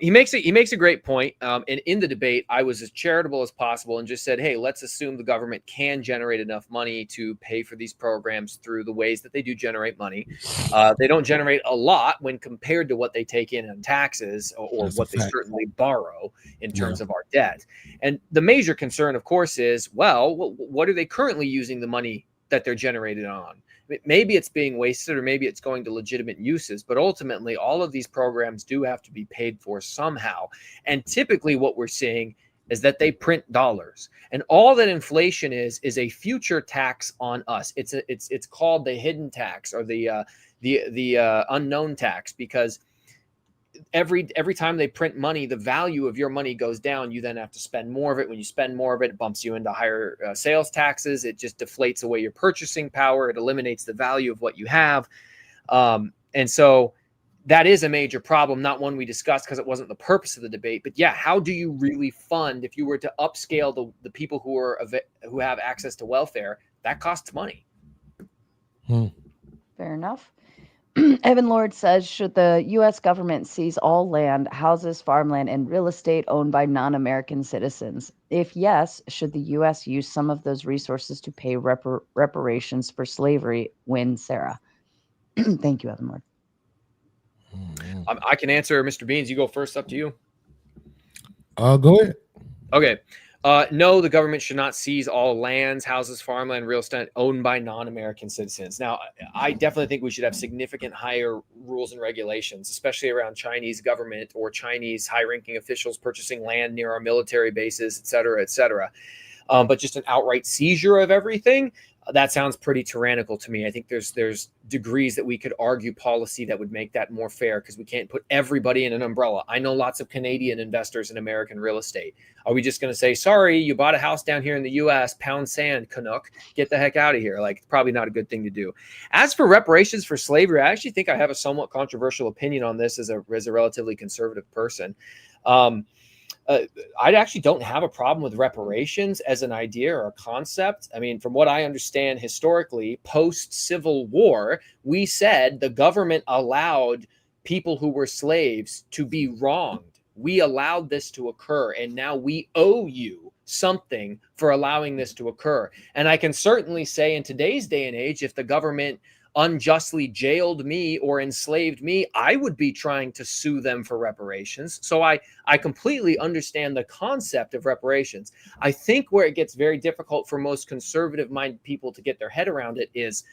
He makes a great point. And in the debate, I was as charitable as possible and just said, hey, let's assume the government can generate enough money to pay for these programs through the ways that they do generate money. They don't generate a lot when compared to what they take in taxes or what they certainly borrow in terms of our debt. And the major concern, of course, is, well, what are they currently using the money that they're generated on? Maybe it's being wasted, or maybe it's going to legitimate uses, but ultimately all of these programs do have to be paid for somehow. And typically what we're seeing is that they print dollars, and all that inflation is a future tax on us. It's called the hidden tax, or the unknown tax, because every time they print money, the value of your money goes down. You then have to spend more of it. When you spend more of it, it bumps you into higher sales taxes. It just deflates away your purchasing power. It eliminates the value of what you have. And so that is a major problem, not one we discussed because it wasn't the purpose of the debate. But yeah, how do you really fund, if you were to upscale the people who have access to welfare? That costs money. Fair enough. Evan Lord says, should the U.S. government seize all land, houses, farmland, and real estate owned by non-American citizens? If yes, should the U.S. use some of those resources to pay reparations for slavery? Win, Sara. Thank you, Evan Lord. I can answer, Mr. Beans. You go first. Up to you. Go ahead. Okay. No, the government should not seize all lands, houses, farmland, real estate owned by non-American citizens. Now, I definitely think we should have significant higher rules and regulations, especially around Chinese government or Chinese high-ranking officials purchasing land near our military bases, et cetera, et cetera. But just an outright seizure of everything, that sounds pretty tyrannical to me. I think there's degrees that we could argue policy that would make that more fair, because we can't put everybody in an umbrella. I know lots of Canadian investors in American real estate. Are we just going to say, sorry, you bought a house down here in the U.S., pound sand, Canuck, get the heck out of here? Like, it's probably not a good thing to do. As for reparations for slavery, I actually think I have a somewhat controversial opinion on this as a relatively conservative person. I actually don't have a problem with reparations as an idea or a concept. I mean, from what I understand historically, post-Civil War, we said the government allowed people who were slaves to be wronged. We allowed this to occur, and now we owe you something for allowing this to occur. And I can certainly say in today's day and age, if the government unjustly jailed me or enslaved me, I would be trying to sue them for reparations. So I completely understand the concept of reparations. I think where it gets very difficult for most conservative-minded people to get their head around it is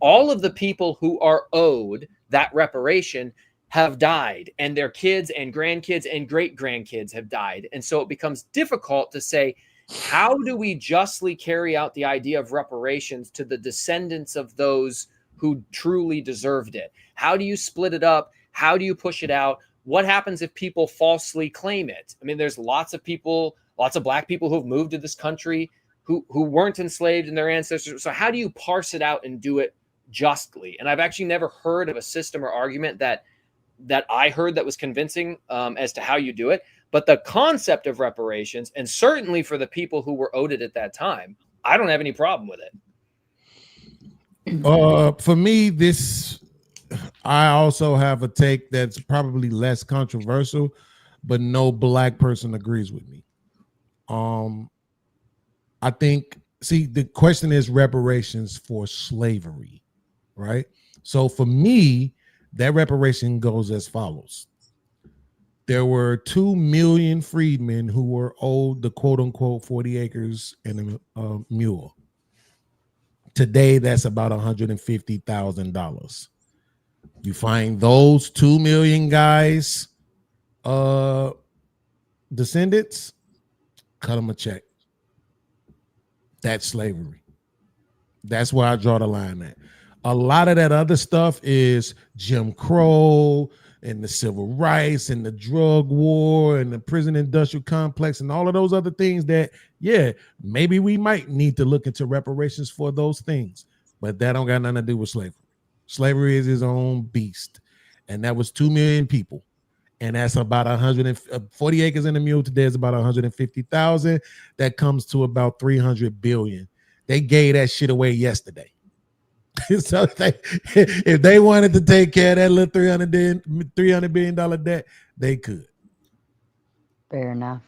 all of the people who are owed that reparation have died, and their kids and grandkids and great-grandkids have died. And so it becomes difficult to say, how do we justly carry out the idea of reparations to the descendants of those who truly deserved it? How do you split it up? How do you push it out? What happens if people falsely claim it? I mean, there's lots of people, lots of Black people who've moved to this country who weren't enslaved in their ancestors. So how do you parse it out and do it justly? And I've actually never heard of a system or argument that I heard that was convincing as to how you do it. But the concept of reparations, and certainly for the people who were owed it at that time, I don't have any problem with it. For me, I also have a take that's probably less controversial, but no Black person agrees with me. I think, the question is reparations for slavery, right? So for me, that reparation goes as follows. There were 2 million freedmen who were owed the quote unquote 40 acres and a mule. Today, that's about $150,000. You find those 2 million guys, descendants, cut them a check. That's slavery. That's where I draw the line at. A lot of that other stuff is Jim Crow and the civil rights and the drug war and the prison industrial complex and all of those other things that, yeah, maybe we might need to look into reparations for those things, but that don't got nothing to do with slavery. Slavery is its own beast, and that was 2 million people, and that's about 140 acres in a mule today is about 150,000. That comes to about 300 billion. they gave that shit away yesterday. So if they wanted to take care of that little $300 billion debt, they could. Fair enough.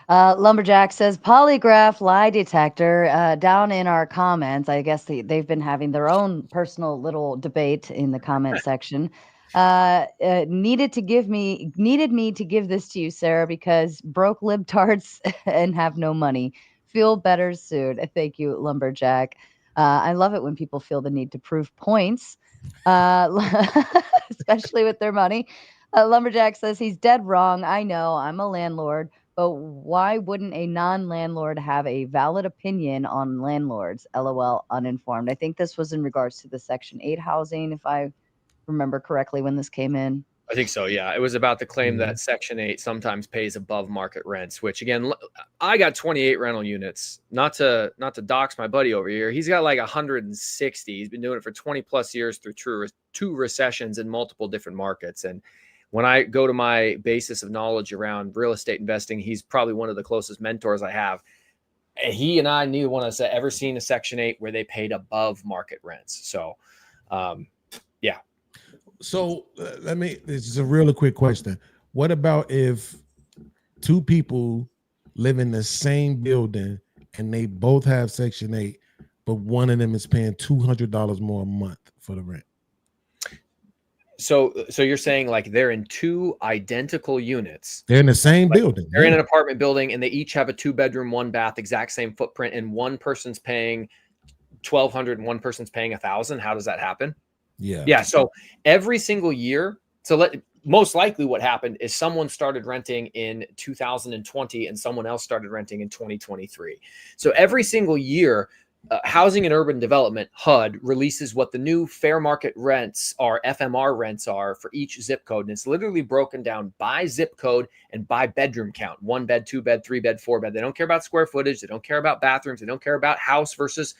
Lumberjack says polygraph lie detector down in our comments. I guess they've been having their own personal little debate in the comment section. Needed me to give this to you, Sarah, because broke libtards and have no money. Feel better soon. Thank you, Lumberjack. I love it when people feel the need to prove points, especially with their money. Lumberjack says he's dead wrong. I know, I'm a landlord, but why wouldn't a non-landlord have a valid opinion on landlords? LOL, uninformed. I think this was in regards to the Section 8 housing, if I remember correctly when this came in. I think so. Yeah. It was about the claim that Section 8 sometimes pays above market rents, which again, I got 28 rental units, not to dox my buddy over here. He's got like 160. He's been doing it for 20 plus years through two recessions in multiple different markets. And when I go to my basis of knowledge around real estate investing, he's probably one of the closest mentors I have. He and I, neither one of us had ever seen a Section 8 where they paid above market rents. So, yeah. So this is a really quick question. What about if two people live in the same building and they both have Section 8, but one of them is paying $200 more a month for the rent? So you're saying like they're in two identical units. They're in the same building. They're in an apartment building and they each have a 2-bedroom, 1-bath, exact same footprint, and one person's paying $1,200 and one person's paying $1,000. How does that happen? Yeah. So every single year, most likely what happened is someone started renting in 2020 and someone else started renting in 2023. So every single year, Housing and Urban Development, HUD, releases what the new fair market rents are, FMR rents are for each zip code. And it's literally broken down by zip code and by bedroom count. 1 bed, 2 bed, 3 bed, 4 bed. They don't care about square footage. They don't care about bathrooms. They don't care about house versus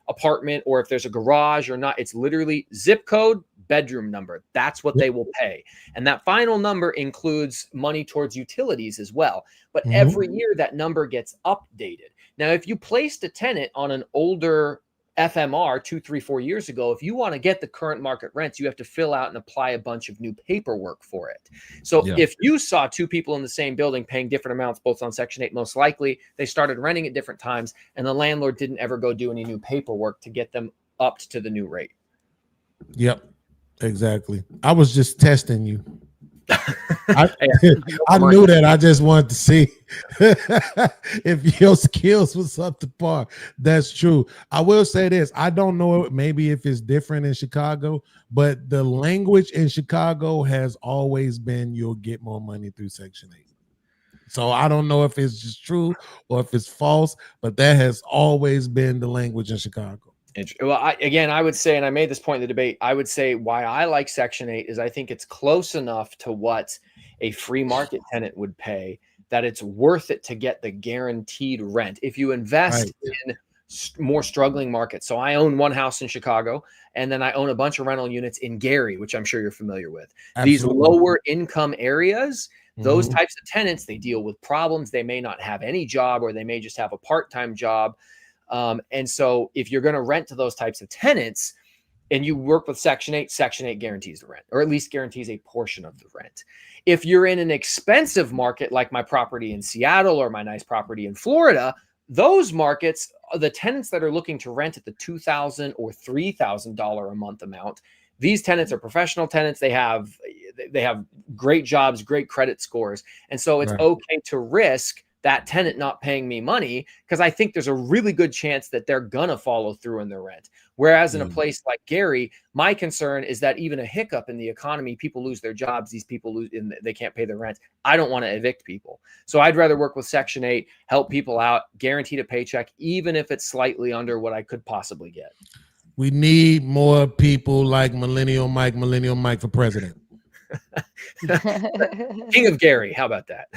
apartment or if there's a garage or not. It's literally zip code, bedroom number. That's what they will pay. And that final number includes money towards utilities as well. But every year that number gets updated. Now, if you placed a tenant on an older FMR 2, 3, 4 years ago, if you want to get the current market rents, you have to fill out and apply a bunch of new paperwork for it. So if you saw two people in the same building paying different amounts, both on Section 8, most likely they started renting at different times and the landlord didn't ever go do any new paperwork to get them upped to the new rate. Yep, exactly. I was just testing you. I knew that. I just wanted to see if your skills was up to par. That's true. I will say this. I don't know maybe if it's different in Chicago, but the language in Chicago has always been you'll get more money through Section 8. So I don't know if it's just true or if it's false, but that has always been the language in Chicago. Well, I would say, and I made this point in the debate, I would say why I like Section 8 is I think it's close enough to what a free market tenant would pay that it's worth it to get the guaranteed rent. If you invest in more struggling markets. So I own one house in Chicago, and then I own a bunch of rental units in Gary, which I'm sure you're familiar with. Absolutely. These lower income areas, those types of tenants, they deal with problems. They may not have any job, or they may just have a part-time job. And so if you're going to rent to those types of tenants and you work with Section 8, Section 8 guarantees the rent, or at least guarantees a portion of the rent. If you're in an expensive market, like my property in Seattle or my nice property in Florida, those markets, the tenants that are looking to rent at the $2,000 or $3,000 a month amount, these tenants are professional tenants. They have great jobs, great credit scores. And so it's okay to risk that tenant not paying me money, because I think there's a really good chance that they're gonna follow through in their rent. Whereas in a place like Gary, my concern is that even a hiccup in the economy, people lose their jobs, these people lose, and they can't pay their rent. I don't want to evict people. So I'd rather work with Section 8, help people out, guaranteed a paycheck, even if it's slightly under what I could possibly get. We need more people like Millennial Mike for president. King of Gary, how about that?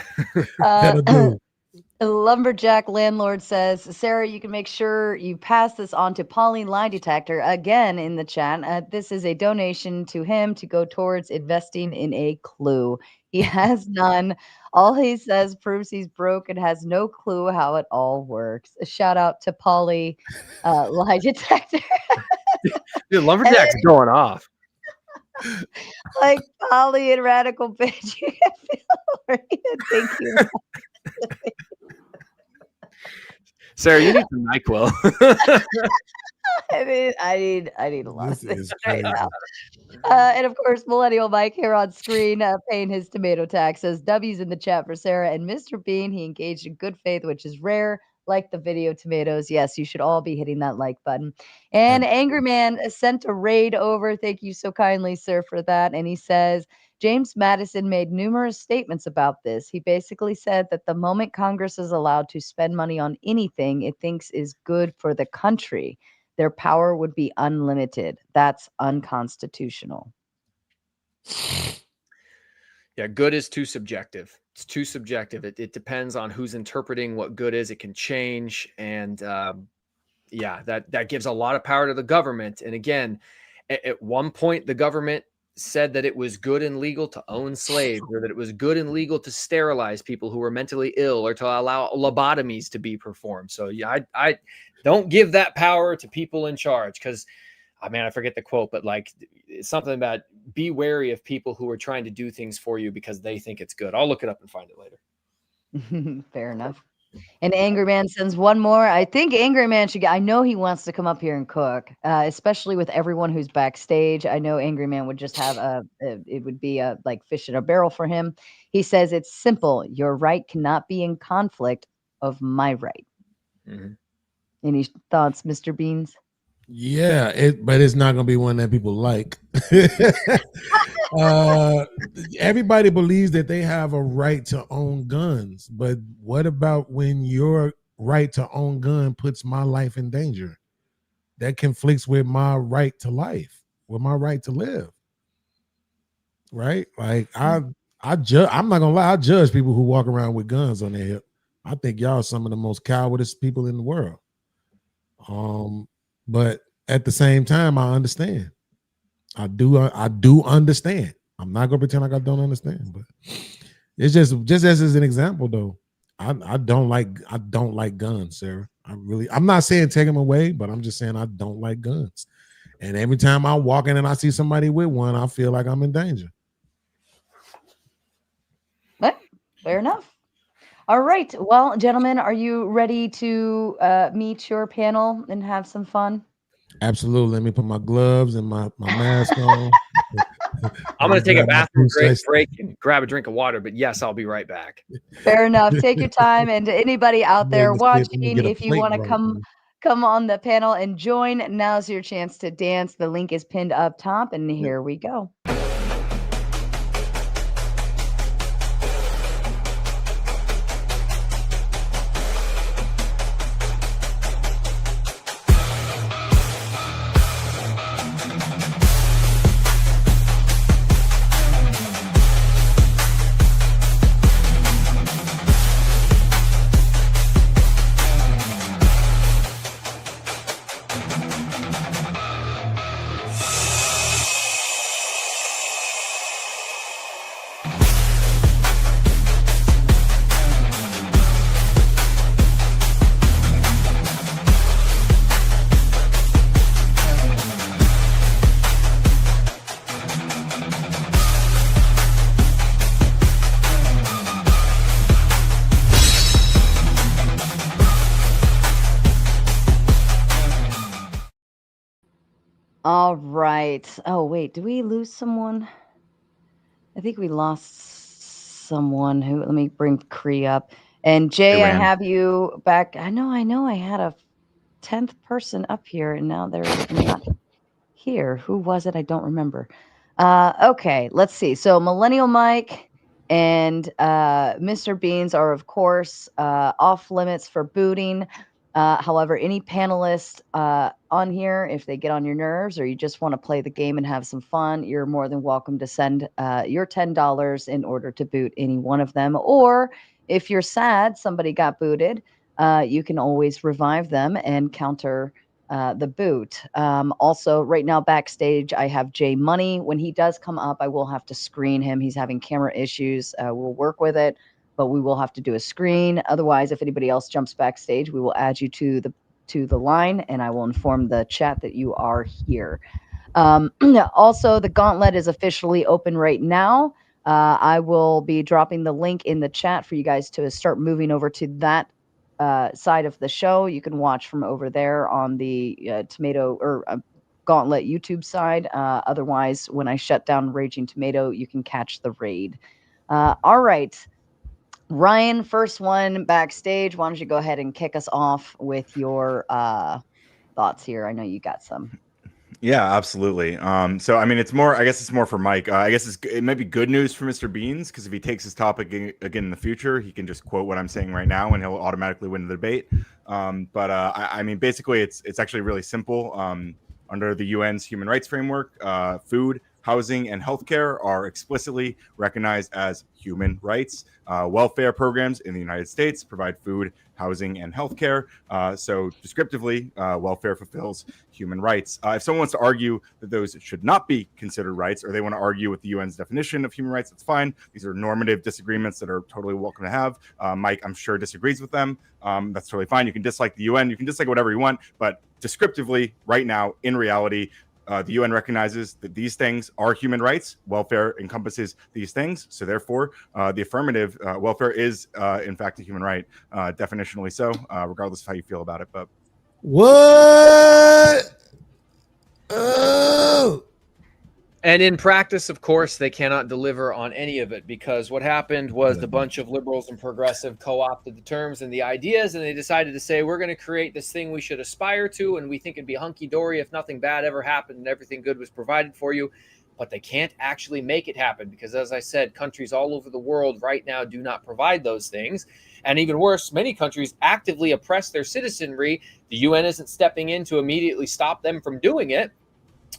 Lumberjack Landlord says, Sarah, you can make sure you pass this on to Pauline Lie Detector again in the chat. This is a donation to him to go towards investing in a clue. He has none. All he says proves he's broke and has no clue how it all works. A shout out to Polly, lie detector. Dude, Lumberjack's going off. Like Polly and Radical Bitch. You can feel it. Thank you. Sarah, you need some NyQuil. I need a lot This of things is right crazy. now. And of course, Millennial Mike here on screen, paying his tomato taxes. W's in the chat for Sarah and Mr. Bean. He engaged in good faith, which is rare. Like the video, tomatoes. Yes, you should all be hitting that like button. And Angry Man sent a raid over. Thank you so kindly, sir, for that. And he says, James Madison made numerous statements about this. He basically said that the moment Congress is allowed to spend money on anything it thinks is good for the country, their power would be unlimited. That's unconstitutional. Yeah, good is too subjective. It's too subjective. It depends on who's interpreting what good is. It can change. And yeah, that gives a lot of power to the government. And again, at one point, the government said that it was good and legal to own slaves, or that it was good and legal to sterilize people who were mentally ill, or to allow lobotomies to be performed. So yeah, I don't give that power to people in charge, because I forget the quote, but like it's something about be wary of people who are trying to do things for you because they think it's good. I'll look it up and find it later. Fair enough. And Angry Man sends one more. I think Angry Man should get, I know he wants to come up here and cook, especially with everyone who's backstage. I know Angry Man would just have it would be a like fish in a barrel for him. He says it's simple. Your right cannot be in conflict of my right. Mm-hmm. Any thoughts, Mr. Beans? Yeah, but it's not gonna be one that people like. Everybody believes that they have a right to own guns, but what about when your right to own gun puts my life in danger? That conflicts with my right to life, with my right to live. Right? Like I'm not gonna lie, I judge people who walk around with guns on their hip. I think y'all are some of the most cowardest people in the world. But at the same time, I understand. I do understand. I'm not gonna pretend like I don't understand, but it's just as an example though. I don't like guns, Sarah. I'm not saying take them away, but I'm just saying I don't like guns. And every time I walk in and I see somebody with one, I feel like I'm in danger. But fair enough. All right. Well, gentlemen, are you ready to meet your panel and have some fun? Absolutely. Let me put my gloves and my mask on. I'm going to take a bathroom break and grab a drink of water, but yes, I'll be right back. Fair enough. Take your time. And anybody out there watching, if you want to come on the panel and join, now's your chance to dance. The link is pinned up top, and here we go. All right. Oh, wait. Do we lose someone? I think we lost someone who, let me bring Cree up. And Jay, I have you back. I know I had a 10th person up here and now they're not here. Who was it? I don't remember. Okay, let's see. So Millennial Mike and Mr. Beans are, of course, off limits for booting. However, any panelist on here, if they get on your nerves or you just want to play the game and have some fun, you're more than welcome to send your $10 in order to boot any one of them. Or if you're sad somebody got booted, you can always revive them and counter the boot. Also, right now backstage, I have Jay Money. When he does come up, I will have to screen him. He's having camera issues. We'll work with it, but we will have to do a screen. Otherwise, if anybody else jumps backstage, we will add you to the line, and I will inform the chat that you are here. Also, the gauntlet is officially open right now. I will be dropping the link in the chat for you guys to start moving over to that side of the show. You can watch from over there on the Tomato or Gauntlet YouTube side. Otherwise, when I shut down Raging Tomato, you can catch the raid. All right. Ryan, first one backstage. Why don't you go ahead and kick us off with your thoughts here? I know you got some. Yeah, absolutely. So I mean, I guess it's more for Mike. I guess it might be good news for Mr. Beans, because if he takes his topic again in the future, he can just quote what I'm saying right now, and he'll automatically win the debate. I mean, basically, it's actually really simple. Under the UN's human rights framework, food, housing, and healthcare are explicitly recognized as human rights. Welfare programs in the United States provide food, housing, and healthcare. So descriptively, welfare fulfills human rights. If someone wants to argue that those should not be considered rights, or they want to argue with the UN's definition of human rights, that's fine. These are normative disagreements that are totally welcome to have. Mike, I'm sure, disagrees with them. That's totally fine. You can dislike the UN. You can dislike whatever you want. But descriptively, right now, in reality, the UN recognizes that these things are human rights. Welfare encompasses these things. So therefore, the affirmative, welfare is, in fact, a human right, definitionally so, regardless of how you feel about it. But what? Oh. And in practice, of course, they cannot deliver on any of it, because what happened was the bunch of liberals and progressive co-opted the terms and the ideas, and they decided to say, we're going to create this thing we should aspire to, and we think it'd be hunky-dory if nothing bad ever happened and everything good was provided for you. But they can't actually make it happen, because, as I said, countries all over the world right now do not provide those things. And even worse, many countries actively oppress their citizenry. The UN isn't stepping in to immediately stop them from doing it.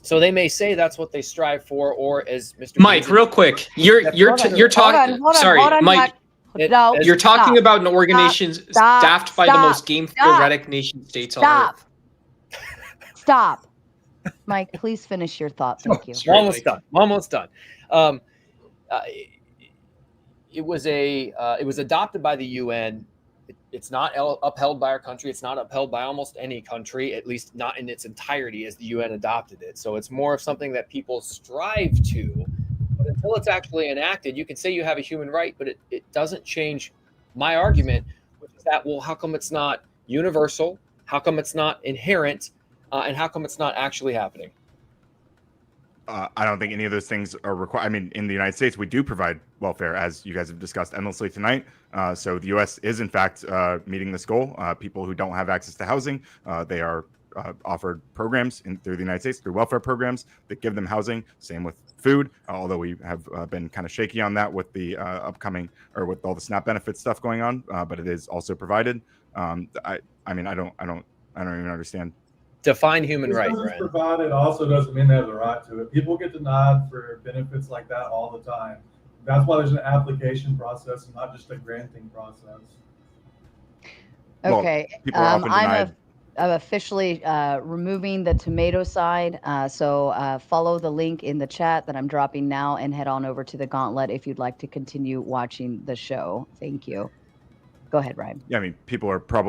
So they may say that's what they strive for, or as Mr. Mike, Beasley, real quick, you're talking. Sorry, Mike. You're talking about an organization staffed by the most game-theoretic nation states on Earth. Stop. Mike, please finish your thought. Thank you. Almost done. It was adopted by the UN. It's not upheld by our country. It's not upheld by almost any country, at least not in its entirety as the UN adopted it. So it's more of something that people strive to. But until it's actually enacted, you can say you have a human right, but it doesn't change my argument, which is that, well, how come it's not universal? How come it's not inherent? And how come it's not actually happening? I don't think any of those things are required. I mean, in the United States, we do provide welfare, as you guys have discussed endlessly tonight. So the U.S. is, in fact, meeting this goal. People who don't have access to housing, they are offered programs through the United States, through welfare programs that give them housing. Same with food, although we have been kind of shaky on that with the upcoming, or with all the SNAP benefits stuff going on. But it is also provided. I mean, I don't even understand. Define human right. Provided also doesn't mean they have the right to it. People get denied for benefits like that all the time. That's why there's an application process and not just a granting process. Okay, I'm officially removing the tomato side. So follow the link in the chat that I'm dropping now, and head on over to the Gauntlet if you'd like to continue watching the show. Thank you. Go ahead, Ryan. Yeah, I mean, people are probably